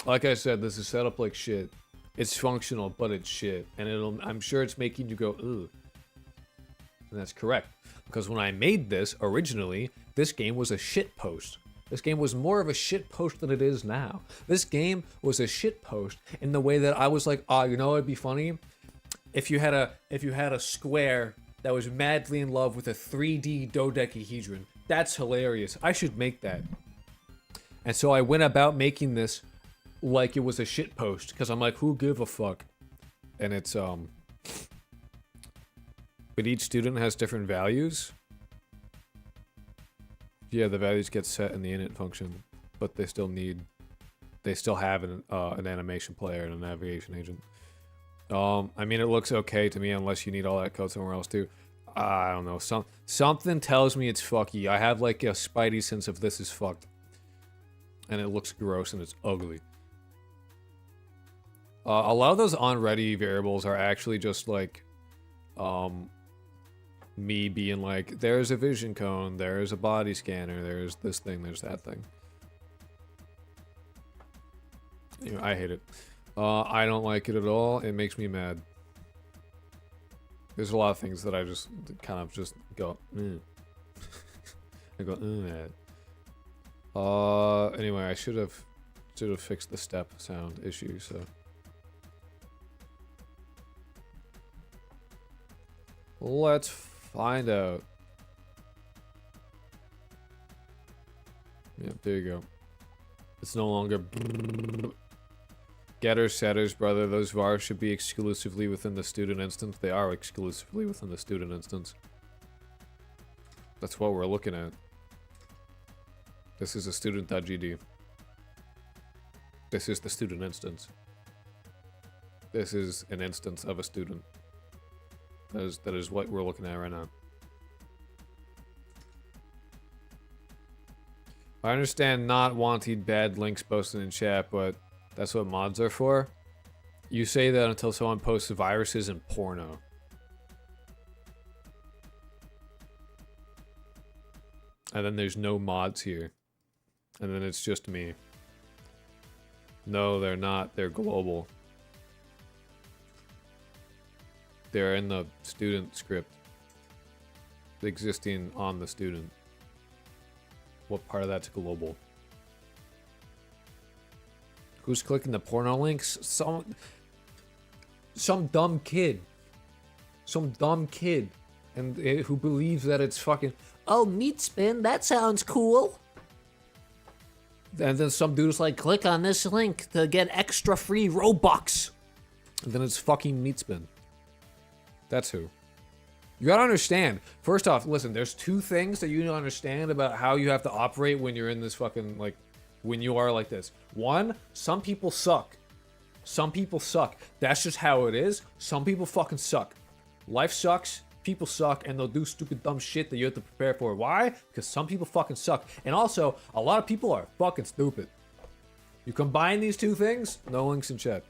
Like I said, this is set up like shit. It's functional, but it's shit. And I'm sure it's making you go, ugh. And that's correct. Because when I made this, originally, this game was a shit post. This game was more of a shit post than it is now. This game was a shit post in the way that I was like, oh, you know what'd be funny? If you had a square that was madly in love with a 3D dodecahedron. That's hilarious. I should make that. And so I went about making this like it was a shit post, because I'm like, who give a fuck? And it's but each student has different values. Yeah, the values get set in the init function, but they still have an animation player and a navigation agent. I mean, it looks okay to me unless you need all that code somewhere else too. I don't know, something tells me it's fucky. I have like a spidey sense of this is fucked. And it looks gross and it's ugly. A lot of those onReady variables are actually just like, me being like, there's a vision cone, there's a body scanner, there's this thing, there's that thing. Anyway, I hate it. I don't like it at all. It makes me mad. There's a lot of things that I just kind of just go, I go, mad. Anyway, I should have fixed the step sound issue, so. Let's find out. Yep, there you go. It's no longer getters, setters, brother. Those vars should be exclusively within the student instance. They are exclusively within the student instance. That's what we're looking at. This is a student.gd. This is the student instance. This is an instance of a student. That is what we're looking at right now. I understand not wanting bad links posted in chat, but that's what mods are for. You say that until someone posts viruses and porno. And then there's no mods here. And then it's just me. No, they're not. They're global. They're in the student script. Existing on the student. What part of that's global? Who's clicking the porno links? Some dumb kid. Some dumb kid. And who believes that it's fucking, oh, meat spin, that sounds cool. And then some dude's like, click on this link to get extra free Robux. And then it's fucking meat spin. That's who. You gotta understand. First off, listen, there's two things that you need to understand about how you have to operate when you're in this fucking, like, when you are like this. One, some people suck. Some people suck. That's just how it is. Some people fucking suck. Life sucks. People suck, and they'll do stupid dumb shit that you have to prepare for. Why? Because some people fucking suck. And also, a lot of people are fucking stupid. You combine these two things, no links in chat.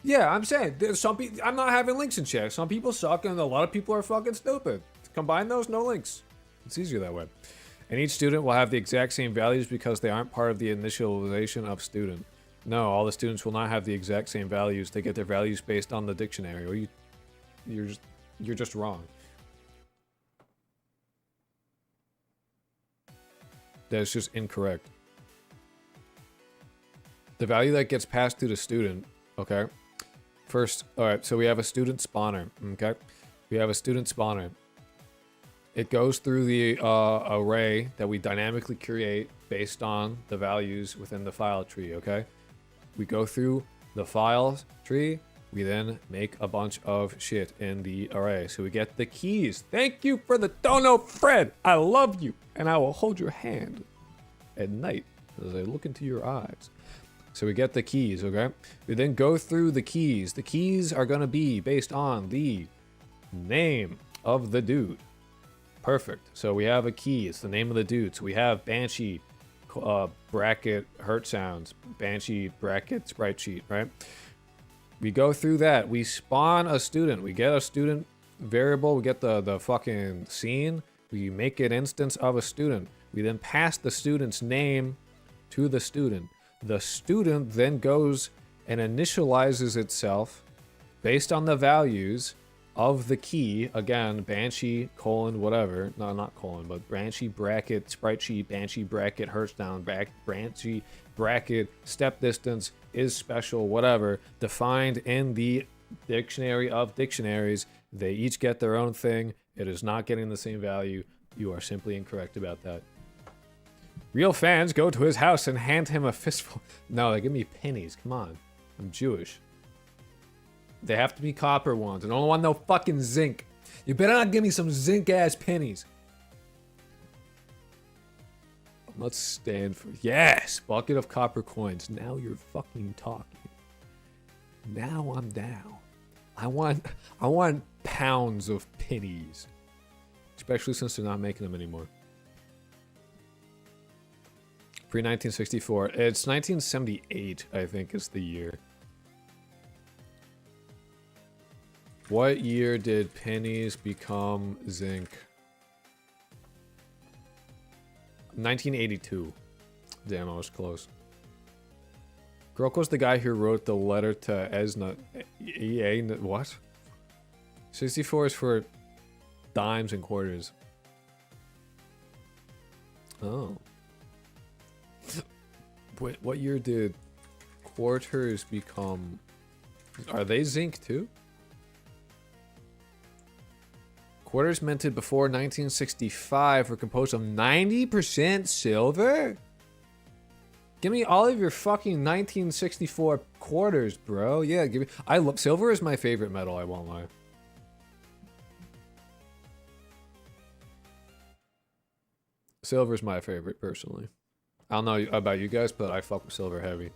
Yeah, I'm saying, there's some people, I'm not having links in chat. Some people suck, and a lot of people are fucking stupid. Combine those, no links. It's easier that way. And each student will have the exact same values because they aren't part of the initialization of student. No, all the students will not have the exact same values. They get their values based on the dictionary. Or you're just wrong. That's just incorrect. The value that gets passed to the student, okay? First, alright, so we have a student spawner, okay? We have a student spawner. It goes through the array that we dynamically create based on the values within the file tree, okay? We go through the file tree, We then make a bunch of shit in the array. So we get the keys. Thank you for the dono, Fred. I love you. And I will hold your hand at night as I look into your eyes. So we get the keys, okay? We then go through the keys. The keys are going to be based on the name of the dude. Perfect. So we have a key. It's the name of the dude. So we have Banshee, bracket, hurt sounds, Banshee, bracket, sprite sheet, right? We go through that. We spawn a student. We get a student variable. We get the fucking scene. We make an instance of a student. We then pass the student's name to the student. The student then goes and initializes itself based on the values of the key. Again, Banshee, colon, whatever. No, not colon, but Banshee, bracket, sprite sheet, Banshee, bracket, hurts down, Banshee, bracket, step distance, is special, whatever, defined in the dictionary of dictionaries. They each get their own thing. It is not getting the same value. You are simply incorrect about that. Real fans go to his house and hand him a fistful. No, they give me pennies. Come on. I'm Jewish. They have to be copper ones. I don't want no fucking zinc. You better not give me some zinc ass pennies. Let's stand for... Yes! Bucket of copper coins. Now you're fucking talking. Now I'm down. I want pounds of pennies. Especially since they're not making them anymore. Pre-1964. It's 1978, I think, is the year. What year did pennies become zinc? 1982. Damn, I was close. Grok was the guy who wrote the letter to Esna. EA, what? 64 is for dimes and quarters. Oh. Wait, what year did quarters become... Are they zinc too? Quarters minted before 1965 were composed of 90% silver? Give me all of your fucking 1964 quarters, bro. Yeah, give me... silver is my favorite metal, I won't lie. Silver is my favorite, personally. I don't know about you guys, but I fuck with silver heavy.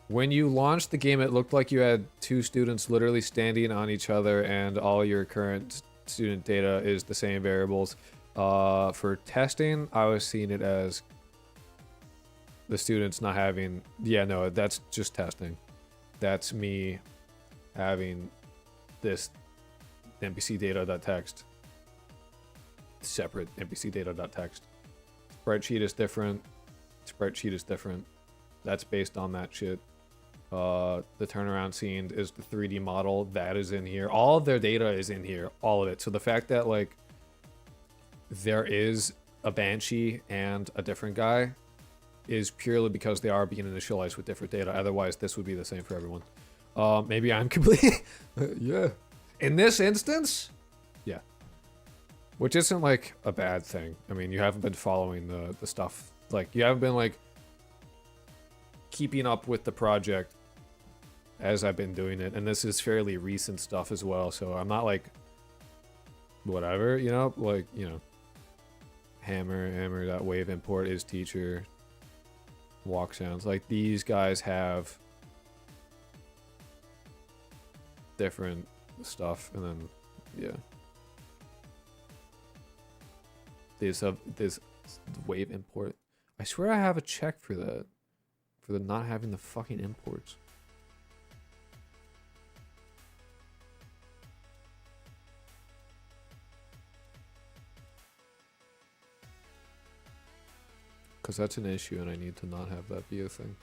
When you launched the game, it looked like you had two students literally standing on each other, and all your current student data is the same variables. For testing, I was seeing it as the students not having... Yeah, no, that's just testing. That's me having this NPC data.text. Separate NPC data.text. Spreadsheet is different. Spreadsheet is different. That's based on that shit. The turnaround scene is the 3D model. That is in here. All of their data is in here. All of it. So the fact that, like, there is a Banshee and a different guy is purely because they are being initialized with different data. Otherwise, this would be the same for everyone. Maybe I'm completely... yeah. In this instance, yeah. Which isn't, like, a bad thing. I mean, you haven't been following the stuff. Like, you haven't been, like, keeping up with the project as I've been doing it. And this is fairly recent stuff as well. So I'm not, like, whatever, you know? Like, you know. Hammer, that wave import is teacher. Walk sounds. Like, these guys have different stuff. And then, yeah. This wave import. I swear I have a check for that. For the not having the fucking imports. Because that's an issue and I need to not have that be a thing.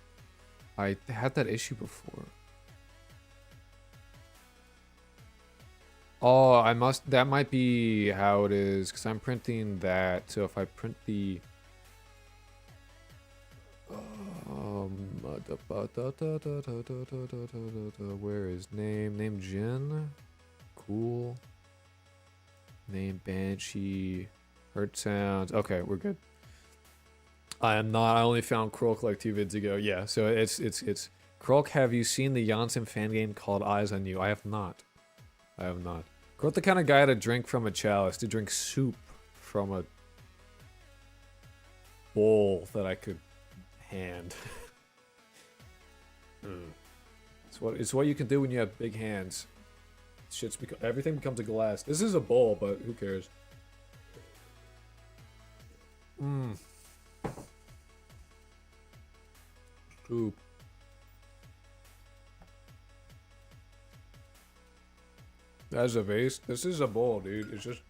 I had that issue before. Oh, that might be how it is. Because I'm printing that. So if I print the... where is name? Name Jin. Cool. Name Banshee. Hurt sounds. Okay, we're good. I am not. I only found Croak like 2 vids ago. Yeah, so it's Krolk, have you seen the Janssen fan game called Eyes on You? I have not. I have not. Krolk, the kind of guy to drink from a chalice, to drink soup from a bowl that I could hand. It's what you can do when you have big hands. Everything becomes a glass. This is a bowl, but who cares? Soup. That's a vase. This is a bowl, dude. It's just...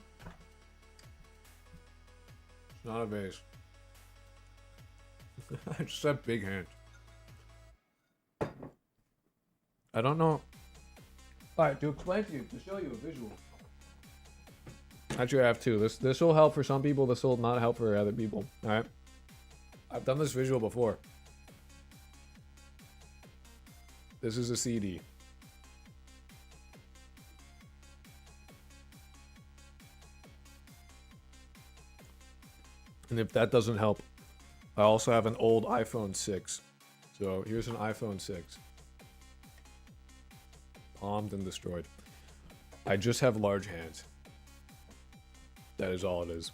It's not a vase. I just have big hands. I don't know. Alright, to explain to you, to show you a visual. Actually, I have two. This will help for some people, this will not help for other people. Alright? I've done this visual before. This is a CD. And if that doesn't help, I also have an old iPhone 6. So here's an iPhone 6. Palmed and destroyed. I just have large hands. That is all it is.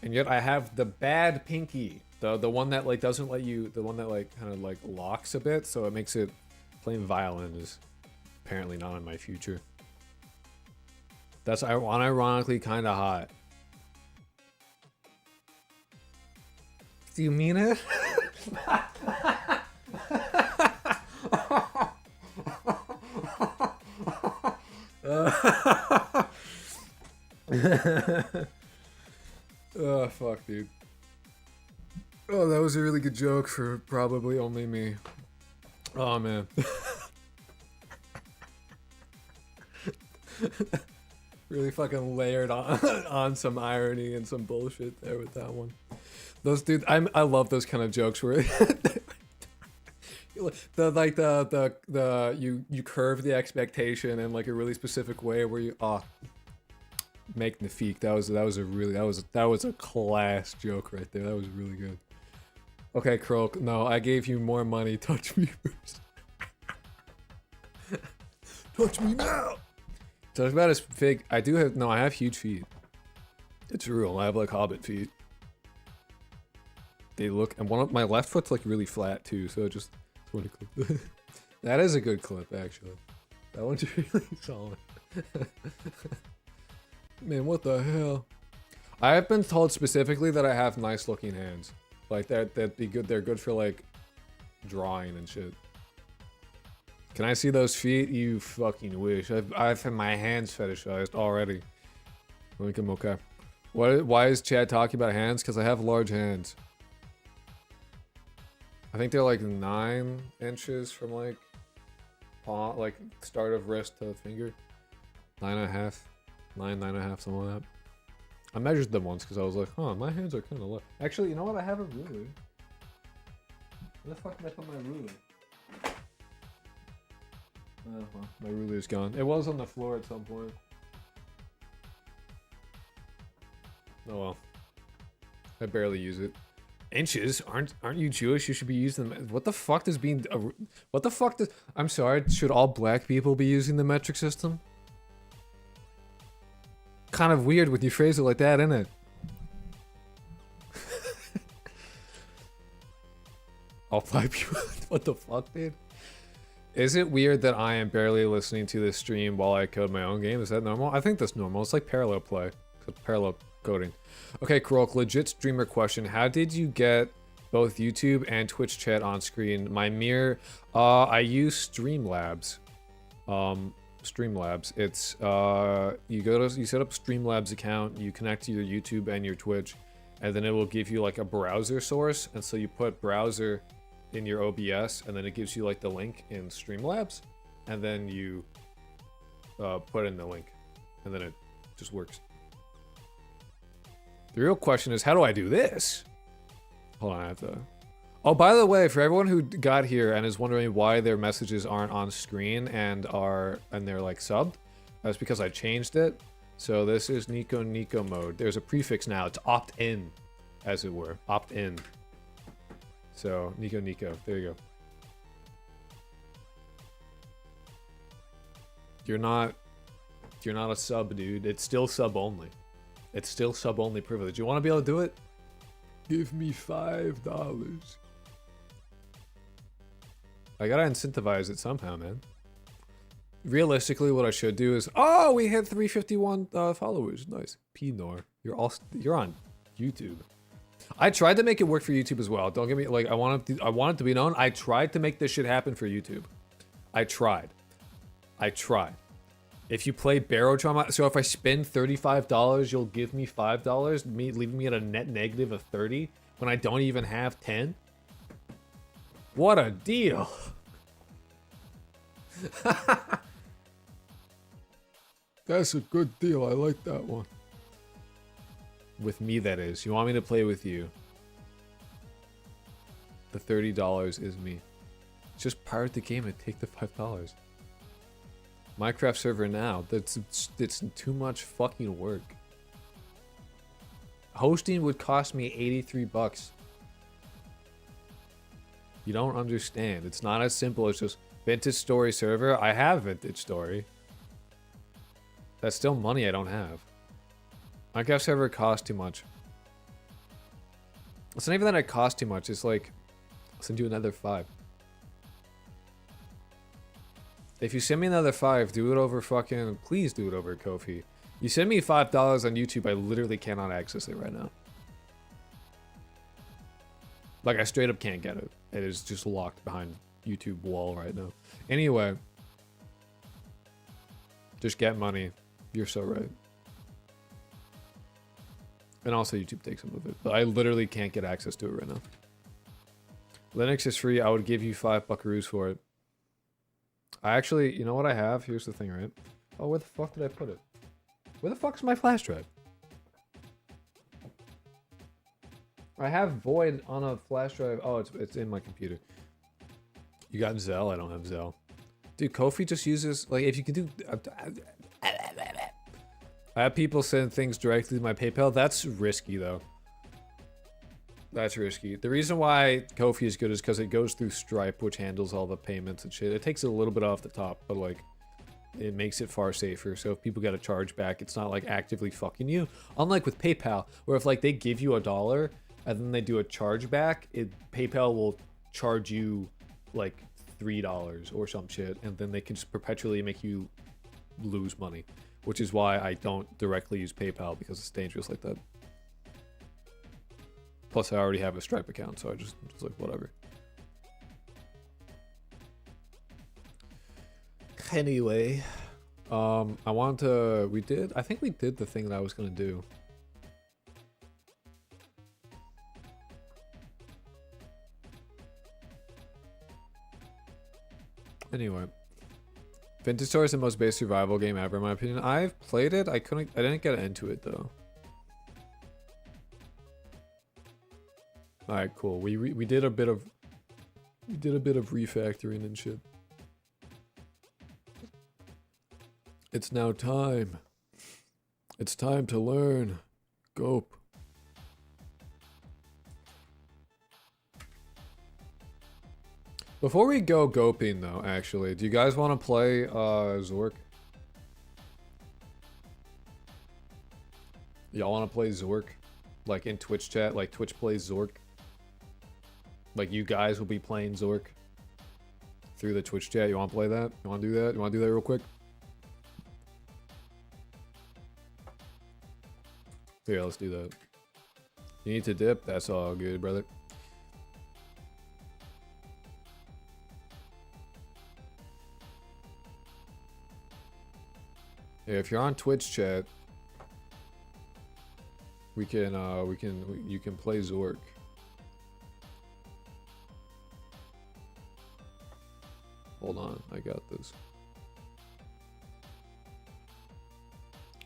And yet I have the bad pinky. The one that like doesn't let you, the one that like kind of like locks a bit, so it makes it, playing violin is apparently not in my future. That's unironically kind of hot. Do you mean it? Oh, fuck, dude. Oh, that was a really good joke for probably only me. Oh, man. Really fucking layered on some irony and some bullshit there with that one. Those dude, I love those kind of jokes where you curve the expectation in like a really specific way where you magnifique. That was a class joke right there. That was really good. Okay, Croak, no, I gave you more money. Touch me first. Touch me now. Talk about his fig. I have huge feet. It's real. I have like hobbit feet. They look, and one of my left foot's like really flat too, so just want to clip. That is a good clip, actually. That one's really solid. Man, what the hell? I have been told specifically that I have nice looking hands. Like that'd be good. They're good for like drawing and shit. Can I see those feet? You fucking wish. I've had my hands fetishized already. Link them, okay. Why is Chad talking about hands? Because I have large hands. I think they're like 9 inches from like palm, like start of wrist to finger. 9.5, 9.5, something like that. I measured them once because I was like, huh, my hands are kind of low. Actually, you know what? I have a ruler. Where the fuck did I put my ruler? Oh, well, my ruler's gone. It was on the floor at some point. Oh well. I barely use it. Inches? Aren't you Jewish? You should be using them. What the fuck does being... What the fuck does... I'm sorry, should all black people be using the metric system? Kind of weird when you phrase it like that, isn't it? All black people... What the fuck, dude? Is it weird that I am barely listening to this stream while I code my own game? Is that normal? I think that's normal. It's like parallel play. It's parallel coding. Okay, Krolk, legit streamer question. How did you get both YouTube and Twitch chat on screen? My mirror, I use Streamlabs. Streamlabs. It's, you set up Streamlabs account, you connect to your YouTube and your Twitch, and then it will give you like a browser source. And so you put browser in your OBS, and then it gives you like the link in Streamlabs, and then you put in the link, and then it just works. The real question is, how do I do this? Hold on, I have to... Oh, by the way, for everyone who got here and is wondering why their messages aren't on screen and they're like subbed, that's because I changed it. So this is Nico mode. There's a prefix now. It's opt-in, as it were. Opt-in. So, Nico. There you go. You're not a sub, dude. It's still sub only. It's still sub only privilege. You want to be able to do it? Give me $5. I gotta incentivize it somehow, man. Realistically, what I should do is, oh, we hit 351 followers. Nice. Pinor. You're on YouTube. I tried to make it work for YouTube as well. Don't get me like I want it to be known. I tried to make this shit happen for YouTube. I tried. If you play Barotrauma, so if I spend $35, you'll give me $5, leaving me at a net negative of 30 when I don't even have 10. What a deal. That's a good deal. I like that one. With me, that is. You want me to play with you? The $30 is me. Just pirate the game and take the $5. Minecraft server now. It's too much fucking work. Hosting would cost me $83. You don't understand. It's not as simple as just Vintage Story server. I have Vintage Story. That's still money I don't have. Minecraft server costs too much. It's not even that it costs too much. It's like, I'll send you another 5. If you send me another 5, do it over fucking, please do it over Ko-fi. You send me $5 on YouTube, I literally cannot access it right now. Like, I straight up can't get it. It is just locked behind YouTube wall right now. Anyway. Just get money. You're so right. And also YouTube takes some of it. But I literally can't get access to it right now. Linux is free. I would give you 5 buckaroos for it. I actually, you know what I have? Here's the thing, right? Oh, where the fuck did I put it? Where the fuck's my flash drive? I have Void on a flash drive. Oh, it's in my computer. You got Zelle? I don't have Zelle. Dude, Ko-fi just uses, like, if you can do... I have people send things directly to my PayPal. That's risky, though. That's risky. The reason why Ko-fi is good is because it goes through Stripe, which handles all the payments and shit. It takes it a little bit off the top, but, like, it makes it far safer. So if people get a charge back, it's not, like, actively fucking you. Unlike with PayPal, where if, like, they give you $1 and then they do a charge back, PayPal will charge you, like, $3 or some shit, and then they can just perpetually make you lose money. Which is why I don't directly use PayPal, because it's dangerous like that. Plus, I already have a Stripe account, so I just like, whatever. Anyway, I want to... I think we did the thing that I was going to do. Anyway. Vintage Story is the most base survival game ever, in my opinion. I've played it. I didn't get into it though. All right, cool. We did a bit of refactoring and shit. It's now time. It's time to learn GOAP. Before we go GOAPing though, actually, do you guys want to play Zork? Y'all want to play Zork? Like in Twitch chat, like Twitch plays Zork? Like you guys will be playing Zork through the Twitch chat. You want to play that? You want to do that? You want to do that real quick? Yeah, let's do that. You need to dip? That's all good, brother. Yeah, if you're on Twitch chat, you can play Zork. Hold on, I got this.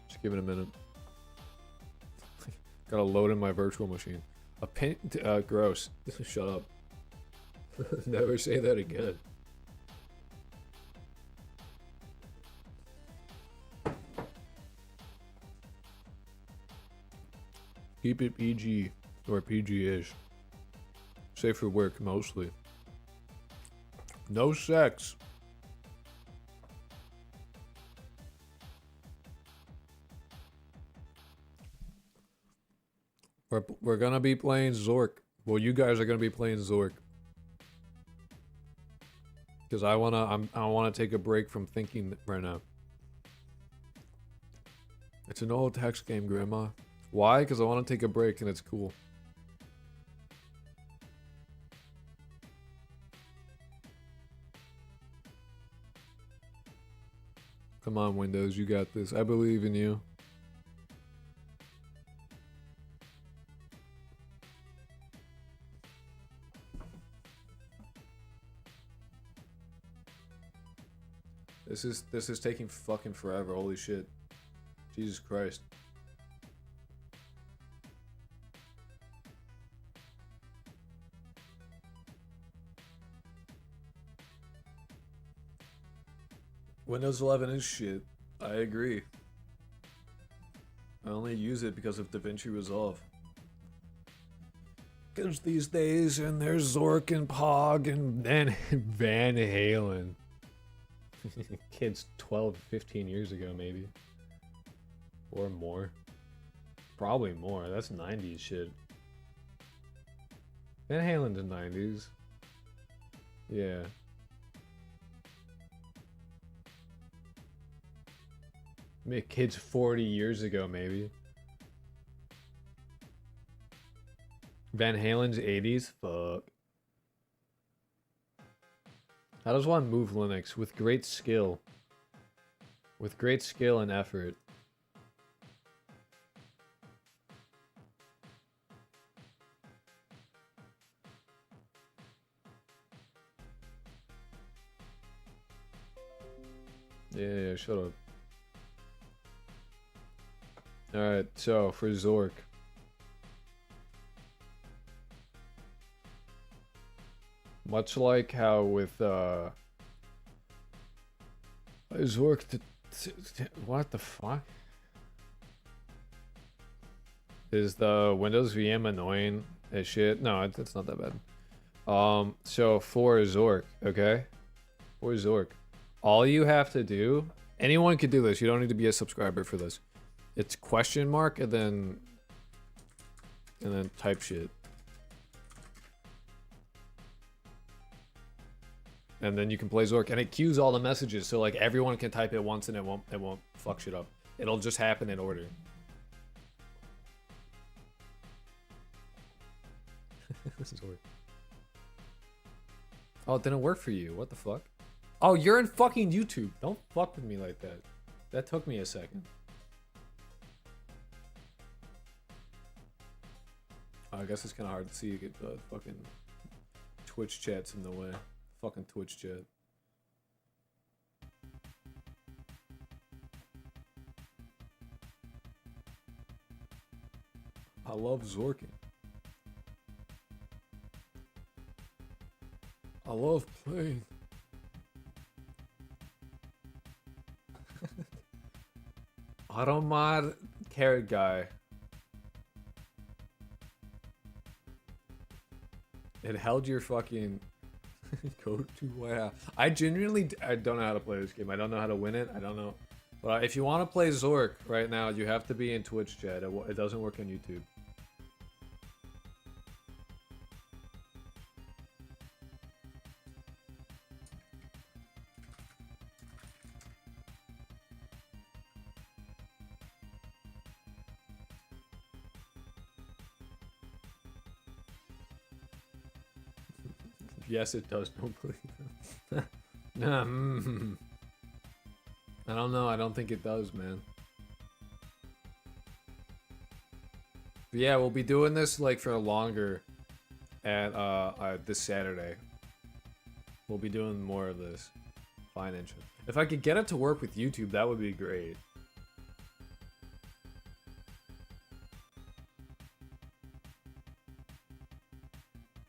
Just give it a minute. Gotta load in my virtual machine. A pin, gross. Shut up. Never say that again. Keep it PG, or PG-ish. Safe for work, mostly. No sex. We're gonna be playing Zork. Well, you guys are gonna be playing Zork. Cause I wanna take a break from thinking right now. It's an old text game, Grandma. Why? Cause I wanna take a break and it's cool. Come on, Windows, you got this. I believe in you. This is taking fucking forever. Holy shit. Jesus Christ. Windows 11 is shit. I agree. I only use it because of DaVinci Resolve. Because these days, and there's Zork and Pog and then Van Halen. Kids 12, 15 years ago, maybe. Or more. Probably more. That's 90s shit. Van Halen's in 90s. Yeah. Maybe kids 40 years ago, maybe. Van Halen's 80s? Fuck. How does one move Linux? With great skill. With great skill and effort. Yeah, shut up. Alright, so for Zork. Much like how with Zork what the fuck? Is the Windows VM annoying as shit? No, it's not that bad. So for Zork, okay? For Zork. All you have to do, anyone could do this, you don't need to be a subscriber for this. It's question mark and then type shit. And then you can play Zork, and it queues all the messages, so like everyone can type it once and it won't fuck shit up. It'll just happen in order. This is weird. Oh, it didn't work for you. What the fuck? Oh, you're in fucking YouTube. Don't fuck with me like that. That took me a second. I guess it's kind of hard to see. You get the fucking Twitch chats in the way. Fucking Twitch chat. I love Zorking. I love playing. Automod carrot guy. It held your fucking go to wow. I don't know how to play this game. I don't know how to win it. I don't know. But if you want to play Zork right now, you have to be in Twitch chat. It doesn't work on YouTube. Yes, it does. Don't believe it. I don't know. I don't think it does, man. But yeah, we'll be doing this like for longer at this Saturday. We'll be doing more of this. Fine intro. If I could get it to work with YouTube, that would be great.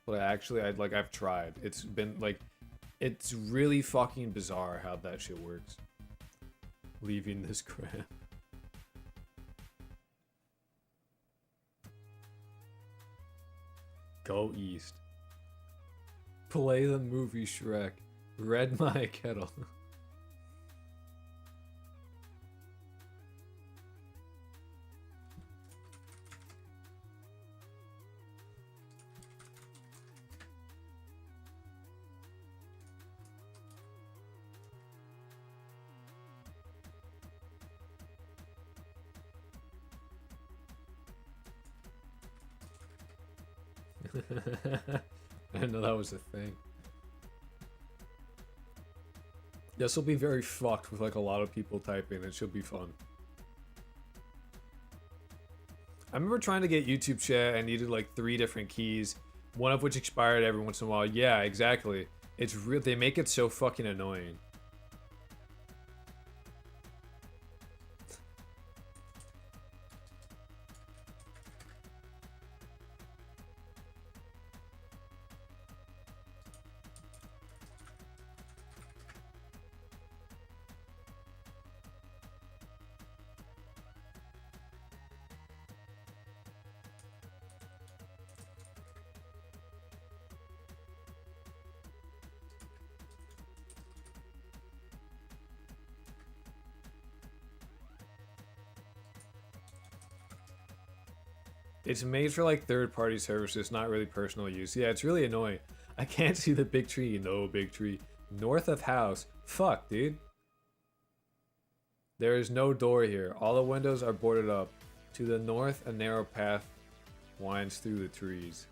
But I've tried. It's been like, it's really fucking bizarre how that shit works. Leaving this crap. Go east. Play the movie Shrek. Red my kettle. I didn't know that was a thing. This will be very fucked with like a lot of people typing. It should be fun. I remember trying to get YouTube chat. I needed like 3 different keys, one of which expired every once in a while. Yeah, exactly. It's real. They make it so fucking annoying. It's made for like third-party services, not really personal use. Yeah, it's really annoying. I can't see the big tree. No big tree. North of house. Fuck, dude. There is no door here. All the windows are boarded up. To the north, a narrow path winds through the trees.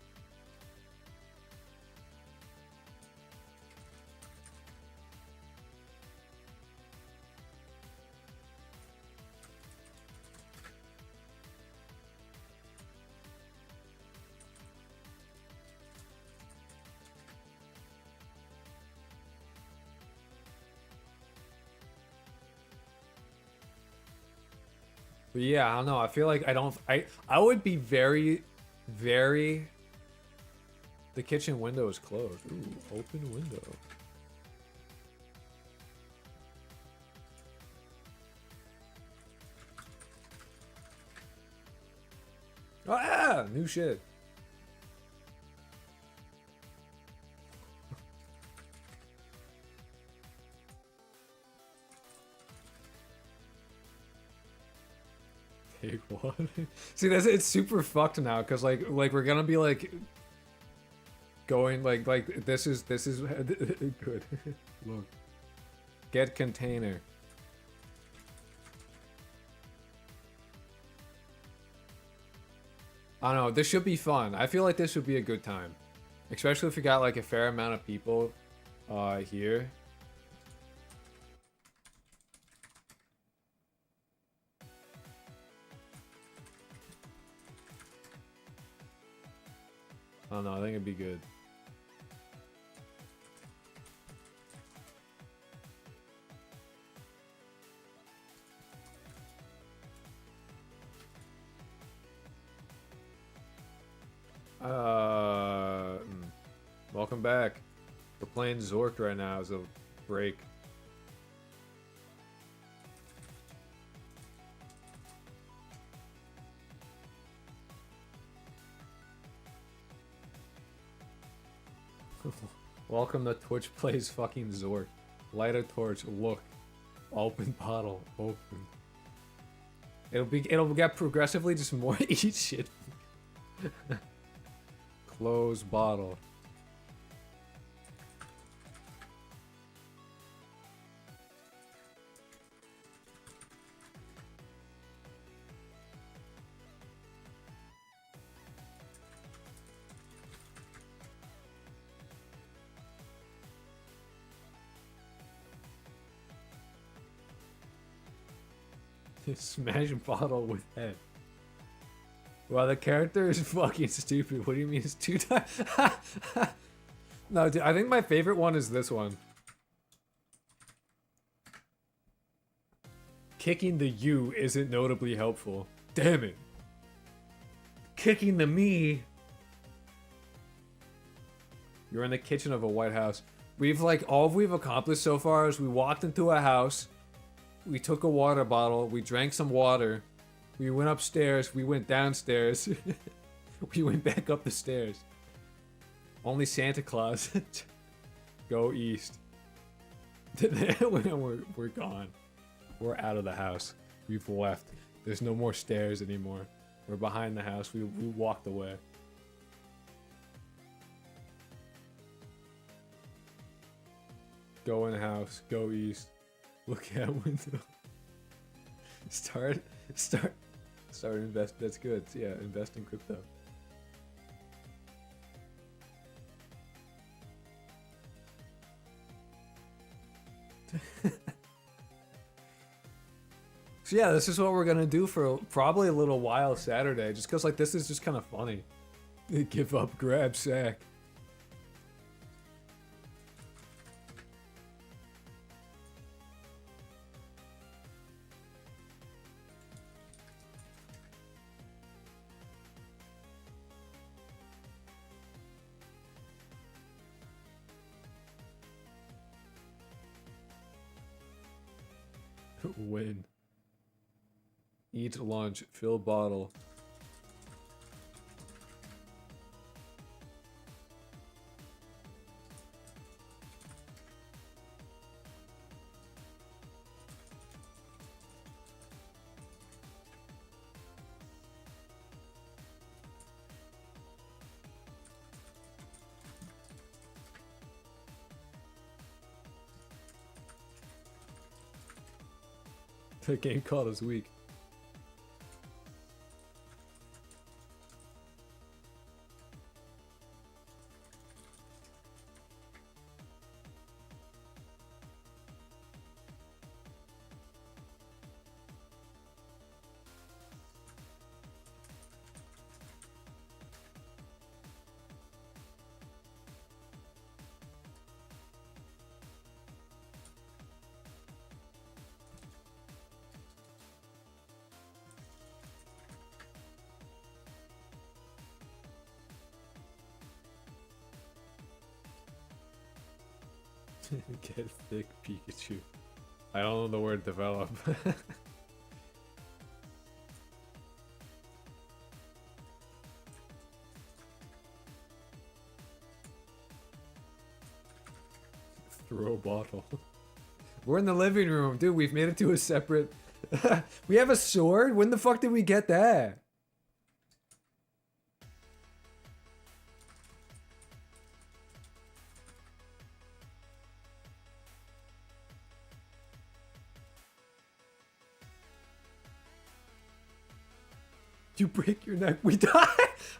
But yeah, I don't know. I feel like I would be very. The kitchen window is closed. Ooh, open window. Ah, new shit. Take one. See, it's super fucked now because like we're gonna be like going like this is good. Look, get container. I don't know. This should be fun. I feel like this would be a good time, especially if we got like a fair amount of people here. I don't know, I think it'd be good. Welcome back. We're playing Zork right now as a break. Welcome to Twitch Plays fucking Zork. Light a torch, look. Open bottle, open. It'll get progressively just more eat shit. Close bottle. Smash bottle with head. Well, the character is fucking stupid. What do you mean it's 2 times? No, dude, I think my favorite one is this one. Kicking the U isn't notably helpful. Damn it. Kicking the me. You're in the kitchen of a White House. We've like, all we've accomplished so far is we walked into a house. We took a water bottle, we drank some water, we went upstairs, we went downstairs, we went back up the stairs. Only Santa Claus. Go east. We're gone. We're out of the house. We've left. There's no more stairs anymore. We're behind the house. We walked away. Go in the house. Go east. Look out window. Start invest. That's good. Yeah, invest in crypto. So yeah, this is what we're gonna do for probably a little while Saturday, just cause like this is just kind of funny. Give up, grab sack. Win. Eat lunch. Fill bottle. The game called us weak. Get thick Pikachu. I don't know the word develop. Throw bottle. We're in the living room, dude. We've made it to a separate. We have a sword? When the fuck did we get that? You break your neck, we die!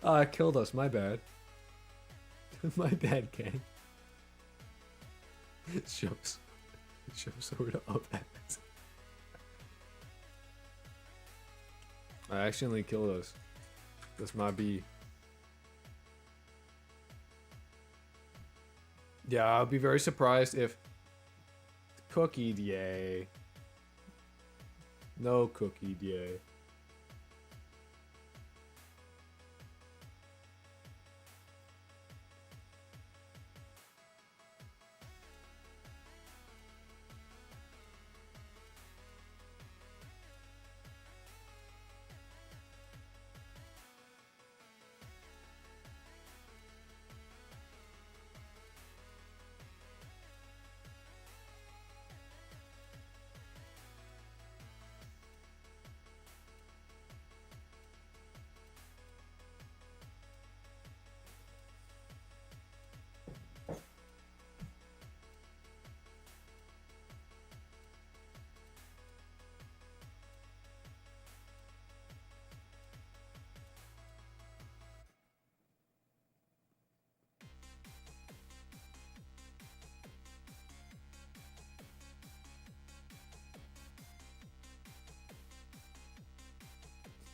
It killed us, my bad. My bad, gang. Shows sort of up ass. I accidentally killed us. That's my B. Yeah, I'll be very surprised if... Cookied, yay. No cookied, yay.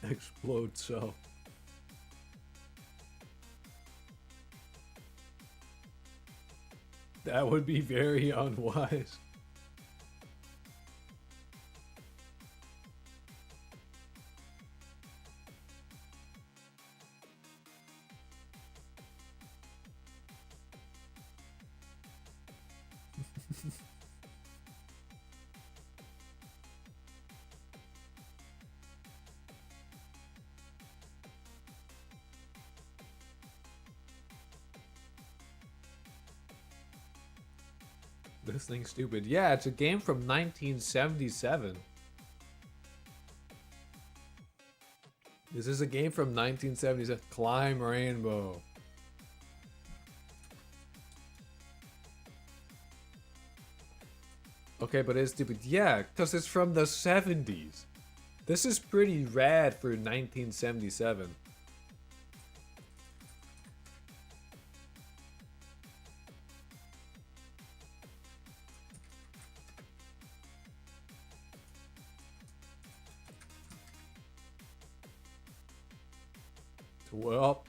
Explode so. That would be very unwise. This thing's stupid. Yeah, it's a game from 1977. This is a game from 1977. Climb Rainbow. Okay, but it's stupid. Yeah, because it's from the 70s. This is pretty rad for 1977. Well,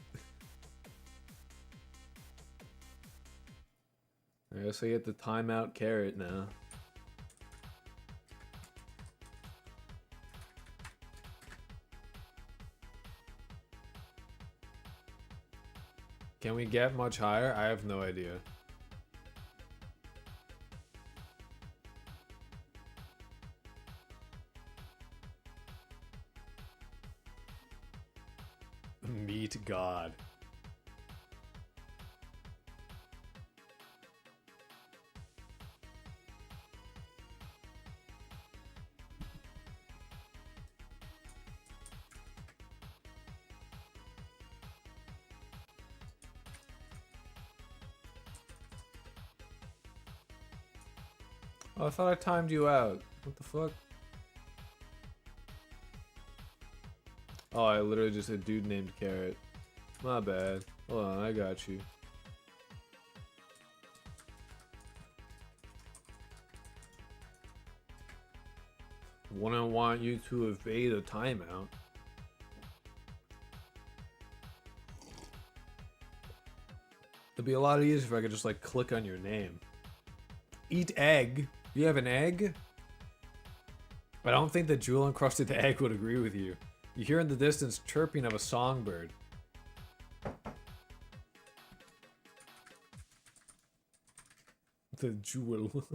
I guess I get the timeout carrot now. Can we get much higher? I have no idea. Meet God. Oh, I thought I timed you out. What the fuck? Oh, I literally just a dude named Carrot. My bad. Hold on, I got you. Wouldn't want you to evade a timeout. It'd be a lot easier if I could just like click on your name. Eat egg. You have an egg? But I don't think the jewel encrusted egg would agree with you. You hear in the distance chirping of a songbird. The jewel.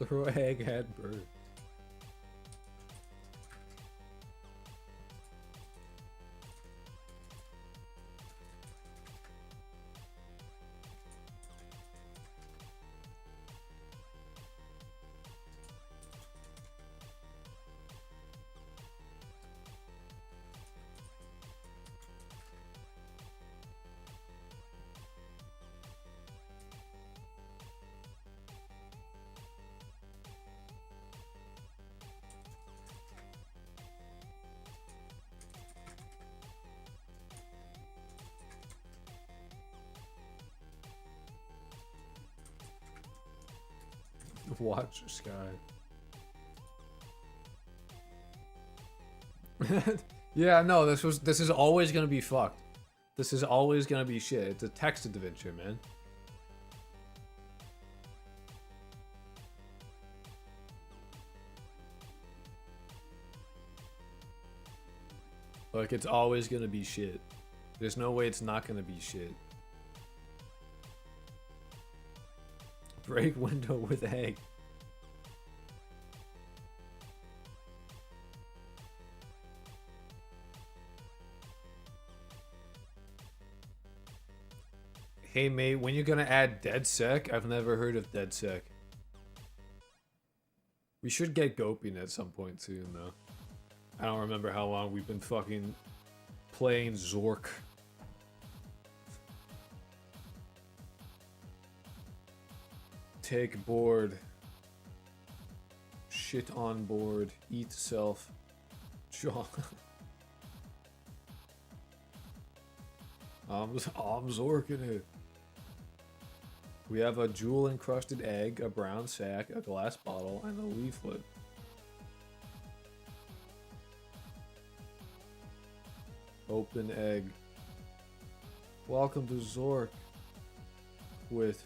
Throw egg at bird. Watch sky. Yeah, no, this is always gonna be fucked. This is always gonna be shit. It's a text adventure, man. Like, it's always gonna be shit. There's no way it's not gonna be shit. Break window with egg. Hey mate, when you gonna add DeadSec? I've never heard of DeadSec. We should get GOAPing at some point soon though. I don't remember how long we've been fucking playing Zork. Take board. Shit on board. Eat self. John. I'm Zorking it. We have a jewel encrusted egg, a brown sack, a glass bottle, and a leaflet. Open egg. Welcome to Zork. With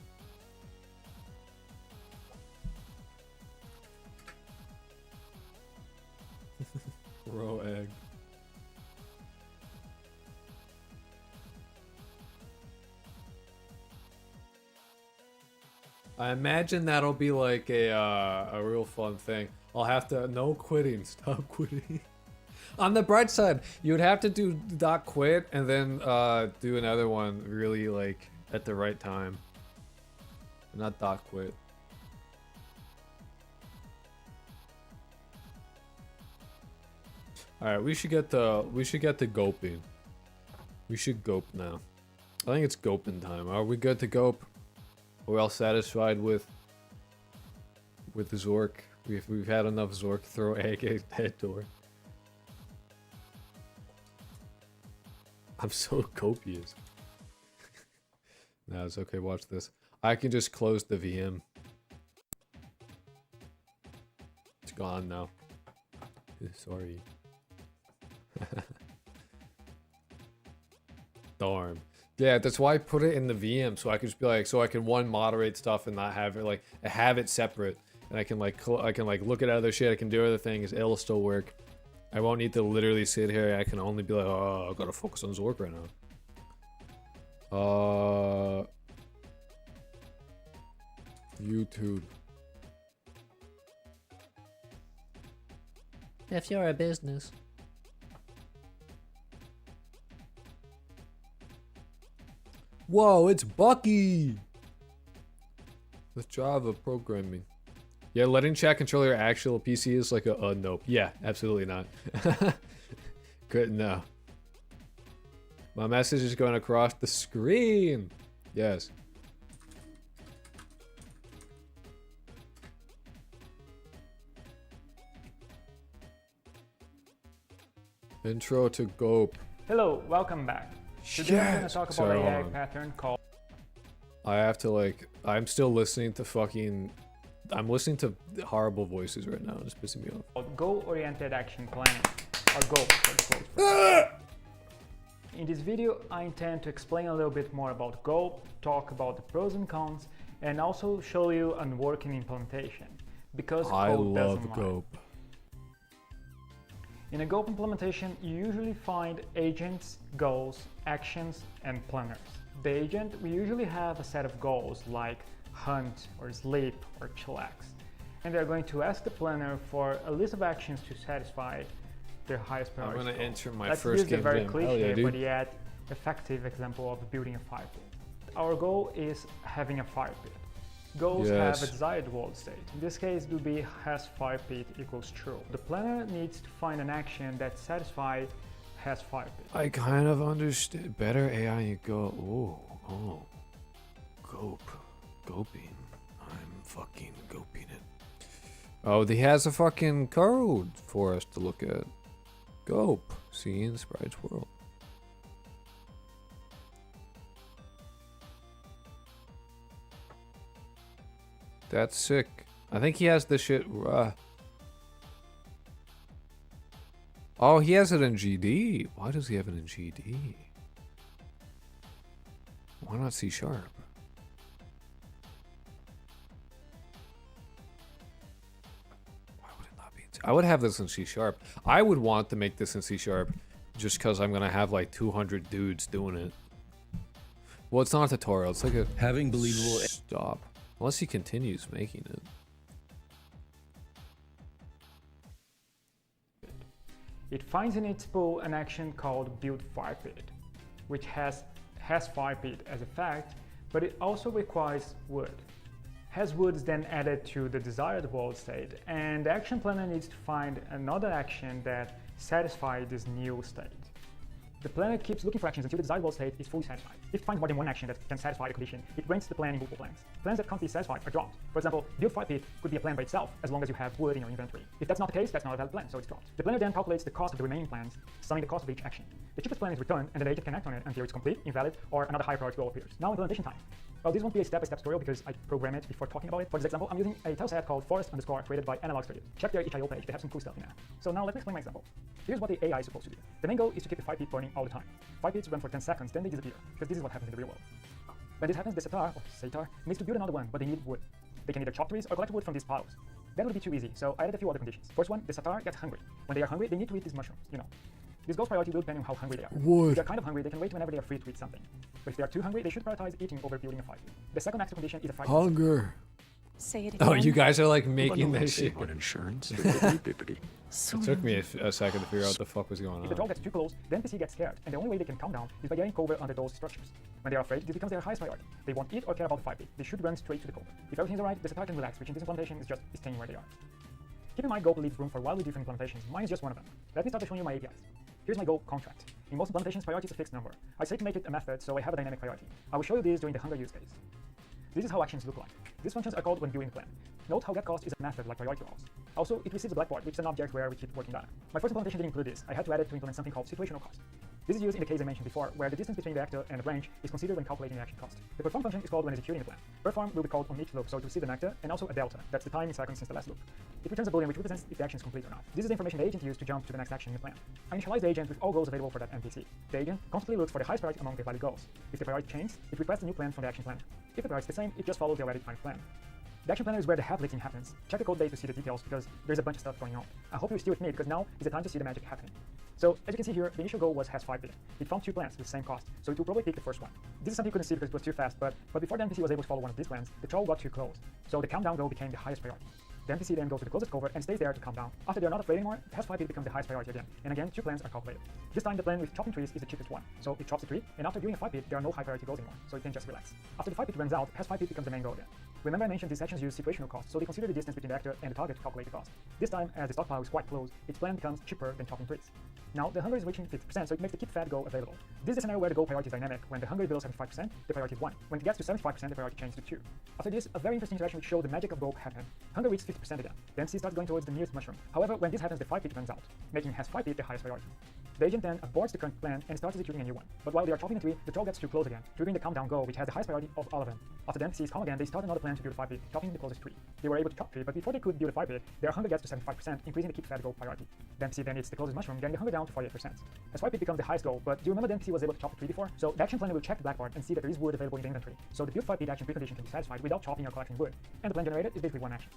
raw egg. I imagine that'll be like a real fun thing. I'll have to no quitting. Stop quitting. On the bright side, you would have to do dot quit and then do another one really like at the right time. Not dot quit. All right, we should get the GOAPing. We should GOAP now. I think it's GOAPing time. Are we good to GOAP? Are we all satisfied with the Zork? We've had enough Zork throw egg at head door. I'm so copious. No, it's okay. Watch this. I can just close the VM. It's gone now. Sorry. Darn. Yeah, that's why I put it in the VM, so I can just be like, so I can moderate stuff and not have it like have it separate, and I can like look at other shit. I can do other things. It'll still work. I won't need to literally sit here. I can only be like, oh, I gotta focus on Zork right now. YouTube. If you're a business. Whoa, it's Bucky! With Java programming. Yeah, letting chat control your actual PC is like a nope. Yeah, absolutely not. Good, no. My message is going across the screen. Yes. Intro to GOAP. Hello, welcome back. Today I'm going to talk about an AI pattern called... I have to like... I'm still listening to fucking... I'm listening to horrible voices right now. It's pissing me off. Goal-Oriented Action Planning, or GOAP for short. In this video, I intend to explain a little bit more about GOAP, talk about the pros and cons, and also show you a working implementation. Because I code love doesn't lie. GOAP. In a GOAP implementation, you usually find agents, goals, actions, and planners. The agent, we usually have a set of goals like hunt, or sleep, or chillax. And they're going to ask the planner for a list of actions to satisfy their highest priority. I'm going to enter my Let's first use game the very jam. cliche, Yeah, but yet effective example of building a fire pit. Our goal is having a fire pit. Goals have a desired world state. In this case, it will be has fire pit equals true. The planner needs to find an action that satisfies has fire pit. I kind of understood better AI you go. Oh. GOAP. GOAPing. I'm fucking GOAPing it. Oh, he has a fucking code for us to look at. GOAP. See in Sprite's world. That's sick. I think he has this shit. Oh, he has it in GD. Why does he have it in GD? Why not C#? Why would it not be in C? I would have this in C#. I would want to make this in C# just because I'm going to have like 200 dudes doing it. Well, it's not a tutorial. It's like a... Having believable... Stop. Unless he continues making it. It finds in its pool an action called build fire pit, which has fire pit as a fact, but it also requires wood. Has wood is then added to the desired world state, and the action planner needs to find another action that satisfies this new state. The planner keeps looking for actions until the desired world state is fully satisfied. If it finds more than one action that can satisfy the condition, it ranks the plan in multiple plans. Plans that can't be satisfied are dropped. For example, build fire pit could be a plan by itself, as long as you have wood in your inventory. If that's not the case, that's not a valid plan, so it's dropped. The planner then calculates the cost of the remaining plans, summing the cost of each action. The cheapest plan is returned, and the agent can act on it until it's complete, invalid, or another higher priority goal appears. Now implementation time. Well, this won't be a step-by-step tutorial because I program it before talking about it. For this example, I'm using a title set called forest underscore created by Analog Studios. Check their itch.io page, they have some cool stuff in there. So now let me explain my example. Here's what the AI is supposed to do. The main goal is to keep the fire pit burning all the time. Fire pits run for 10 seconds, then they disappear, because this is what happens in the real world. When this happens, the satar needs to build another one, but they need wood. They can either chop trees or collect wood from these piles. That would be too easy, so I added a few other conditions. First one, the satar gets hungry. When they are hungry, they need to eat these mushrooms, you know. This goal's priority will depend on how hungry they are. Wood. If they're kind of hungry, they can wait whenever they are free to eat something. But if they are too hungry, they should prioritize eating over building a fire pit. The second extra condition is a fire pit. Hunger. Say it again. Oh, you guys are like making But no this shit. on insurance. Bippity. So It took me a second to figure out what the fuck was going If the on. troll gets too close, the NPC gets scared, and the only way they can calm down is by getting cover under those structures. When they are afraid, this becomes their highest priority. They won't eat or care about the fight bit. They should run straight to the cover. If everything is alright, the supply can relax, which in this implementation is just staying where they are. Keep in mind, GOAP leaves room for wildly different implementations. Mine is just one of them. Let me start by showing you my APIs. Here's my GOAP contract. In most implementations, priority is a fixed number. I say to make it a method, so I have a dynamic priority. I will show you this during the hunger use case. This is how actions look like. These functions are called when viewing plan. Note how getCost is a method like priority roles. Also, it receives a blackboard, which is an object where we keep working data. My first implementation didn't include this. I had to add it to implement something called situational cost. This is used in the case I mentioned before, where the distance between the actor and the branch is considered when calculating the action cost. The perform function is called when executing the plan. Perform will be called on each loop, so to receive an actor, and also a delta. That's the time in seconds since the last loop. It returns a boolean which represents if the action is complete or not. This is the information the agent used to jump to the next action in the plan. I initialize the agent with all goals available for that NPC. The agent constantly looks for the highest priority among the valid goals. If the priority changes, it requests a new plan from the action planner. If the priority is the same, it just follows the already defined plan. The action planner is where the heavy lifting happens. Check the code base to see the details because there's a bunch of stuff going on. I hope you're still with me because now is the time to see the magic happening. So, as you can see here, the initial goal was has 5 billion. It found 2 plans with the same cost, so it will probably pick the first one. This is something you couldn't see because it was too fast, but before the NPC was able to follow one of these plans, the troll got too close. So the countdown goal became the highest priority. The NPC then goes to the closest cover and stays there to calm down. After they are not afraid anymore, the has 5 bit becomes the highest priority again. And again, 2 plans are calculated. This time the plan with chopping trees is the cheapest one. So it chops the tree, and after doing a 5 bit, there are no high priority goals anymore, so it can just relax. After the 5 bit runs out, has 5 bit becomes the main goal again. Remember I mentioned these actions use situational cost, so they consider the distance between the actor and the target to calculate the cost. This time, as the stockpile is quite close, its plan becomes cheaper than chopping trees. Now, the hunger is reaching 50%, so it makes the keep fat goal available. This is a scenario where the goal priority is dynamic. When the hunger is below 75%, the priority is 1. When it gets to 75%, the priority changes to 2. After this, a very interesting interaction which shows the magic of GOAP happened. Hunger reaches 50% again. The MC starts going towards the nearest mushroom. However, when this happens, the 5 bit runs out, making has 5 bit the highest priority. The agent then aborts the current plan and starts executing a new one. But while they are chopping the tree, the troll gets too close again, triggering the countdown goal, which has the highest priority of all of them. After the NPCs calm again, they start another plan to build a 5 bit, chopping the closest tree. They were able to chop tree, but before they could build a 5 bit, their hunger gets to 75%, increasing the keep fat goal priority. The NPC then eats the closest mushroom, getting the hunger down to 48%. As 5 bit becomes the highest goal, but do you remember the NPC was able to chop the tree before? So the action planner will check the blackboard and see that there is wood available in the inventory. So the build 5 bit action precondition can be satisfied without chopping or collecting wood. And the plan generated is basically one action.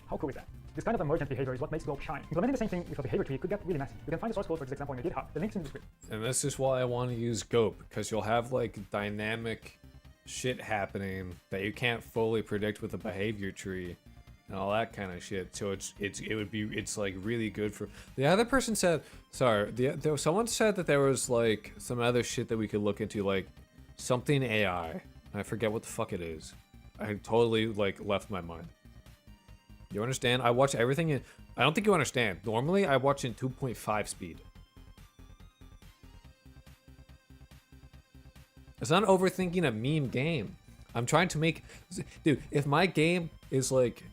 How cool is that? This kind of emergent behavior is what makes GOAP shine. Implementing the same thing with a behavior tree could get really messy. You can find the source code for this example in the GitHub. The link's in the description. And this is why I want to use GOAP, because you'll have like dynamic shit happening that you can't fully predict with a behavior tree and all that kind of shit. So it's like really good for. The other person said, someone said that there was like some other shit that we could look into, like something AI. I forget what the fuck it is. I totally like left my mind. You understand? I watch everything in. I don't think you understand. Normally, I watch in 2.5 speed. It's not overthinking a meme game. I'm trying to make... Dude, if my game is like...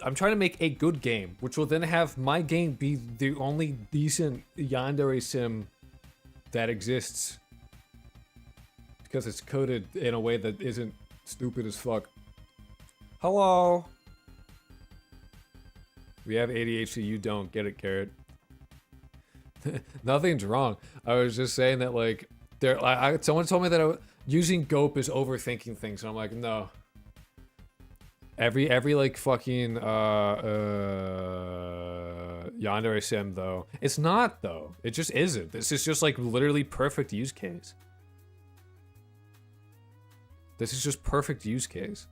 I'm trying to make a good game, which will then have my game be the only decent Yandere Sim that exists. Because it's coded in a way that isn't stupid as fuck. Hello? We have ADHD, you don't. Get it, Carrot. Nothing's wrong. I was just saying that, like... someone told me that using GOAP is overthinking things, and I'm like, no. Every like fucking Yandere Sim though, it's not though. It just isn't. This is just like literally perfect use case. This is just perfect use case.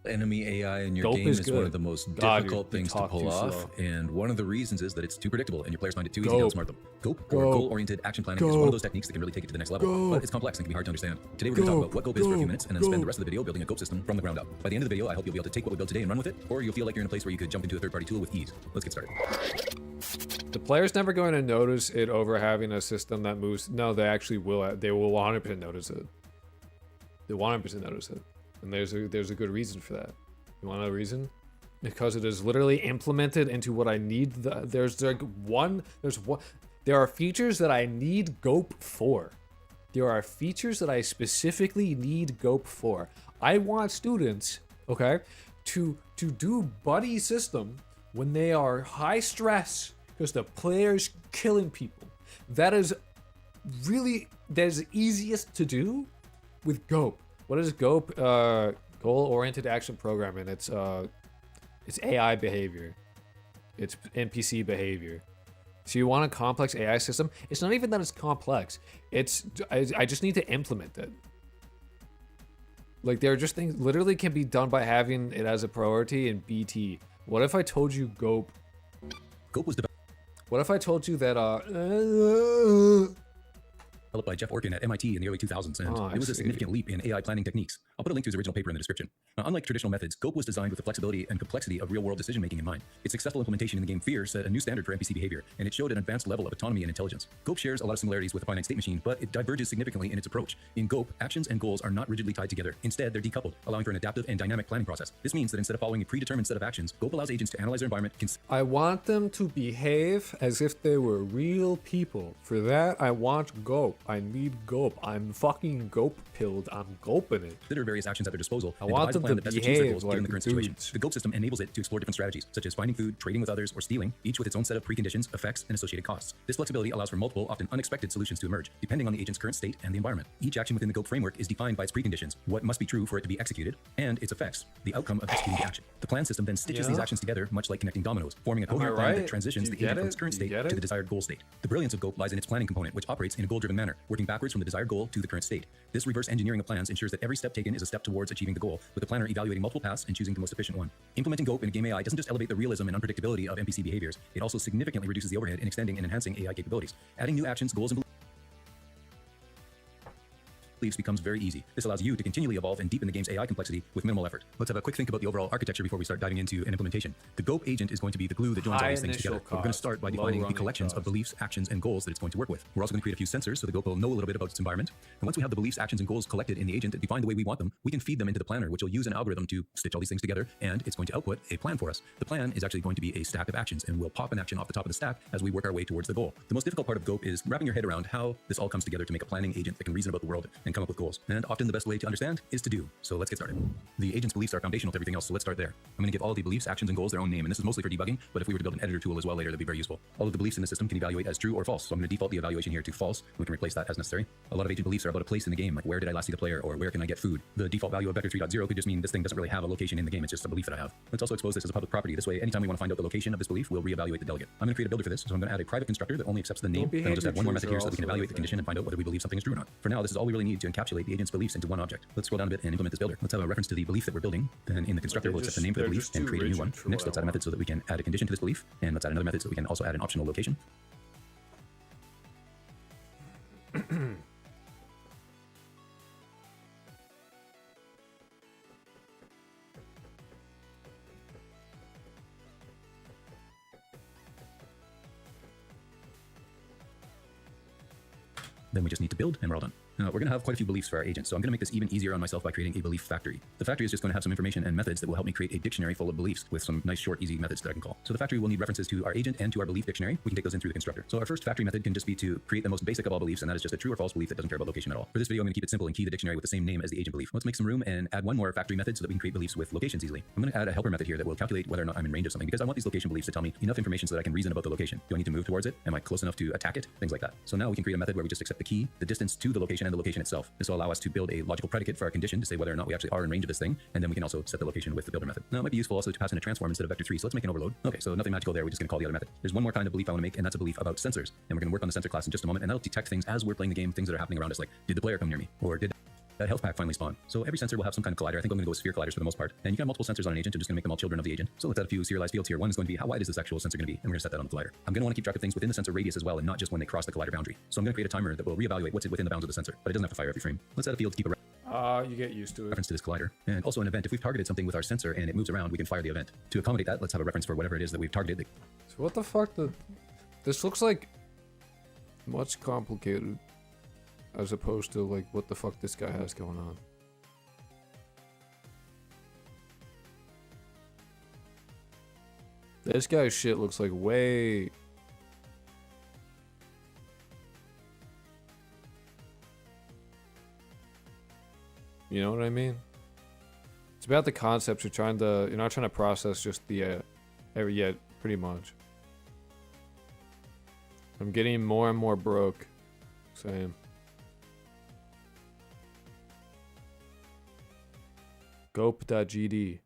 Enemy AI in your GOAP game is one good. of the most God, difficult you things to talk pull too off, slow. and one of the reasons is that it's too predictable, and your players find it too easy to GOAP. outsmart them. GOAP, or GOAP. goal-oriented action planning, is one of those techniques that can really take it to the next level, but it's complex and can be hard to understand. Today we're going to talk about what GOAP is for a few minutes, and then spend the rest of the video building a GOAP system from the ground up. By the end of the video, I hope you'll be able to take what we built today and run with it, or you'll feel like you're in a place where you could jump into a third-party tool with ease. Let's get started. The player's never going to notice it over having a system that moves. No, they actually will. They will 100% notice it. They 100% notice it, and there's a good reason for that. You want to know the reason? Because it is literally implemented into what I need. There are features that I need GOAP for. There are features that I specifically need GOAP for. I want students, okay, to do buddy system when they are high stress because the player's killing people. That is easiest to do with GOAP. What is GOAP? Goal-oriented action programming. It's AI behavior. It's NPC behavior. So you want a complex AI system? It's not even that it's complex. I just need to implement it. Like, there are just things literally can be done by having it as a priority in BT. What if I told you GOAP? GOAP was What if I told you that, developed by Jeff Orkin at MIT in the early 2000s, and it was a significant leap in AI planning techniques. I'll put a link to his original paper in the description. Now, unlike traditional methods, GOAP was designed with the flexibility and complexity of real-world decision-making in mind. Its successful implementation in the game Fear set a new standard for NPC behavior, and it showed an advanced level of autonomy and intelligence. GOAP shares a lot of similarities with the finite state machine, but it diverges significantly in its approach. In GOAP, actions and goals are not rigidly tied together. Instead, they're decoupled, allowing for an adaptive and dynamic planning process. This means that instead of following a predetermined set of actions, GOAP allows agents to analyze their environment. I want them to behave as if they were real people. For that, I want GOAP. I need GOAP. I'm fucking GOAP pilled. I'm GOAPing it. Consider various actions at their disposal. I want them to behave like given the current dudes. situation. The GOAP system enables it to explore different strategies, such as finding food, trading with others, or stealing, each with its own set of preconditions, effects, and associated costs. This flexibility allows for multiple, often unexpected solutions to emerge, depending on the agent's current state and the environment. Each action within the GOAP framework is defined by its preconditions, what must be true for it to be executed, and its effects, the outcome of executing the action. The plan system then stitches these actions together, much like connecting dominoes, forming a coherent plan that transitions the agent from its current state to the desired goal state. The brilliance of GOAP lies in its planning component, which operates in a goal-driven manner, working backwards from the desired goal to the current state. This reverse engineering of plans ensures that every step taken is a step towards achieving the goal, with the planner evaluating multiple paths and choosing the most efficient one. Implementing GOAP in a game AI doesn't just elevate the realism and unpredictability of NPC behaviors, it also significantly reduces the overhead in extending and enhancing AI capabilities. Adding new actions, goals, and beliefs becomes very easy. This allows you to continually evolve and deepen the game's AI complexity with minimal effort. Let's have a quick think about the overall architecture before we start diving into an implementation. The GOAP agent is going to be the glue that joins all these things together. We're going to start by defining the collections of beliefs, actions, and goals that it's going to work with. We're also going to create a few sensors so the GOAP will know a little bit about its environment. And once we have the beliefs, actions, and goals collected in the agent defined the way we want them, we can feed them into the planner, which will use an algorithm to stitch all these things together, and it's going to output a plan for us. The plan is actually going to be a stack of actions, and we'll pop an action off the top of the stack as we work our way towards the goal. The most difficult part of GOAP is wrapping your head around how this all comes together to make a planning agent that can reason about the world and come up with goals. And often the best way to understand is to do. So let's get started. The agent's beliefs are foundational to everything else, so let's start there. I'm going to give all of the beliefs, actions, and goals their own name, and this is mostly for debugging, but if we were to build an editor tool as well later, that'd be very useful. All of the beliefs in the system can evaluate as true or false, so I'm going to default the evaluation here to false. We can replace that as necessary. A lot of agent beliefs are about a place in the game, like where did I last see the player, or where can I get food. The default value of vector 3.0 could just mean this thing doesn't really have a location in the game, it's just a belief that I have. Let's also expose this as a public property. This way, anytime we want to find out the location of this belief, we'll reevaluate the delegate. I'm going to create a builder for this, so I'm going to add a private constructor that only accepts the name. Then I'll just add one more method here so that we can evaluate the condition and find out whether we believe something is true or not. For now, this is all we really need to encapsulate the agent's beliefs into one object. Let's scroll down a bit and implement this builder. Let's have a reference to the belief that we're building. Then in the constructor, we'll accept the name for the belief and create a new one. Next, let's add a method so that we can add a condition to this belief. And let's add another method so that we can also add an optional location. Then we just need to build and we're all done. Now, we're going to have quite a few beliefs for our agent, so I'm going to make this even easier on myself by creating a belief factory. The factory is just going to have some information and methods that will help me create a dictionary full of beliefs with some nice, short, easy methods that I can call. So the factory will need references to our agent and to our belief dictionary. We can take those in through the constructor. So our first factory method can just be to create the most basic of all beliefs, and that is just a true or false belief that doesn't care about location at all. For this video, I'm going to keep it simple and key the dictionary with the same name as the agent belief. Let's make some room and add one more factory method so that we can create beliefs with locations easily. I'm going to add a helper method here that will calculate whether or not I'm in range of something, because I want these location beliefs to tell me enough information so that I can reason about the location. Do I need to move towards it? Am I close enough to attack it? Things like that. So now we can create a method where we just accept the key, the distance to the location, and the location itself. This will allow us to build a logical predicate for our condition to say whether or not we actually are in range of this thing, and then we can also set the location with the builder method. Now it might be useful also to pass in a transform instead of vector 3, so let's make an overload. Okay, so nothing magical there, we're just going to call the other method. There's one more kind of belief I want to make, and that's a belief about sensors. And we're going to work on the sensor class in just a moment, and that'll detect things as we're playing the game, things that are happening around us, like did the player come near me, or did that health pack finally spawn. So every sensor will have some kind of collider. I think I'm going to go with sphere colliders for the most part. And you can have multiple sensors on an agent. I'm just going to make them all children of the agent. So let's add a few serialized fields here. One is going to be how wide is this actual sensor going to be? And we're going to set that on the collider. I'm going to want to keep track of things within the sensor radius as well, and not just when they cross the collider boundary. So I'm going to create a timer that will reevaluate what's within the bounds of the sensor, but it doesn't have to fire every frame. Let's add a field to keep a you get used to it. reference to this collider. And also an event. If we've targeted something with our sensor and it moves around, we can fire the event. To accommodate that, let's have a reference for whatever it is that we've targeted. So what the fuck? This looks like much complicated as opposed to like what the fuck this guy has going on. This guy's shit looks like way... You know what I mean? It's about the concepts you're not trying to process just the, yeah, pretty much. I'm getting more and more broke. Same. GOAP.gd.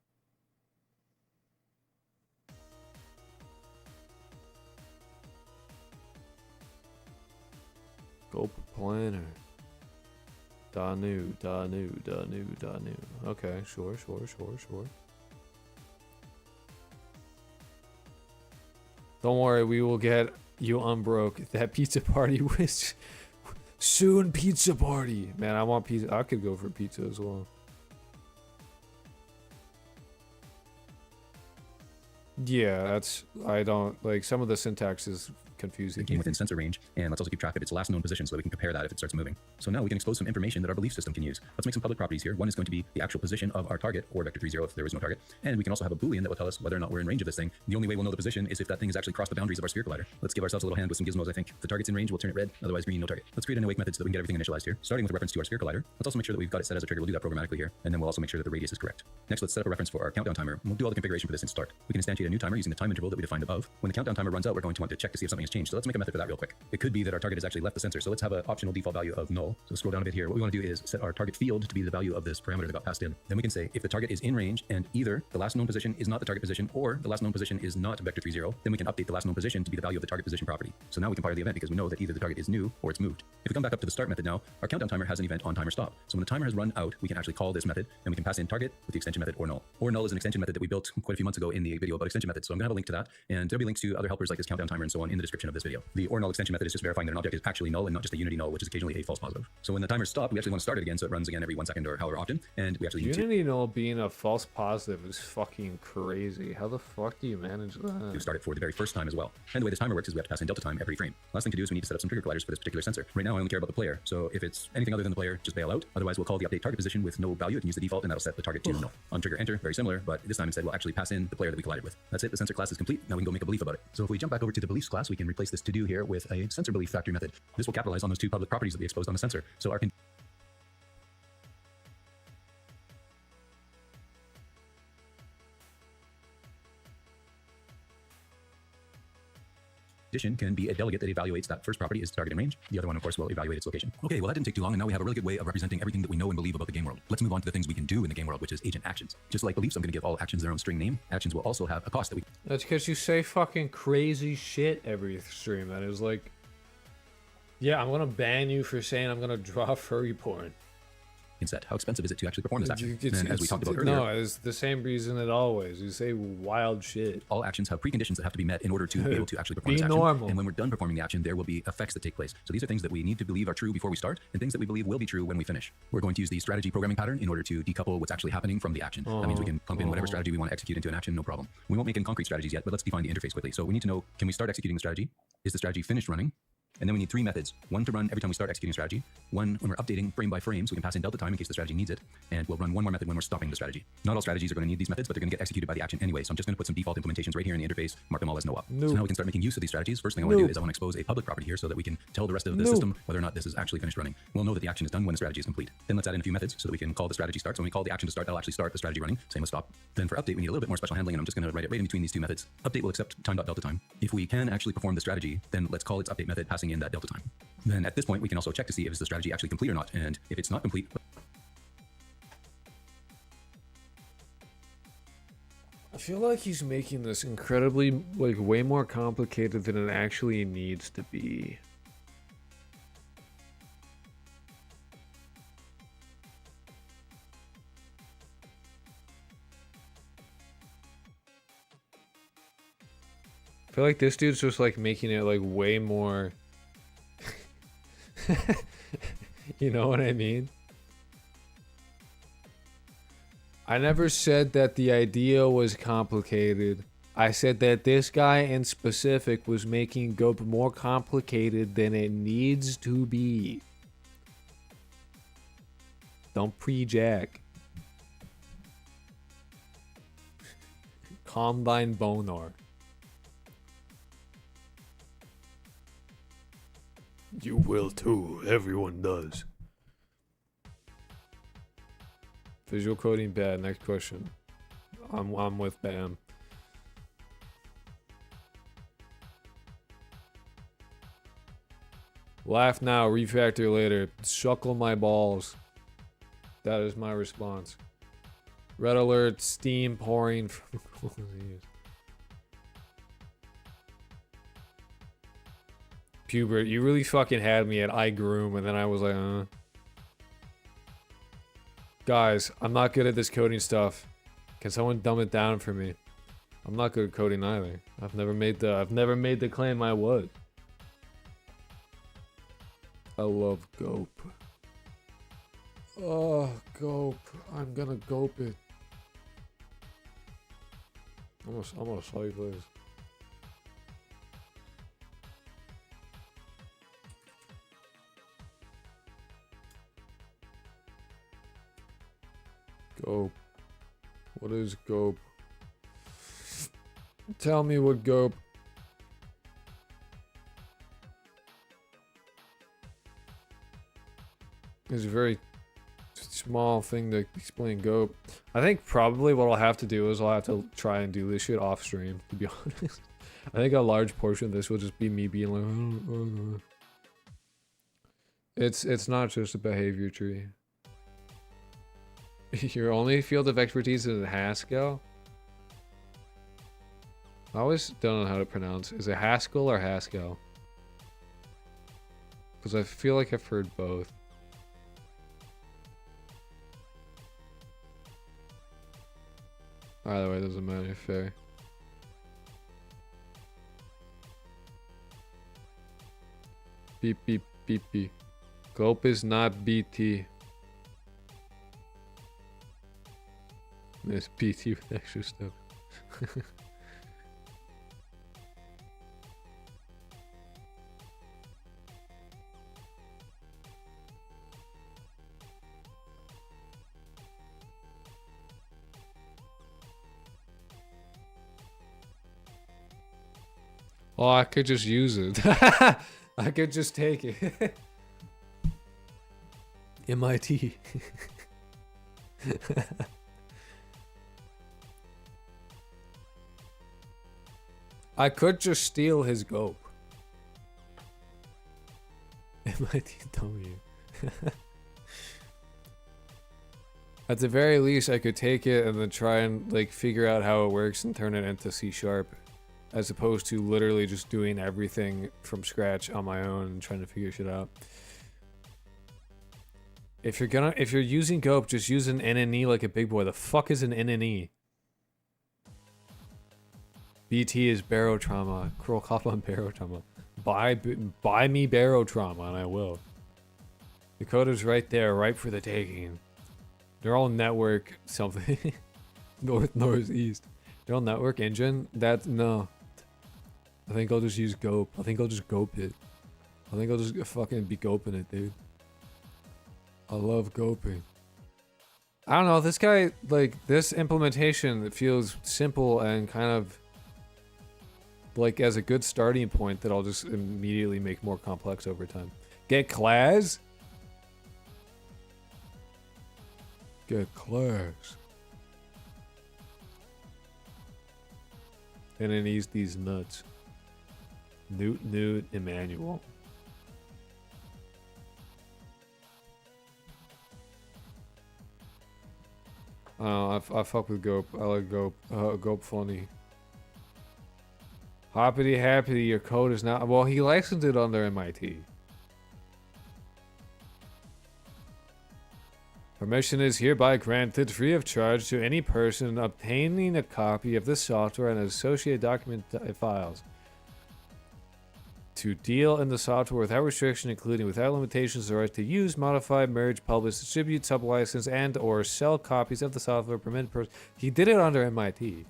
GOAP planner. Da new. Okay, sure. Don't worry, we will get you unbroke. That pizza party wish. Soon pizza party. Man, I want pizza. I could go for pizza as well. Yeah, that's, I don't, like, some of the syntax is confusing. It came within sensor range, and let's also keep track of its last known position so that we can compare that if it starts moving. So now we can expose some information that our belief system can use. Let's make some public properties here. One is going to be the actual position of our target, or vector 30 if there is no target. And we can also have a boolean that will tell us whether or not we're in range of this thing. The only way we'll know the position is if that thing has actually crossed the boundaries of our sphere collider. Let's give ourselves a little hand with some gizmos, I think. If the target's in range, we'll turn it red, otherwise green, no target. Let's create an awake method so that we can get everything initialized here. Starting with a reference to our sphere collider. Let's also make sure that we've got it set as a trigger. We'll do that programmatically here, and then we'll also make sure that the radius is correct. Next, let's set up a reference for our countdown timer. We'll do all the configuration for this in start. We can instantiate a new timer using the time interval that we defined above. When the countdown timer runs out, we're going to want to check to see if something has changed. So let's make a method for that real quick. It could be that our target has actually left the sensor. So let's have an optional default value of null. So scroll down a bit here. What we want to do is set our target field to be the value of this parameter that got passed in. Then we can say if the target is in range and either the last known position is not the target position or the last known position is not vector 30, then we can update the last known position to be the value of the target position property. So now we can fire the event because we know that either the target is new or it's moved. If we come back up to the start method now, our countdown timer has an event on timer stop. So when the timer has run out, we can actually call this method and we can pass in target with the extension method or null. Or null is an extension method that we built quite a few months ago in the video about extension methods. So I'm going to have a link to that, and there'll be links to other helpers like this countdown timer and so on in the description of this video. The or null extension method is just verifying that an object is actually null and not just a unity null, which is occasionally a false positive. So when the timer's stopped, we actually want to start it again so it runs again every 1 second or however often, and we actually need Unity null being a false positive is fucking crazy. How the fuck do you manage that? to start it for the very first time as well. And the way this timer works is we have to pass in delta time every frame. Last thing to do is we need to set up some trigger colliders for this particular sensor. Right now I only care about the player, so if it's anything other than the player, just bail out. Otherwise we'll call the update target position with no value. It can use the default and that'll set the target to null. On trigger enter, very similar, but this time instead we'll actually pass in the player that we collided with. That's it, the sensor class is complete. Now we can go make a belief about it. So if we jump back over to the beliefs class, we can replace this to do here with a sensor belief factory method. This will capitalize on those two public properties that we exposed on the sensor. So our condition can be a delegate that evaluates that first property is target in range. The other one, of course, will evaluate its location. Okay, well, that didn't take too long, and now we have a really good way of representing everything that we know and believe about the game world. Let's move on to the things we can do in the game world, which is agent actions. Just like beliefs, I'm going to give all actions their own string name. Actions will also have a cost that we... That's because you say fucking crazy shit every stream. That is like, yeah, I'm gonna ban you for saying I'm gonna draw furry porn. can set. How expensive is it to actually perform this action? And as we talked about earlier, no, it's the same reason as always. You say wild shit. all actions have preconditions that have to be met in order to be able to actually perform this action. Normal. And when we're done performing the action, there will be effects that take place. So these are things that we need to believe are true before we start, and things that we believe will be true when we finish. We're going to use the strategy programming pattern in order to decouple what's actually happening from the action. That means we can pump in whatever strategy we want to execute into an action, no problem. We won't make any concrete strategies yet, but let's define the interface quickly. So we need to know, can we start executing the strategy? Is the strategy finished running? And then we need three methods. One to run every time we start executing a strategy. One when we're updating frame by frame, so we can pass in delta time in case the strategy needs it. And we'll run one more method when we're stopping the strategy. Not all strategies are going to need these methods, but they're going to get executed by the action anyway. So I'm just going to put some default implementations right here in the interface, mark them all as no op. So now we can start making use of these strategies. First thing I want to do is I want to expose a public property here so that we can tell the rest of the system whether or not this is actually finished running. We'll know that the action is done when the strategy is complete. Then let's add in a few methods so that we can call the strategy start. So when we call the action to start, that'll actually start the strategy running. Same with stop. Then for update, we need a little bit more special handling, and I'm just going to write it right in between these two methods. Update will accept time.delta time. If we can actually perform the strategy, then let's call its update method passing in that delta time. Then at this point, we can also check to see if it's the strategy actually complete or not. And if it's not complete, I feel like he's making this incredibly, like, way more complicated than it actually needs to be. I feel like this dude's just, like, making it, like, way more... You know what I mean? I never said that the idea was complicated. I said that this guy in specific was making GOAP more complicated than it needs to be. Don't pre-jack. Calm thine boner. You will too. Everyone does. Visual coding bad. Next question. I'm with Bam. Laugh now, refactor later. Shuckle my balls. That is my response. Red alert, steam pouring from Pubert, you really fucking had me at I groom, and then I was like, Guys, I'm not good at this coding stuff. Can someone dumb it down for me? I'm not good at coding either. I've never made the claim I would. I love GOAP. Oh, GOAP. I'm gonna GOAP it. I'm gonna save this. GOAP. What is GOAP? Tell me what GOAP. It's a very small thing to explain GOAP. I think probably what I'll have to do is I'll have to try and do this shit off stream, to be honest. I think a large portion of this will just be me being like, It's not just a behavior tree. Your only field of expertise is in Haskell? I always don't know how to pronounce. Is it Haskell or Haskell? Because I feel like I've heard both. Either way, doesn't matter. Fair. Beep beep beep beep. GOAP is not BT. It's BT with extra stuff. Oh, I could just use it. I could just take it. MIT. I could just steal his GOAP. MITW. At the very least, I could take it and then try and like figure out how it works and turn it into C#, as opposed to literally just doing everything from scratch on my own and trying to figure shit out. If you're using GOAP, just use an NNE like a big boy. The fuck is an NNE? BT is barotrauma. Curl cop on barotrauma. Buy me barotrauma and I will. The code is right there, ripe for the taking. They're all network something. Northeast. They're all network engine. No. I think I'll just use GOAP. I think I'll just GOAP it. I think I'll just fucking be GOAPing it, dude. I love GOAPing. I don't know, this guy, like, this implementation feels simple and kind of like as a good starting point that I'll just immediately make more complex over time. Get class? Get class. And then he's these nuts. Newt, Emmanuel. I fuck with GOAP. I like GOAP. GOAP funny. Hoppity happy, your code is not. Well, he licensed it under MIT. Permission is hereby granted free of charge to any person obtaining a copy of this software and associated document files. To deal in the software without restriction, including without limitations, the right to use, modify, merge, publish, distribute, sublicense, and or sell copies of the software permitted person. He did it under MIT.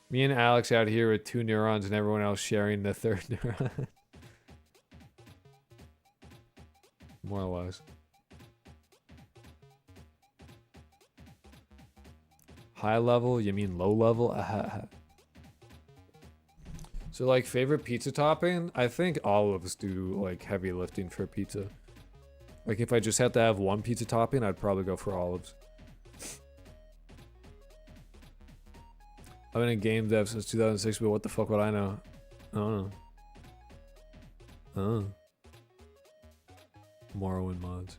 Me and Alex out here with 2 neurons and everyone else sharing the 3rd neuron. More or less. High level? You mean low level? So like favorite pizza topping? I think olives do like heavy lifting for pizza. Like if I just had to have one pizza topping, I'd probably go for olives. I've been in game dev since 2006, but what the fuck would I know? I don't know. Morrowind mods.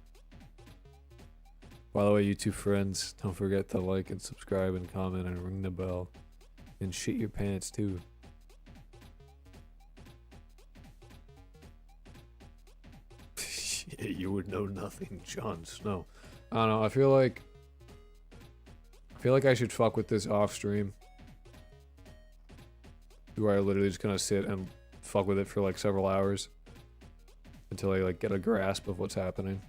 By the way, you two friends, don't forget to like and subscribe and comment and ring the bell. And shit your pants too. You would know nothing, Jon Snow. I don't know. I feel like I should fuck with this off stream. Where I literally just gonna sit and fuck with it for like several hours until I like get a grasp of what's happening.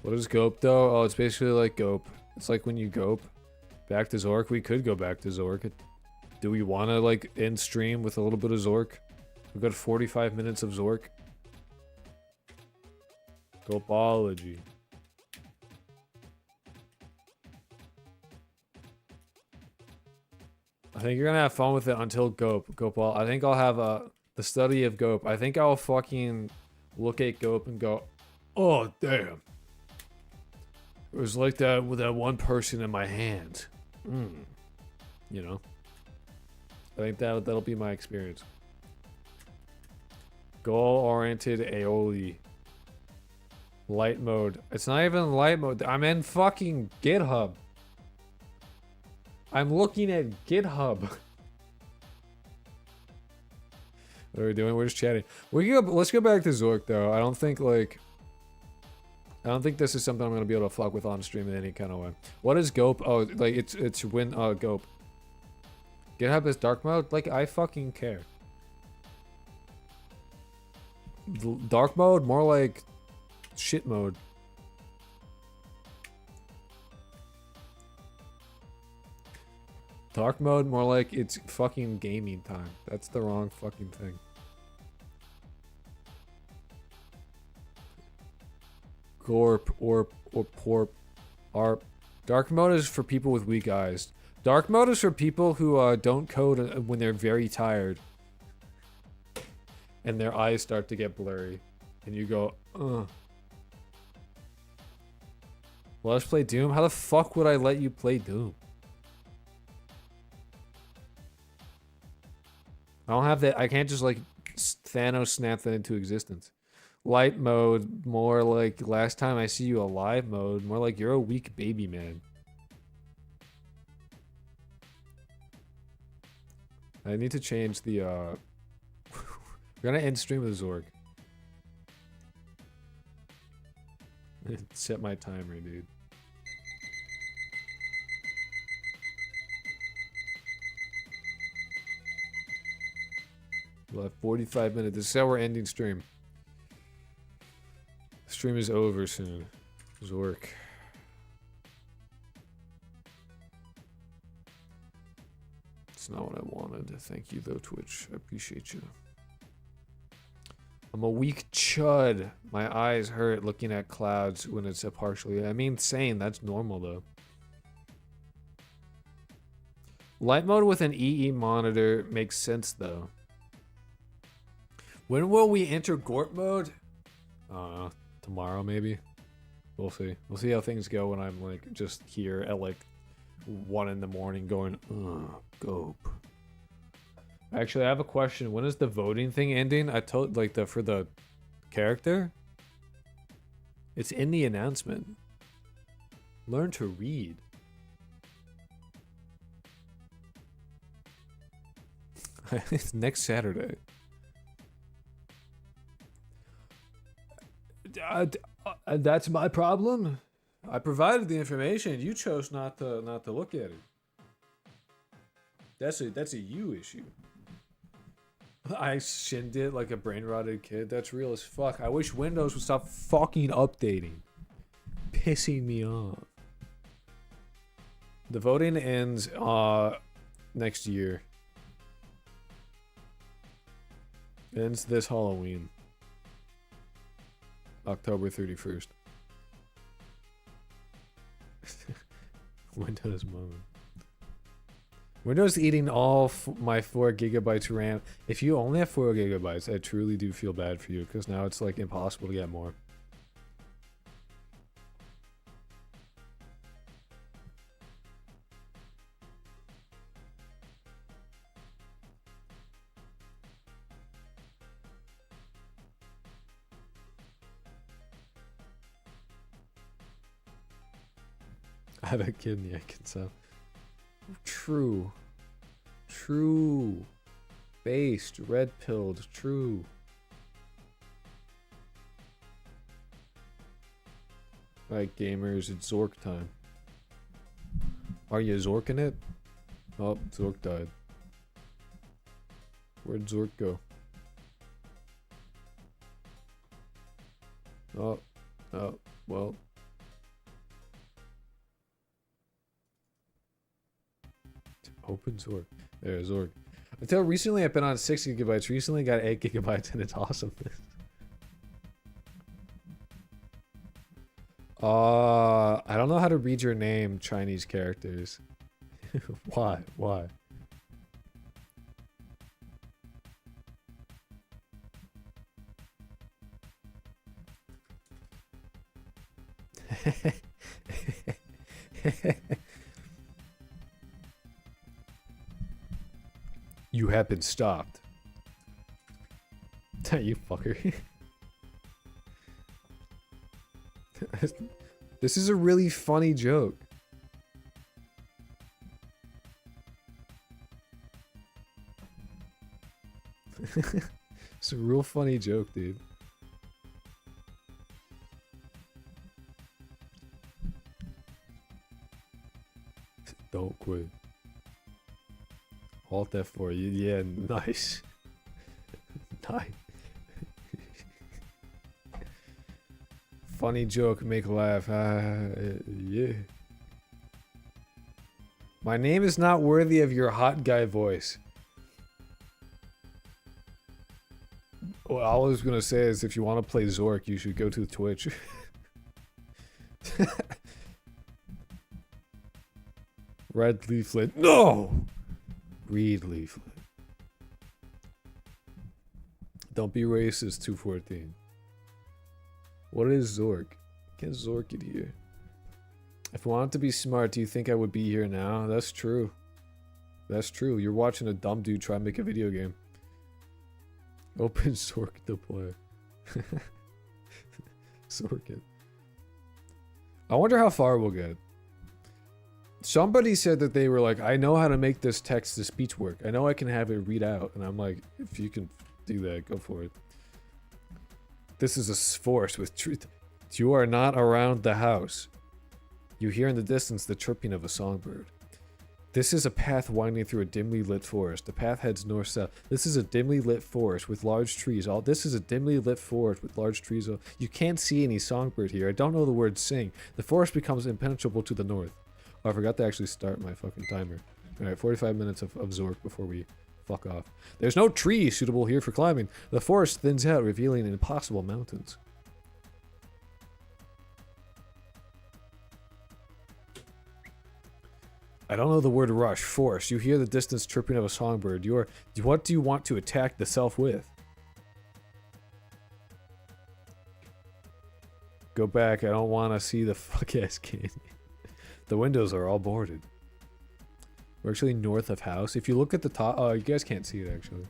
What is GOAP though? Oh, it's basically like GOAP. It's like when you GOAP back to Zork. We could go back to Zork. Do we want to like end stream with a little bit of Zork? We've got 45 minutes of Zork. GOAPology. I think you're gonna have fun with it until GOAP. I think I'll have the study of GOAP. I think I'll fucking look at GOAP and go, oh damn. It was like that with that one person in my hand. You know? I think that'll be my experience. Goal-oriented aioli. Light mode. It's not even light mode. I'm in fucking GitHub. I'm looking at GitHub. What are we doing? We're just chatting. Let's go back to Zork though. I don't think this is something I'm gonna be able to fuck with on stream in any kind of way. What is GOAP? Oh, like it's when GOAP. GitHub is dark mode? Like I fucking care. Dark mode? More like shit mode. Dark mode? More like it's fucking gaming time. That's the wrong fucking thing. Gorp, orp, or porp, arp. Dark mode is for people with weak eyes. Dark mode is for people who don't code when they're very tired. And their eyes start to get blurry. And you go, ugh. Let's play Doom? How the fuck would I let you play Doom? I don't have that. I can't just like Thanos snap that into existence. Light mode, more like last time I see you alive mode, more like you're a weak baby man. I need to change the we're gonna end stream with Zorg. Set my timer, dude. We'll have 45 minutes. This is how we're ending stream. Stream is over soon. Zork. It's not what I wanted. Thank you though, Twitch. I appreciate you. I'm a weak chud. My eyes hurt looking at clouds when it's a partially. I mean, sane. That's normal though. Light mode with an EE monitor makes sense though. When will we enter GORP mode? Tomorrow maybe. We'll see. We'll see how things go when I'm like just here at like 1 in the morning going, GOAP. Actually, I have a question. When is the voting thing ending? I told like for the character. It's in the announcement. Learn to read. It's next Saturday. That's my problem. I provided the information. You chose not to look at it. That's a you issue. I shinned it like a brain rotted kid. That's real as fuck. I wish Windows would stop fucking updating. Pissing me off. The voting ends next year. It ends this Halloween. October 31st. Windows moment. Windows eating all my 4 gigabytes RAM. If you only have 4 gigabytes, I truly do feel bad for you because now it's like impossible to get more. I have a kidney I can sell. True. True. Based, red pilled, true. Alright, gamers, it's Zork time. Are you Zorking it? Oh, Zork died. Where'd Zork go? Oh, well. Open Zork. There's Zork. Until recently, I've been on 6 gigabytes. Recently, got 8 gigabytes, and it's awesome. I don't know how to read your name, Chinese characters. Why? Why? You have been stopped. You fucker. This is a really funny joke. It's a real funny joke, dude. Don't quit. Alt F4. Yeah, nice. Nice. Funny joke, make laugh. Yeah. My name is not worthy of your hot guy voice. Well, all I was gonna say is if you want to play Zork, you should go to Twitch. Red leaflet. No! Read leaflet. Don't be racist, 214. What is Zork? Get Zork in here. If I wanted to be smart, do you think I would be here now? That's true. That's true. You're watching a dumb dude try and make a video game. Open Zork to play. Zork. I wonder how far we'll get. Somebody said that they were like, I know how to make this text-to-speech work. I know I can have it read out. And I'm like, if you can do that, go for it. This is a forest with truth. You are not around the house. You hear in the distance the chirping of a songbird. This is a path winding through a dimly lit forest. The path heads north-south. This is a dimly lit forest with large trees. This is a dimly lit forest with large trees. You can't see any songbird here. I don't know the word sing. The forest becomes impenetrable to the north. Oh, I forgot to actually start my fucking timer. Alright, 45 minutes of Zork before we fuck off. There's no tree suitable here for climbing. The forest thins out, revealing impossible mountains. I don't know the word rush. Force. You hear the distance chirping of a songbird. What do you want to attack the self with? Go back. I don't want to see the fuck-ass candy. The windows are all boarded. We're actually north of house. If you look at the top... Oh, you guys can't see it, actually.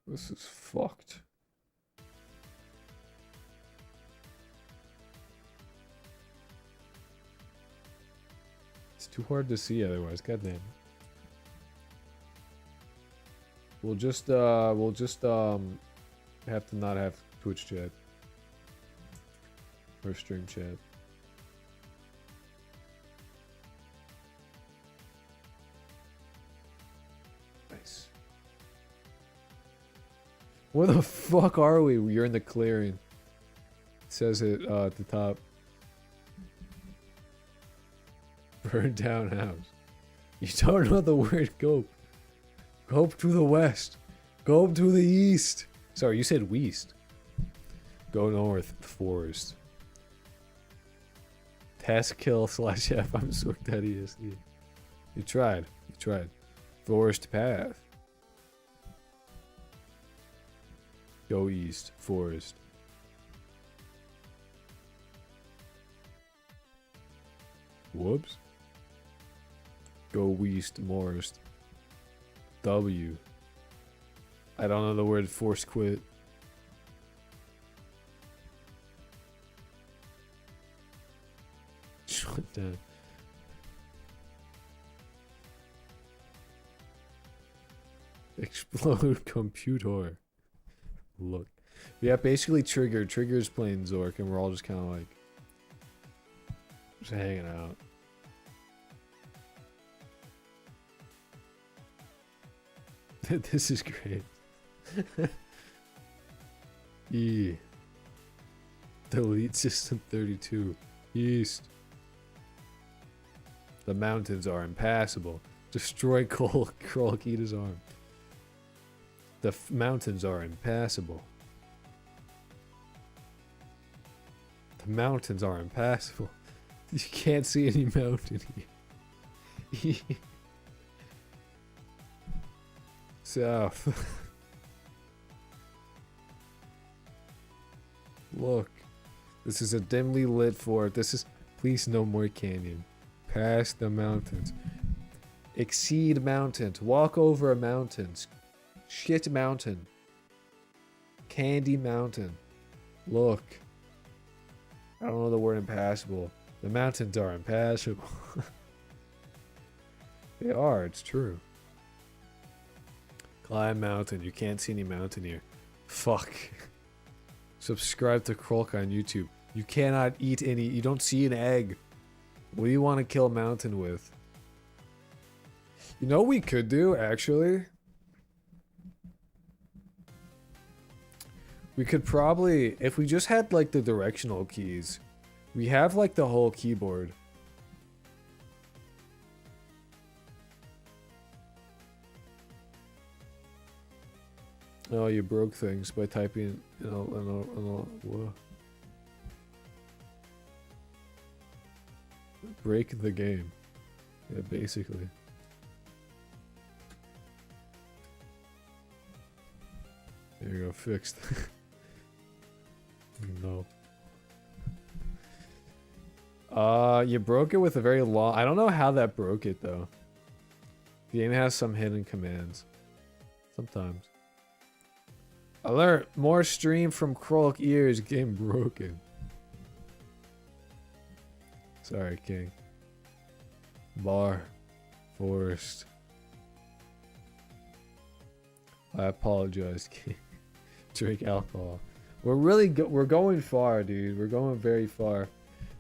This is fucked. It's too hard to see otherwise. Goddamn. We'll just have to not have Twitch chat. Or stream chat. Nice. Where the fuck are we? You're in the clearing. It says it at the top. Burn down house. You don't know the word GOAP. GOAP to the west. GOAP to the east. Sorry, you said west. Go north. Forest. Task kill slash F. I'm so dead ESD. You tried. You tried. Forest path. Go east. Forest. Whoops. Go west. Morest. W. I don't know the word force quit. understand. Explode computer. Look. Yeah, basically Trigger's playing Zork, and we're all just kind of like just hanging out. This is great. Delete System 32. East. The mountains are impassable. Destroy Krolk, eat his arm. The mountains are impassable. The mountains are impassable. You can't see any mountain here. South. Look. This is a dimly lit fort. This is... Please no more canyon. Past the mountains. Exceed mountains. Walk over mountains. Shit mountain. Candy mountain. Look. I don't know the word impassable. The mountains are impassable. They are, it's true. Climb mountain. You can't see any mountain here. Fuck. Subscribe to Krolk on YouTube. You cannot eat any. You don't see an egg. What do you want to kill a mountain with? You know what we could do, actually? We could probably, if we just had like the directional keys. We have like the whole keyboard. Oh, you broke things by typing whoa. Break the game. Yeah, basically. There you go, fixed. No. You broke it with a very long... I don't know how that broke it, though. The game has some hidden commands. Sometimes. Alert! More stream from Krolk ears. Game broken. Sorry, King. Bar. Forest. I apologize, King. Drink alcohol. We're really we're going far, dude. We're going very far.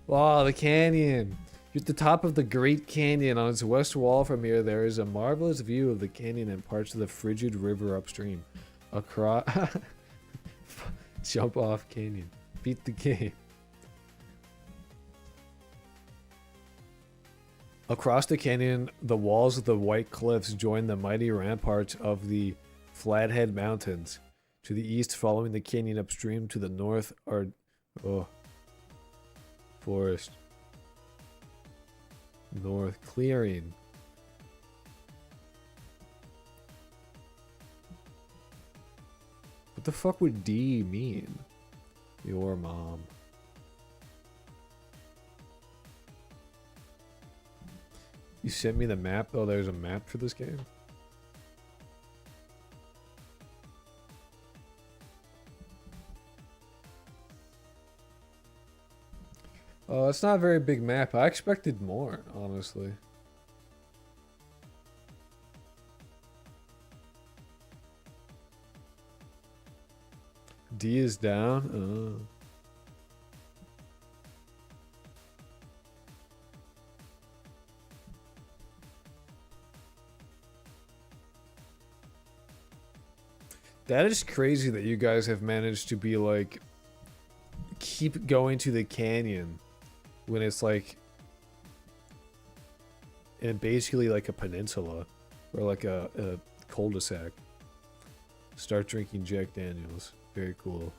Wow, the canyon. You're at the top of the Great Canyon. On its west wall from here, there is a marvelous view of the canyon and parts of the frigid river upstream. Across... Jump off canyon. Beat the game. Across the canyon, the walls of the white cliffs join the mighty ramparts of the Flathead Mountains. To the east, following the canyon upstream, to the north are... Oh. Forest. North. Clearing. What the fuck would D mean? Your mom. You sent me the map? Oh, there's a map for this game? Oh, it's not a very big map. I expected more, honestly. D is down? That is crazy that you guys have managed to be like... Keep going to the canyon. When it's like... And basically like a peninsula. Or like a cul-de-sac. Start drinking Jack Daniels. Very cool.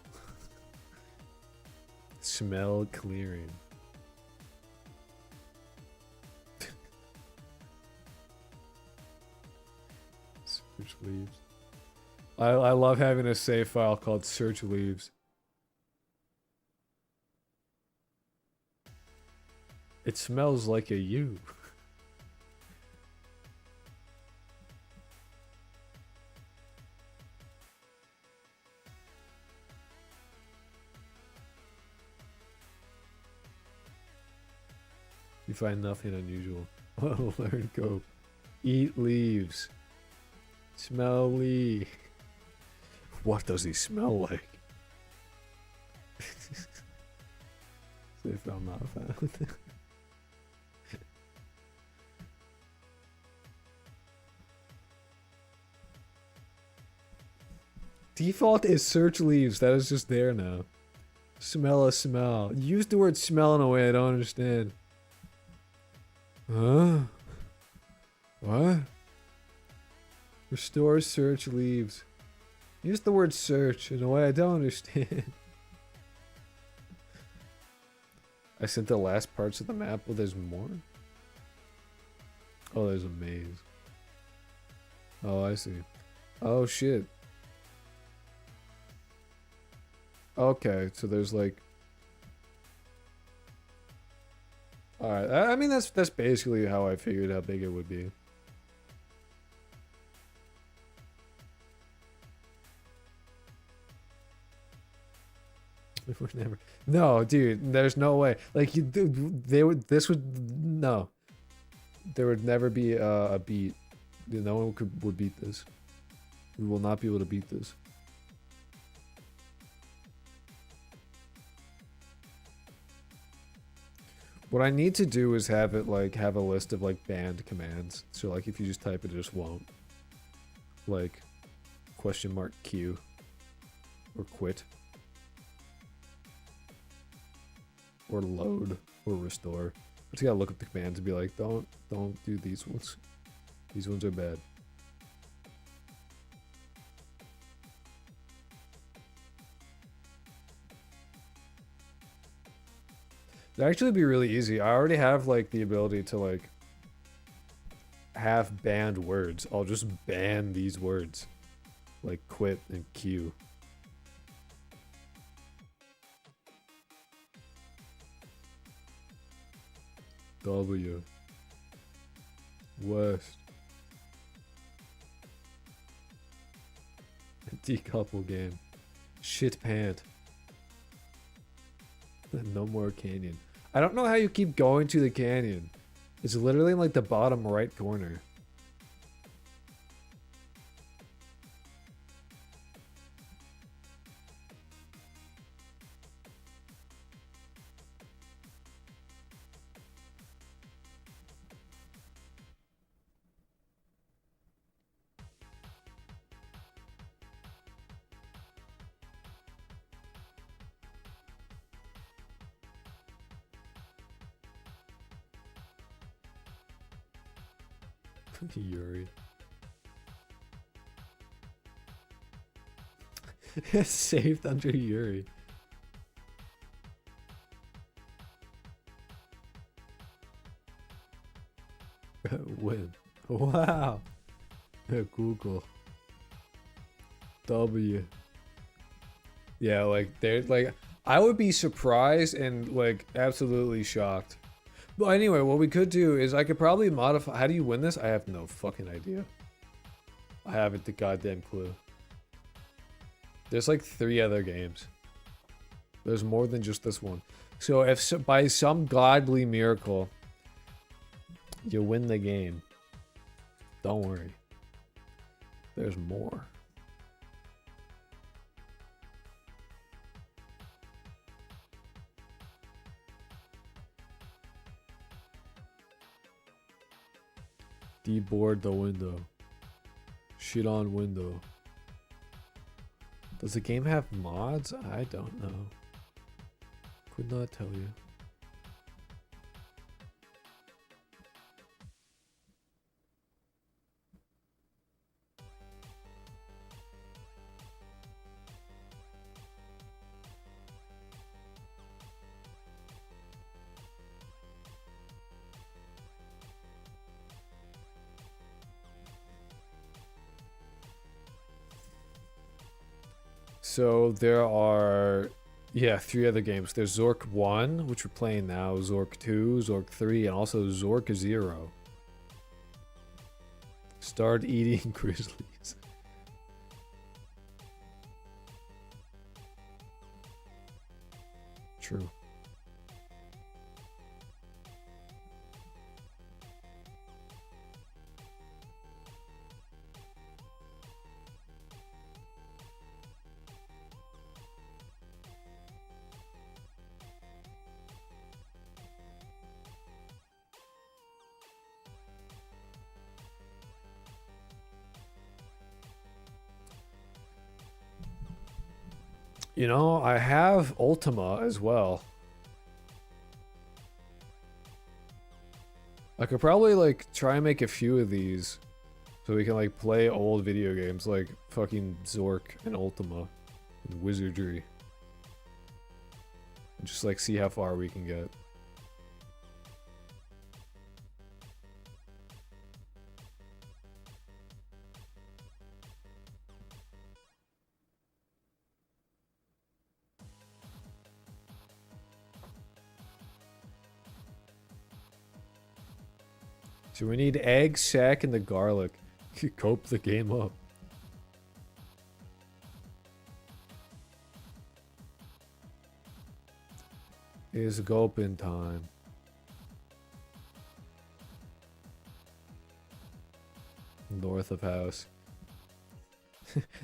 Smell clearing. Search leaves. I love having a save file called search leaves. It smells like a U. You find nothing unusual. Learn GOAP. Eat leaves. Smelly. What does he smell like? See if I'm not found. Default is search leaves. That is just there now. Smell a smell. Use the word smell in a way I don't understand. Huh? What? Restore search leaves. Use the word search in a way I don't understand. I sent the last parts of the map. Well, there's more. Oh, there's a maze. Oh, I see. Oh, shit. Okay, so there's like... Alright, I mean, that's basically how I figured how big it would be. We're never... No, dude, there's no way. Like, they would... This would... No. There would never be a beat. No one would beat this. We will not be able to beat this. What I need to do is have it, like, have a list of, like, banned commands. So, like, if you just type it, it just won't. Like, $Q. Or quit. Or load. Or restore. I just gotta look up the commands and be like, don't do these ones. These ones are bad. It'd actually be really easy. I already have, like, the ability to, like, have banned words. I'll just ban these words. Like quit and Q. W. West. Decouple game. Shit pant. No more canyon. I don't know how you keep going to the canyon. It's literally in like the bottom right corner. Yuri. Saved under Yuri. Win. Wow. Google. W. Yeah, like there's like I would be surprised and like absolutely shocked. But anyway, what we could do is I could probably modify. How do you win this? I have no fucking idea. I haven't the goddamn clue. There's like 3 other games. There's more than just this one. So if by some godly miracle you win the game, don't worry. There's more. Deboard the window. Shit on window. Does the game have mods? I don't know. Could not tell you. So there are, yeah, 3 other games. There's Zork 1, which we're playing now, Zork 2, Zork 3, and also Zork 0. Start eating grizzlies. True. You know, I have Ultima as well. I could probably like try and make a few of these so we can like play old video games like fucking Zork and Ultima and Wizardry. And just like see how far we can get. So we need egg, sack, and the garlic. Cope the game up. It's gulping time. North of house.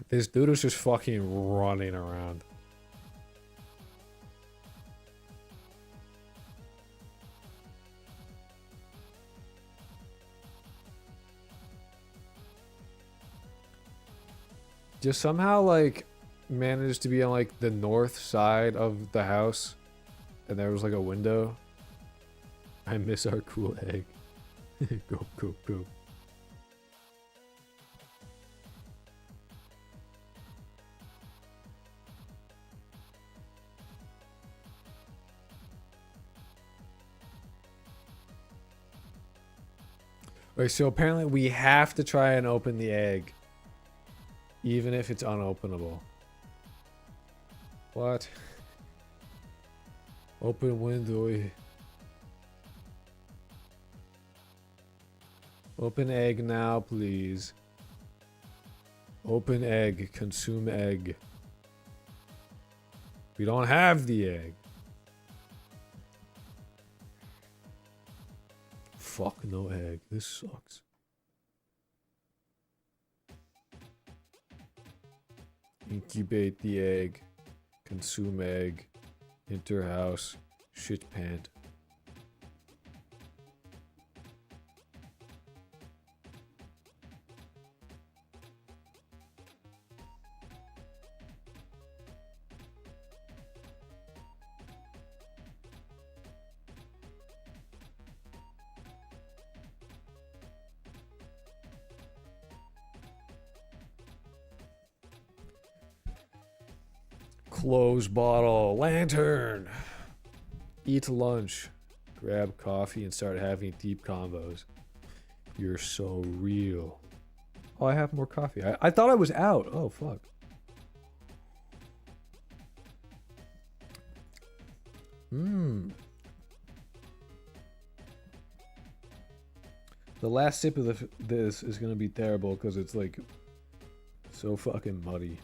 This dude is just fucking running around. Just somehow like managed to be on like the north side of the house and there was like a window. I miss our cool egg. Go, go, go. Wait, so apparently we have to try and open the egg. Even if it's unopenable. What? Open window. Open egg now, please. Open egg. Consume egg. We don't have the egg. Fuck no egg. This sucks. Incubate the egg. Consume egg. Enter house. Shit pant. Close bottle. Lantern. Eat lunch. Grab coffee and start having deep combos. You're so real. Oh, I have more coffee. I thought I was out. Oh, fuck. The last sip of this is gonna be terrible because it's like so fucking muddy.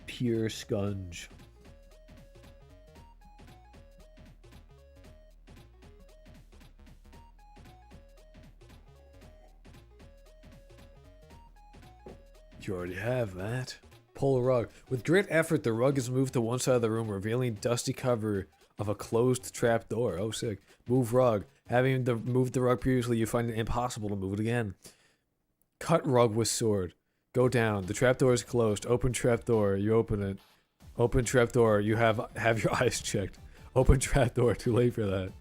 Pure sponge. You already have that. Pull a rug. With great effort, the rug is moved to one side of the room, revealing dusty cover of a closed trap door. Oh, sick. Move rug. Having moved the rug previously, you find it impossible to move it again. Cut rug with sword. Go down. The trapdoor is closed. Open trapdoor. You open it. Open trapdoor. You have your eyes checked. Open trapdoor. Too late for that.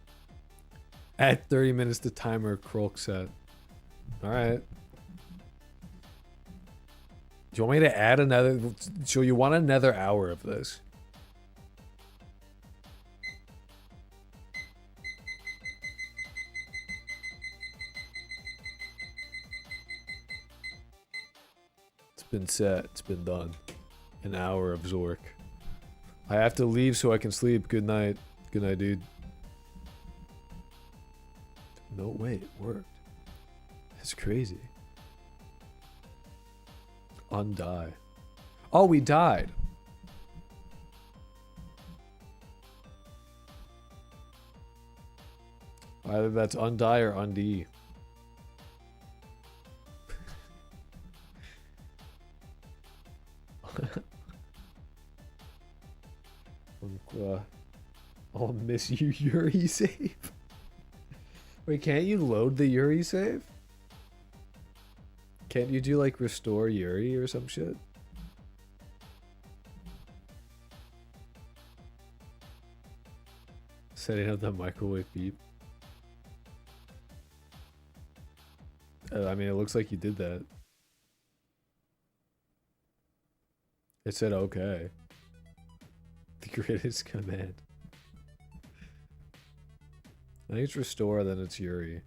Add 30 minutes to timer. Croak set. Alright. Do you want me to add another... So you want another hour of this? It's been set. It's been done. An hour of Zork. I have to leave so I can sleep. Good night. Good night, dude. No, wait. It worked. That's crazy. Undie. Oh, we died. Either that's undie or undie. I'll miss you, Yuri save. Wait, can't you load the Yuri save? Can't you do like restore Yuri or some shit? Setting up the microwave beep. I mean, it looks like you did that. It said okay. The greatest command. I think it's restore, then it's Yuri.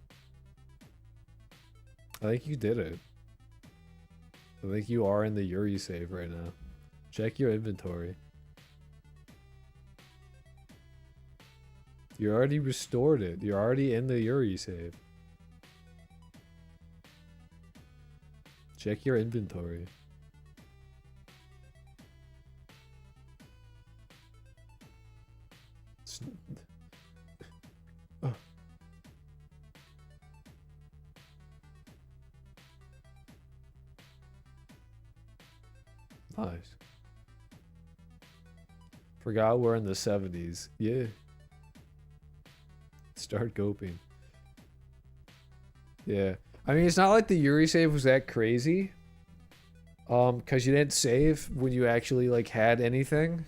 I think you did it. I think you are in the Yuri save right now. Check your inventory. You already restored it. You're already in the Yuri save. Check your inventory. Oh. Nice. Forgot we're in the 70s. Yeah. Start GOAPing. Yeah. I mean, it's not like the Yuri save was that crazy. Cause you didn't save when you actually like had anything.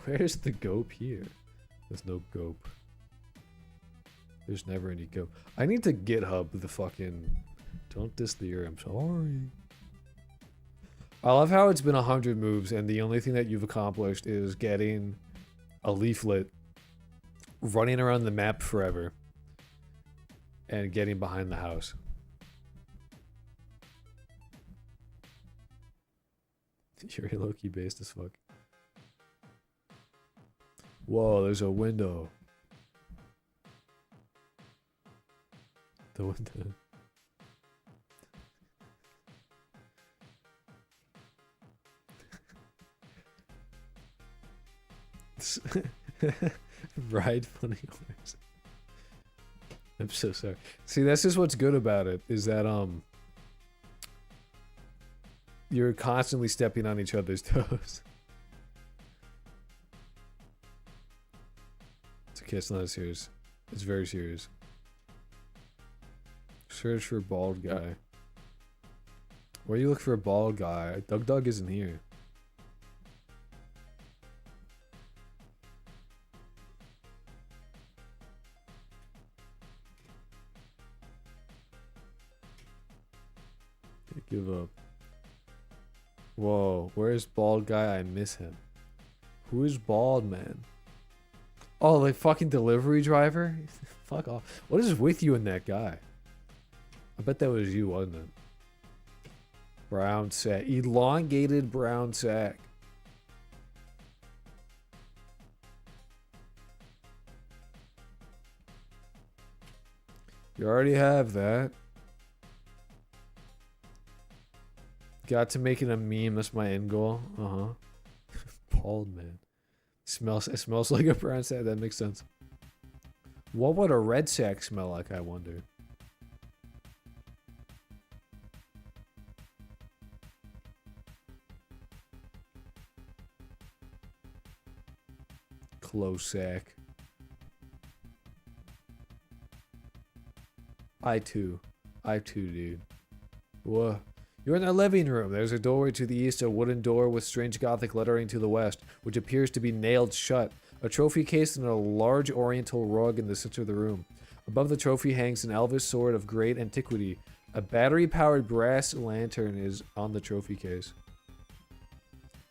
Where's the GOAP here? There's no GOAP. There's never any GOAP. I need to GitHub the fucking... Don't diss the Yuri, I'm sorry. I love how it's been 100 moves and the only thing that you've accomplished is getting a leaflet, running around the map forever, and getting behind the house. Yuri low-key based as fuck. Whoa, there's a window. The window. Ride funny horse. I'm so sorry. See, that's just what's good about it, is that you're constantly stepping on each other's toes. It's okay, it's not serious. It's very serious. Search for bald guy. Where you look for a bald guy? Doug isn't here. Give up. Whoa, where's bald guy? I miss him. Who is bald man? Oh, like fucking delivery driver? Fuck off. What is with you and that guy? I bet that was you, wasn't it? Brown sack. Elongated brown sack. You already have that. Got to make it a meme. That's my end goal. Bald man. It smells like a brown sack. That makes sense. What would a red sack smell like, I wonder? Close sack. I too, dude. Whoa. You're in the living room. There's a doorway to the east, a wooden door with strange gothic lettering to the west, which appears to be nailed shut. A trophy case and a large oriental rug in the center of the room. Above the trophy hangs an Elvis sword of great antiquity. A battery-powered brass lantern is on the trophy case.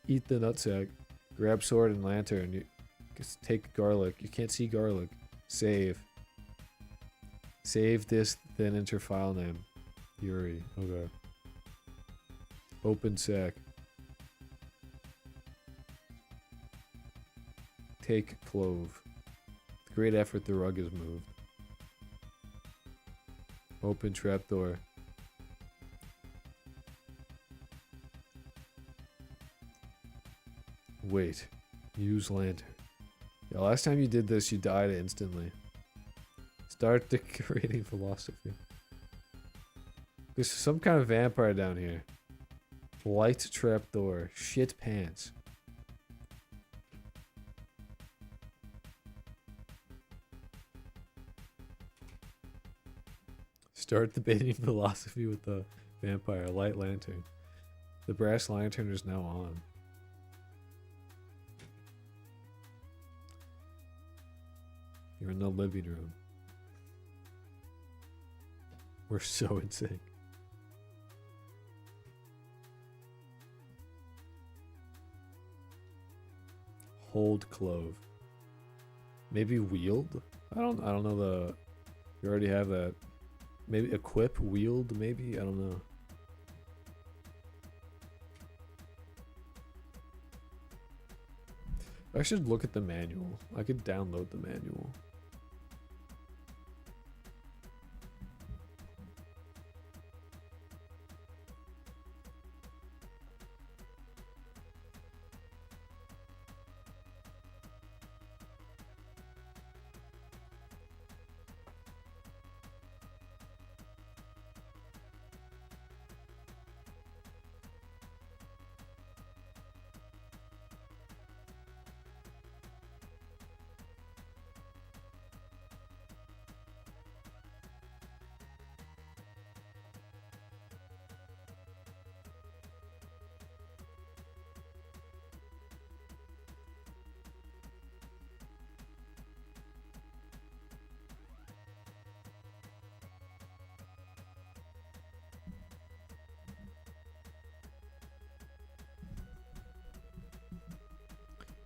Eat the nutsack. Grab sword and lantern. You just take garlic. You can't see garlic. Save. Save this, then enter file name. Yuri. Okay. Open sack. Take clove. With great effort, the rug is moved. Open trapdoor. Wait. Use lantern. Yeah, last time you did this, you died instantly. Start decorating philosophy. There's some kind of vampire down here. Light trapdoor. Shit pants. Start debating philosophy with the vampire. Light lantern. The brass lantern is now on. You're in the living room. We're so in sync. Hold clove. Maybe wield? I don't know the. You already have that. Maybe equip, wield, maybe? I don't know. I should look at the manual. I could download the manual.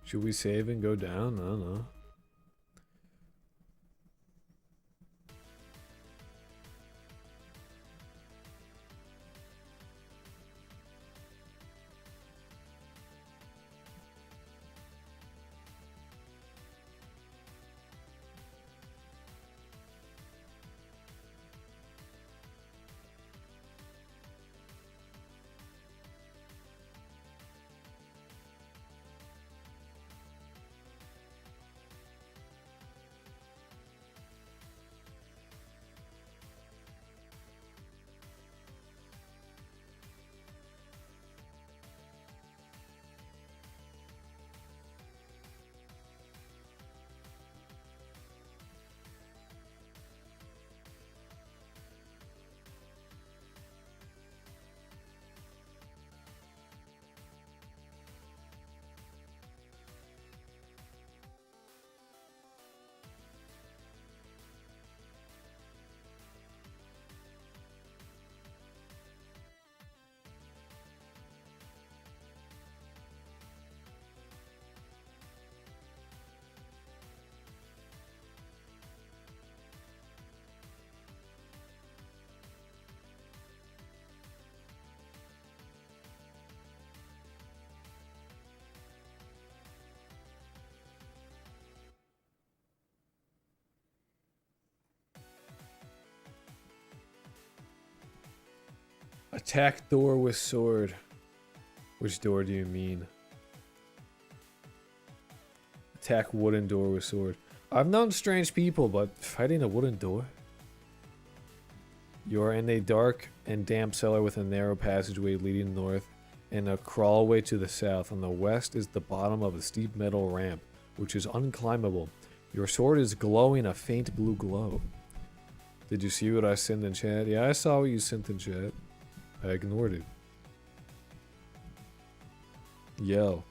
Should we save and go down? I don't know. Attack door with sword. Which door do you mean? Attack wooden door with sword. I've known strange people, but fighting a wooden door? You are in a dark and damp cellar with a narrow passageway leading north and a crawlway to the south. On the west is the bottom of a steep metal ramp, which is unclimbable. Your sword is glowing a faint blue glow. Did you see what I sent in chat? Yeah, I saw what you sent in chat. I ignored it. Yo.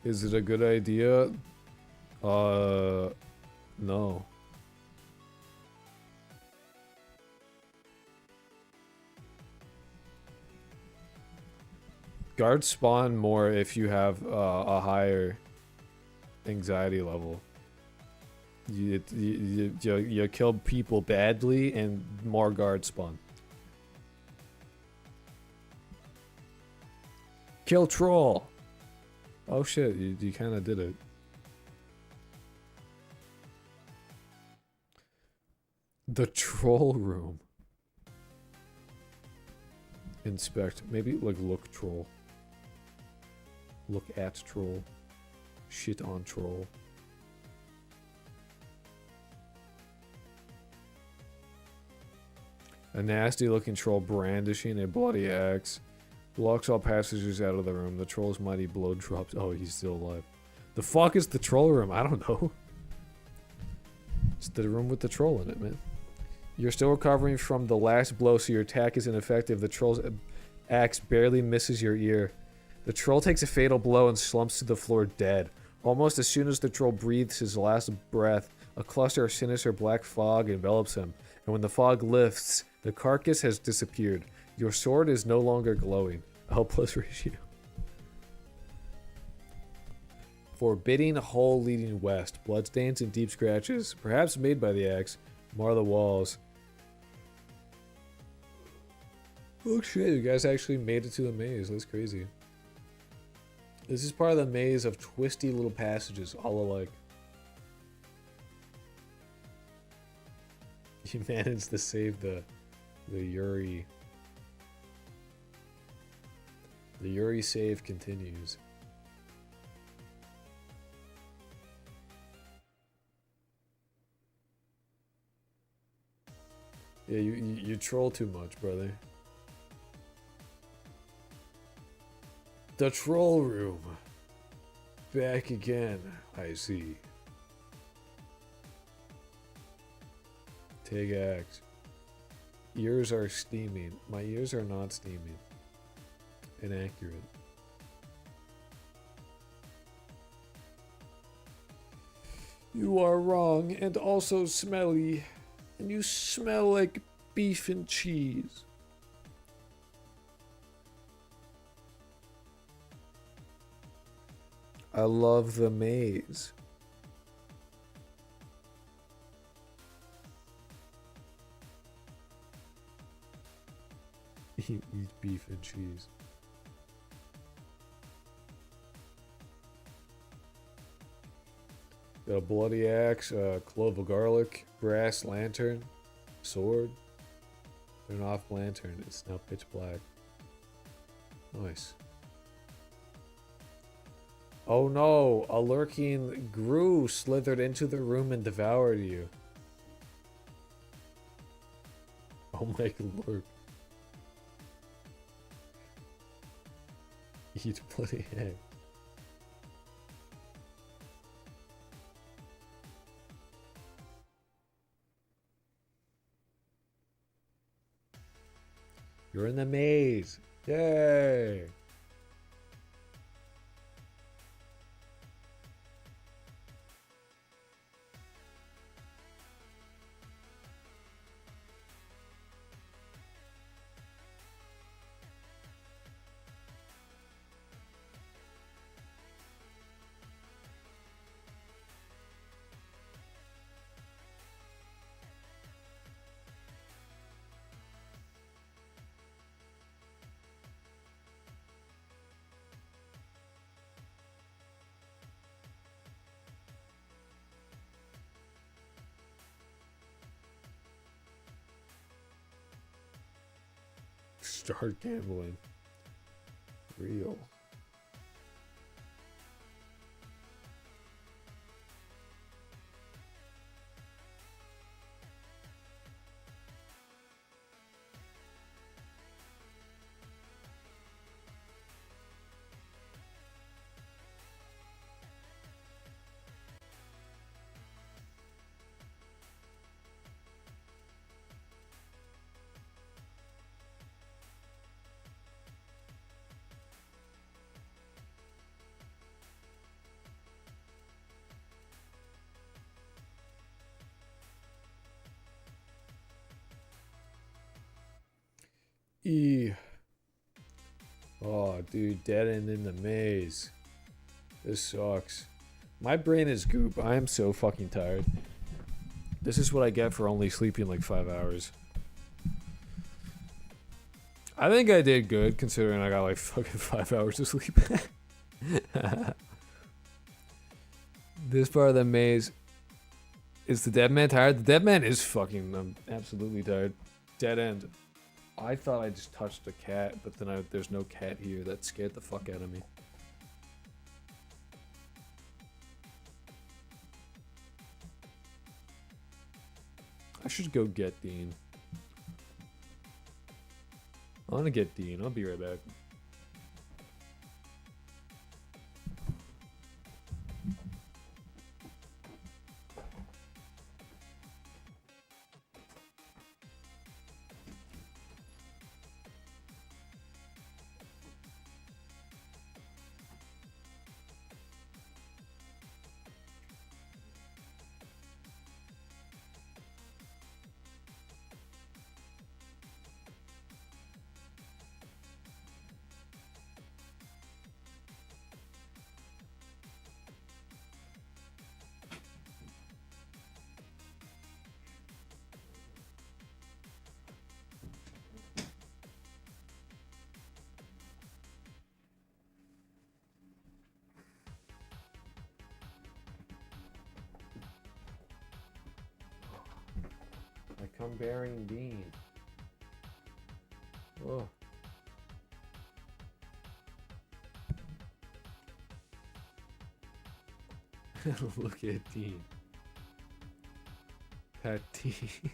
Is it a good idea? No. Guards spawn more if you have a higher anxiety level. You kill people badly and more guards spawn. Kill troll! Oh shit, you kind of did it. The troll room. Inspect. Maybe like look troll. Look at troll. Shit on troll. A nasty looking troll brandishing a bloody axe. Blocks all passengers out of the room. The troll's mighty blow drops. Oh, he's still alive. The fuck is the troll room? I don't know. It's the room with the troll in it, man. You're still recovering from the last blow, so your attack is ineffective. The troll's axe barely misses your ear. The troll takes a fatal blow and slumps to the floor dead. Almost as soon as the troll breathes his last breath, a cluster of sinister black fog envelops him. And when the fog lifts, the carcass has disappeared. Your sword is no longer glowing. L plus ratio. Forbidding hole leading west. Bloodstains and deep scratches, perhaps made by the axe, mar the walls. Oh shit, you guys actually made it to the maze. That's crazy. This is part of the maze of twisty little passages, all alike. You managed to save the Yuri. The Yuri save continues. Yeah, you troll too much, brother. The troll room. Back again, I see. Take axe. Ears are steaming. My ears are not steaming. Inaccurate. You are wrong and also smelly. And you smell like beef and cheese. I love the maze. Eat beef and cheese. Got a bloody axe, a clove of garlic, brass lantern, sword. Turn off lantern. It's now pitch black. Nice. Oh no! A lurking grue slithered into the room and devoured you. Oh my lord. Eat bloody egg. You're in the maze. Yay! Start gambling. Real. Oh, dude, dead end in the maze. This sucks. My brain is goop. I am so fucking tired. This is what I get for only sleeping like 5 hours. I think I did good considering I got like fucking 5 hours of sleep. This part of the maze. Is the dead man tired? The dead man is fucking absolutely tired. Dead end. I thought I just touched a cat, but then there's no cat here. That scared the fuck out of me. I should go get Dean. I want to get Dean. I'll be right back. I'm burying Dean. Oh. Look at Dean. That Dean.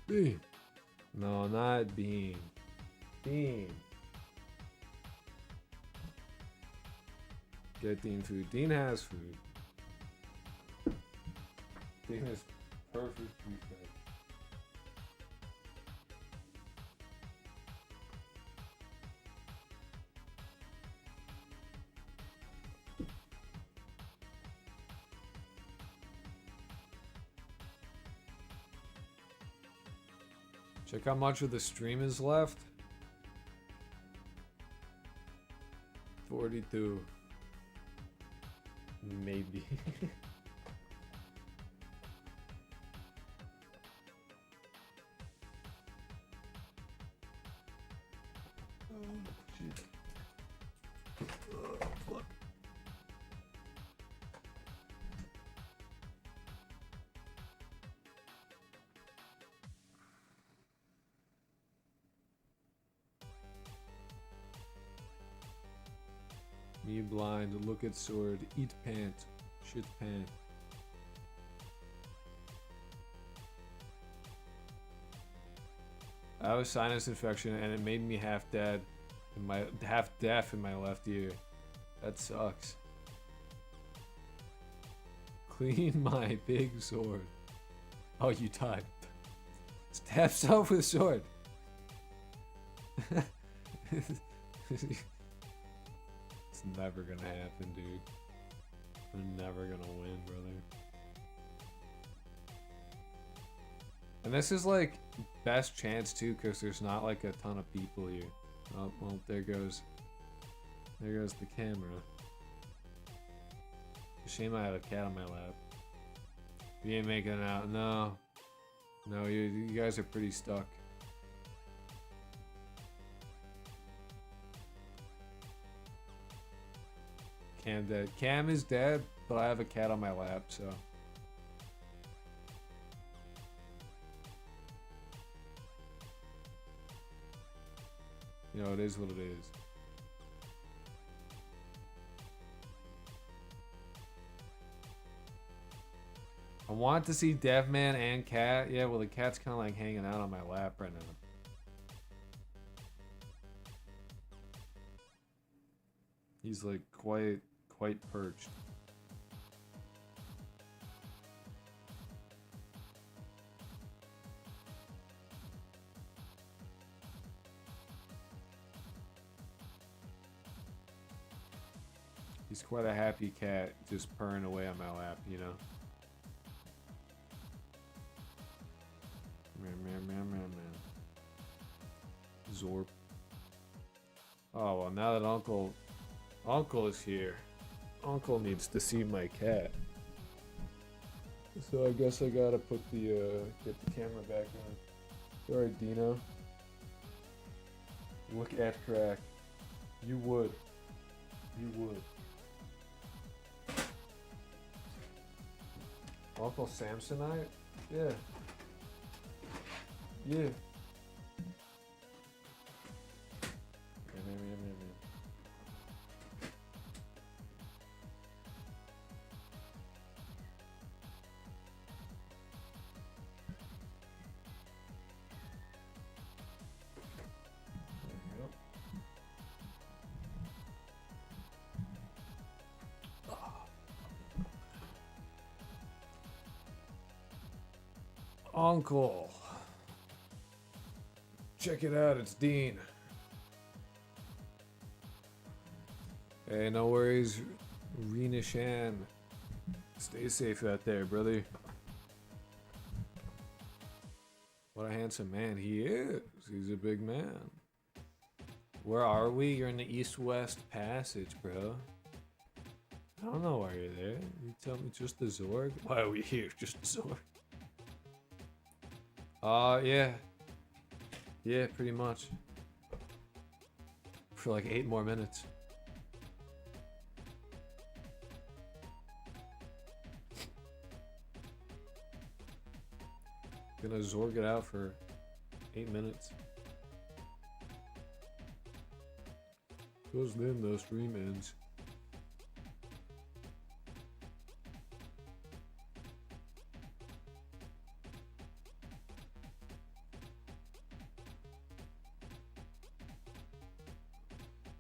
Bean. No, not Bean. Dean. Get Dean food. Dean has food. Dean is perfectly fed. Check how much of the stream is left. 42. Maybe. Oh, shit. Oh, fuck. Me blind, look at sword, eat pant, shit pant. I have a sinus infection and it made me half deaf in my left ear. That sucks. Clean my big sword. Oh, you died. Stab self with sword. It's never gonna happen, dude. We're never gonna win, brother. And this is like best chance too, because there's not like a ton of people here. Oh, well, there goes the camera. It's a shame I have a cat on my lap. We ain't making it out. No, you guys are pretty stuck. Cam dead. Cam is dead, but I have a cat on my lap, so. You know, it is what it is. I want to see Deafman and Cat. Yeah, well, the cat's kind of like hanging out on my lap right now. He's like quite perched. He's quite a happy cat, just purring away on my lap, you know. Man. Zorp. Oh well, now that Uncle is here. Uncle needs to see my cat. So I guess I gotta put get the camera back on. Sorry, Dino. Look at track. You would. Uncle Samsonite? Yeah. Yeah. Uncle. Check it out, it's Dean. Hey, no worries, Rena Shan. Stay safe out there, brother. What a handsome man he is. He's a big man. Where are we? You're in the East-West Passage, bro. I don't know why you're there. You tell me just the Zorg? Why are we here? Just the Zorg? Yeah. Yeah, pretty much. For like 8 more minutes. Gonna Zorg it out for 8 minutes. Because then the stream ends.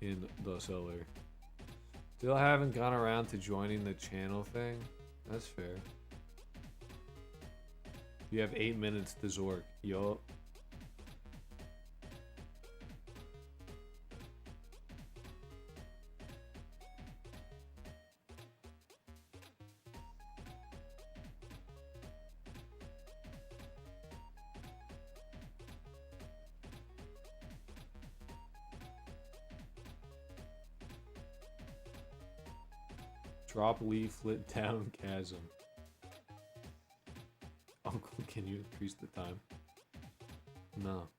In the cellar. Still haven't gone around to joining the channel thing. That's fair. You have 8 minutes to Zork. Yup. Drop leaflet down chasm. Uncle, can you increase the time? No.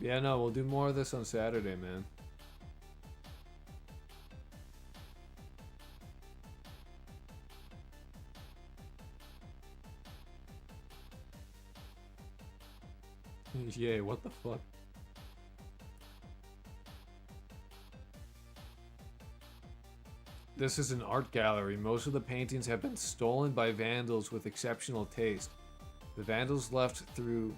Yeah, no, we'll do more of this on Saturday, man. Yeah, what the fuck? This is an art gallery. Most of the paintings have been stolen by vandals with exceptional taste. The vandals left through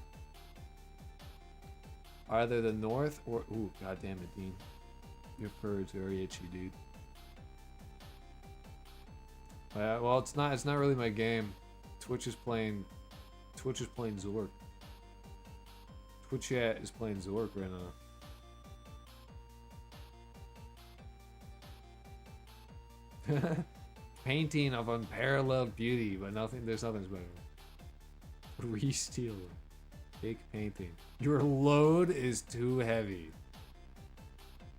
either the north or... Ooh, goddamn it, Dean. Your fur is very itchy, dude. Well, it's not really my game. Twitch is playing Zork. Twitch chat is playing Zork right now. Painting of unparalleled beauty, but there's nothing special. Re-steal. Fake painting. Your load is too heavy.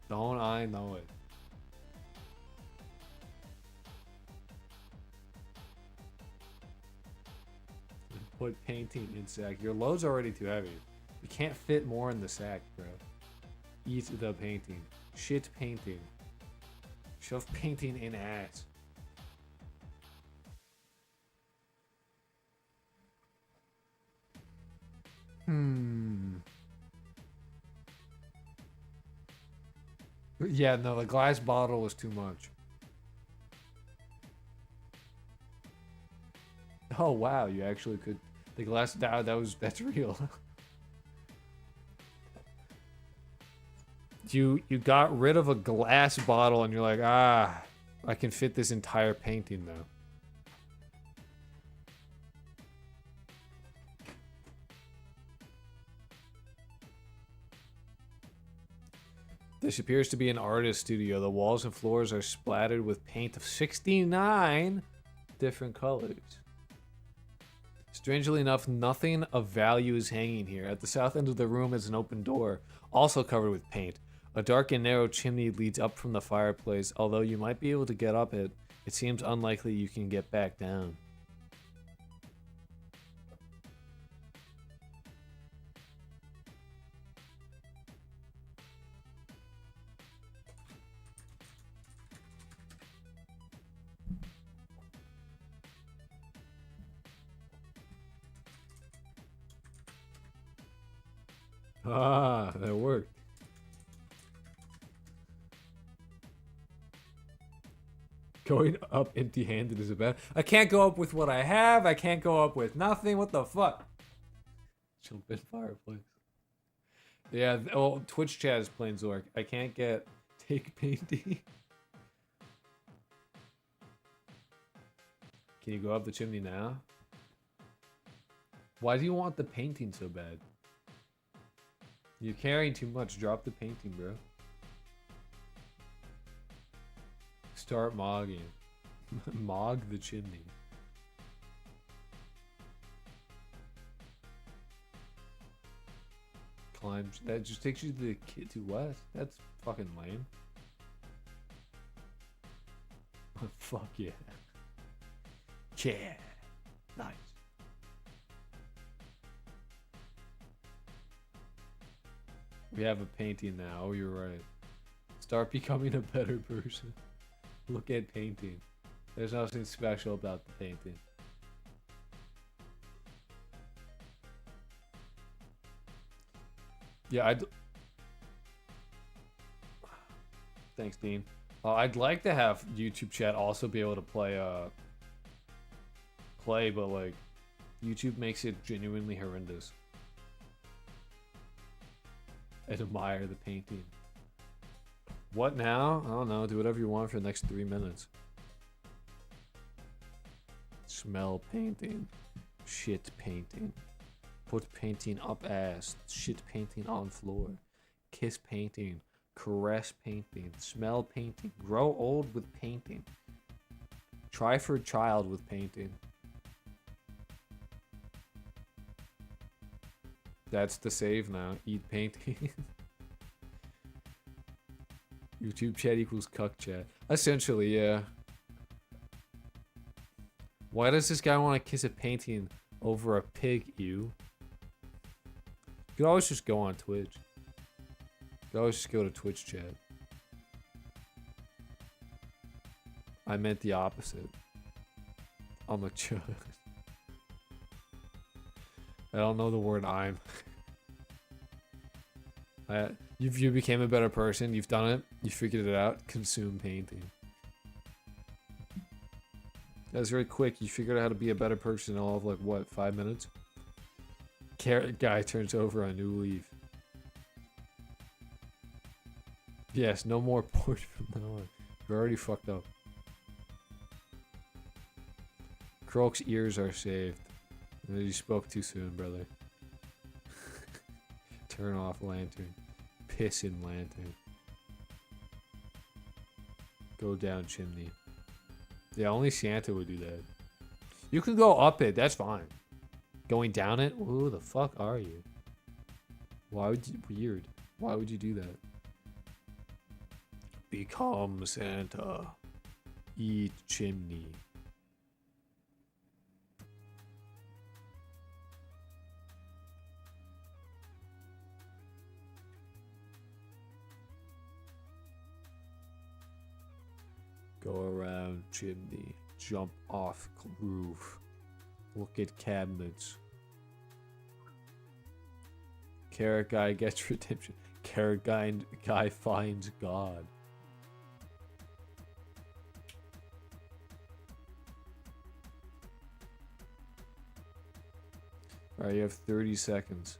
Don't I know it? Put painting in sack. Your load's already too heavy. You can't fit more in the sack, bro. Eat the painting. Shit painting. Shove painting in ass. Yeah, no, the glass bottle was too much. Oh wow, you actually could. The glass that's real. You got rid of a glass bottle and you're like, I can fit this entire painting though. This appears to be an artist studio. The walls and floors are splattered with paint of 69 different colors. Strangely enough, nothing of value is hanging here. At the south end of the room is an open door, also covered with paint. A dark and narrow chimney leads up from the fireplace. Although you might be able to get up it, it seems unlikely you can get back down. Ah, that worked. Going up empty-handed is a bad... I can't go up with what I have. I can't go up with nothing. What the fuck? Chill bit fireplace. Yeah, oh, Twitch chat is playing Zork. I can't get... Take painting. Can you go up the chimney now? Why do you want the painting so bad? You're carrying too much. Drop the painting, bro. Start mogging. Mog the chimney. Climb. That just takes you to the to west. That's fucking lame. Fuck yeah. Yeah. Nice. We have a painting now. Oh, you're right. Start becoming a better person. Look at painting. There's nothing special about the painting. Yeah, Thanks, Dean. I'd like to have YouTube chat also be able to play, but like, YouTube makes it genuinely horrendous. I admire the painting. What now? I don't know. Do whatever you want for the next 3 minutes. Smell painting. Shit painting. Put painting up ass. Shit painting on floor. Kiss painting. Caress painting. Smell painting. Grow old with painting. Try for a child with painting. That's the save now. Eat painting. YouTube chat equals cuck chat. Essentially, yeah. Why does this guy want to kiss a painting over a pig, ew? You could always just go on Twitch. You could always just go to Twitch chat. I meant the opposite. I'm a chud. I don't know the word I'm. You became a better person. You've done it. You figured it out. Consume painting. That was very quick. You figured out how to be a better person in all of like what, 5 minutes? Carrot guy turns over a new leaf. Yes, no more port from now on. You're already fucked up. Croak's ears are saved. You spoke too soon, brother. Turn off lantern. Piss in lantern. Go down chimney. Yeah, only Santa would do that. You can go up it, that's fine. Going down it? Who the fuck are you? Why would you... Weird. Why would you do that? Become Santa. Eat chimney. Go around chimney. Jump off roof. Look at cabinets. Carrot guy gets redemption. Carrot guy finds God. Alright, you have 30 seconds.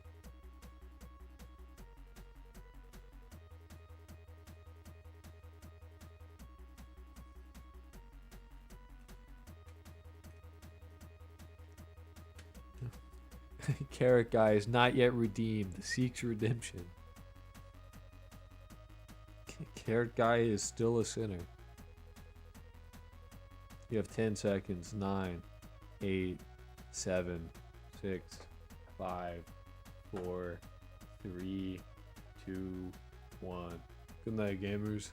Carrot guy is not yet redeemed. Seeks redemption. Carrot guy is still a sinner. You have 10 seconds. 9, 8, 7, 6, 5, 4, 3, 2, 1. Good night, gamers.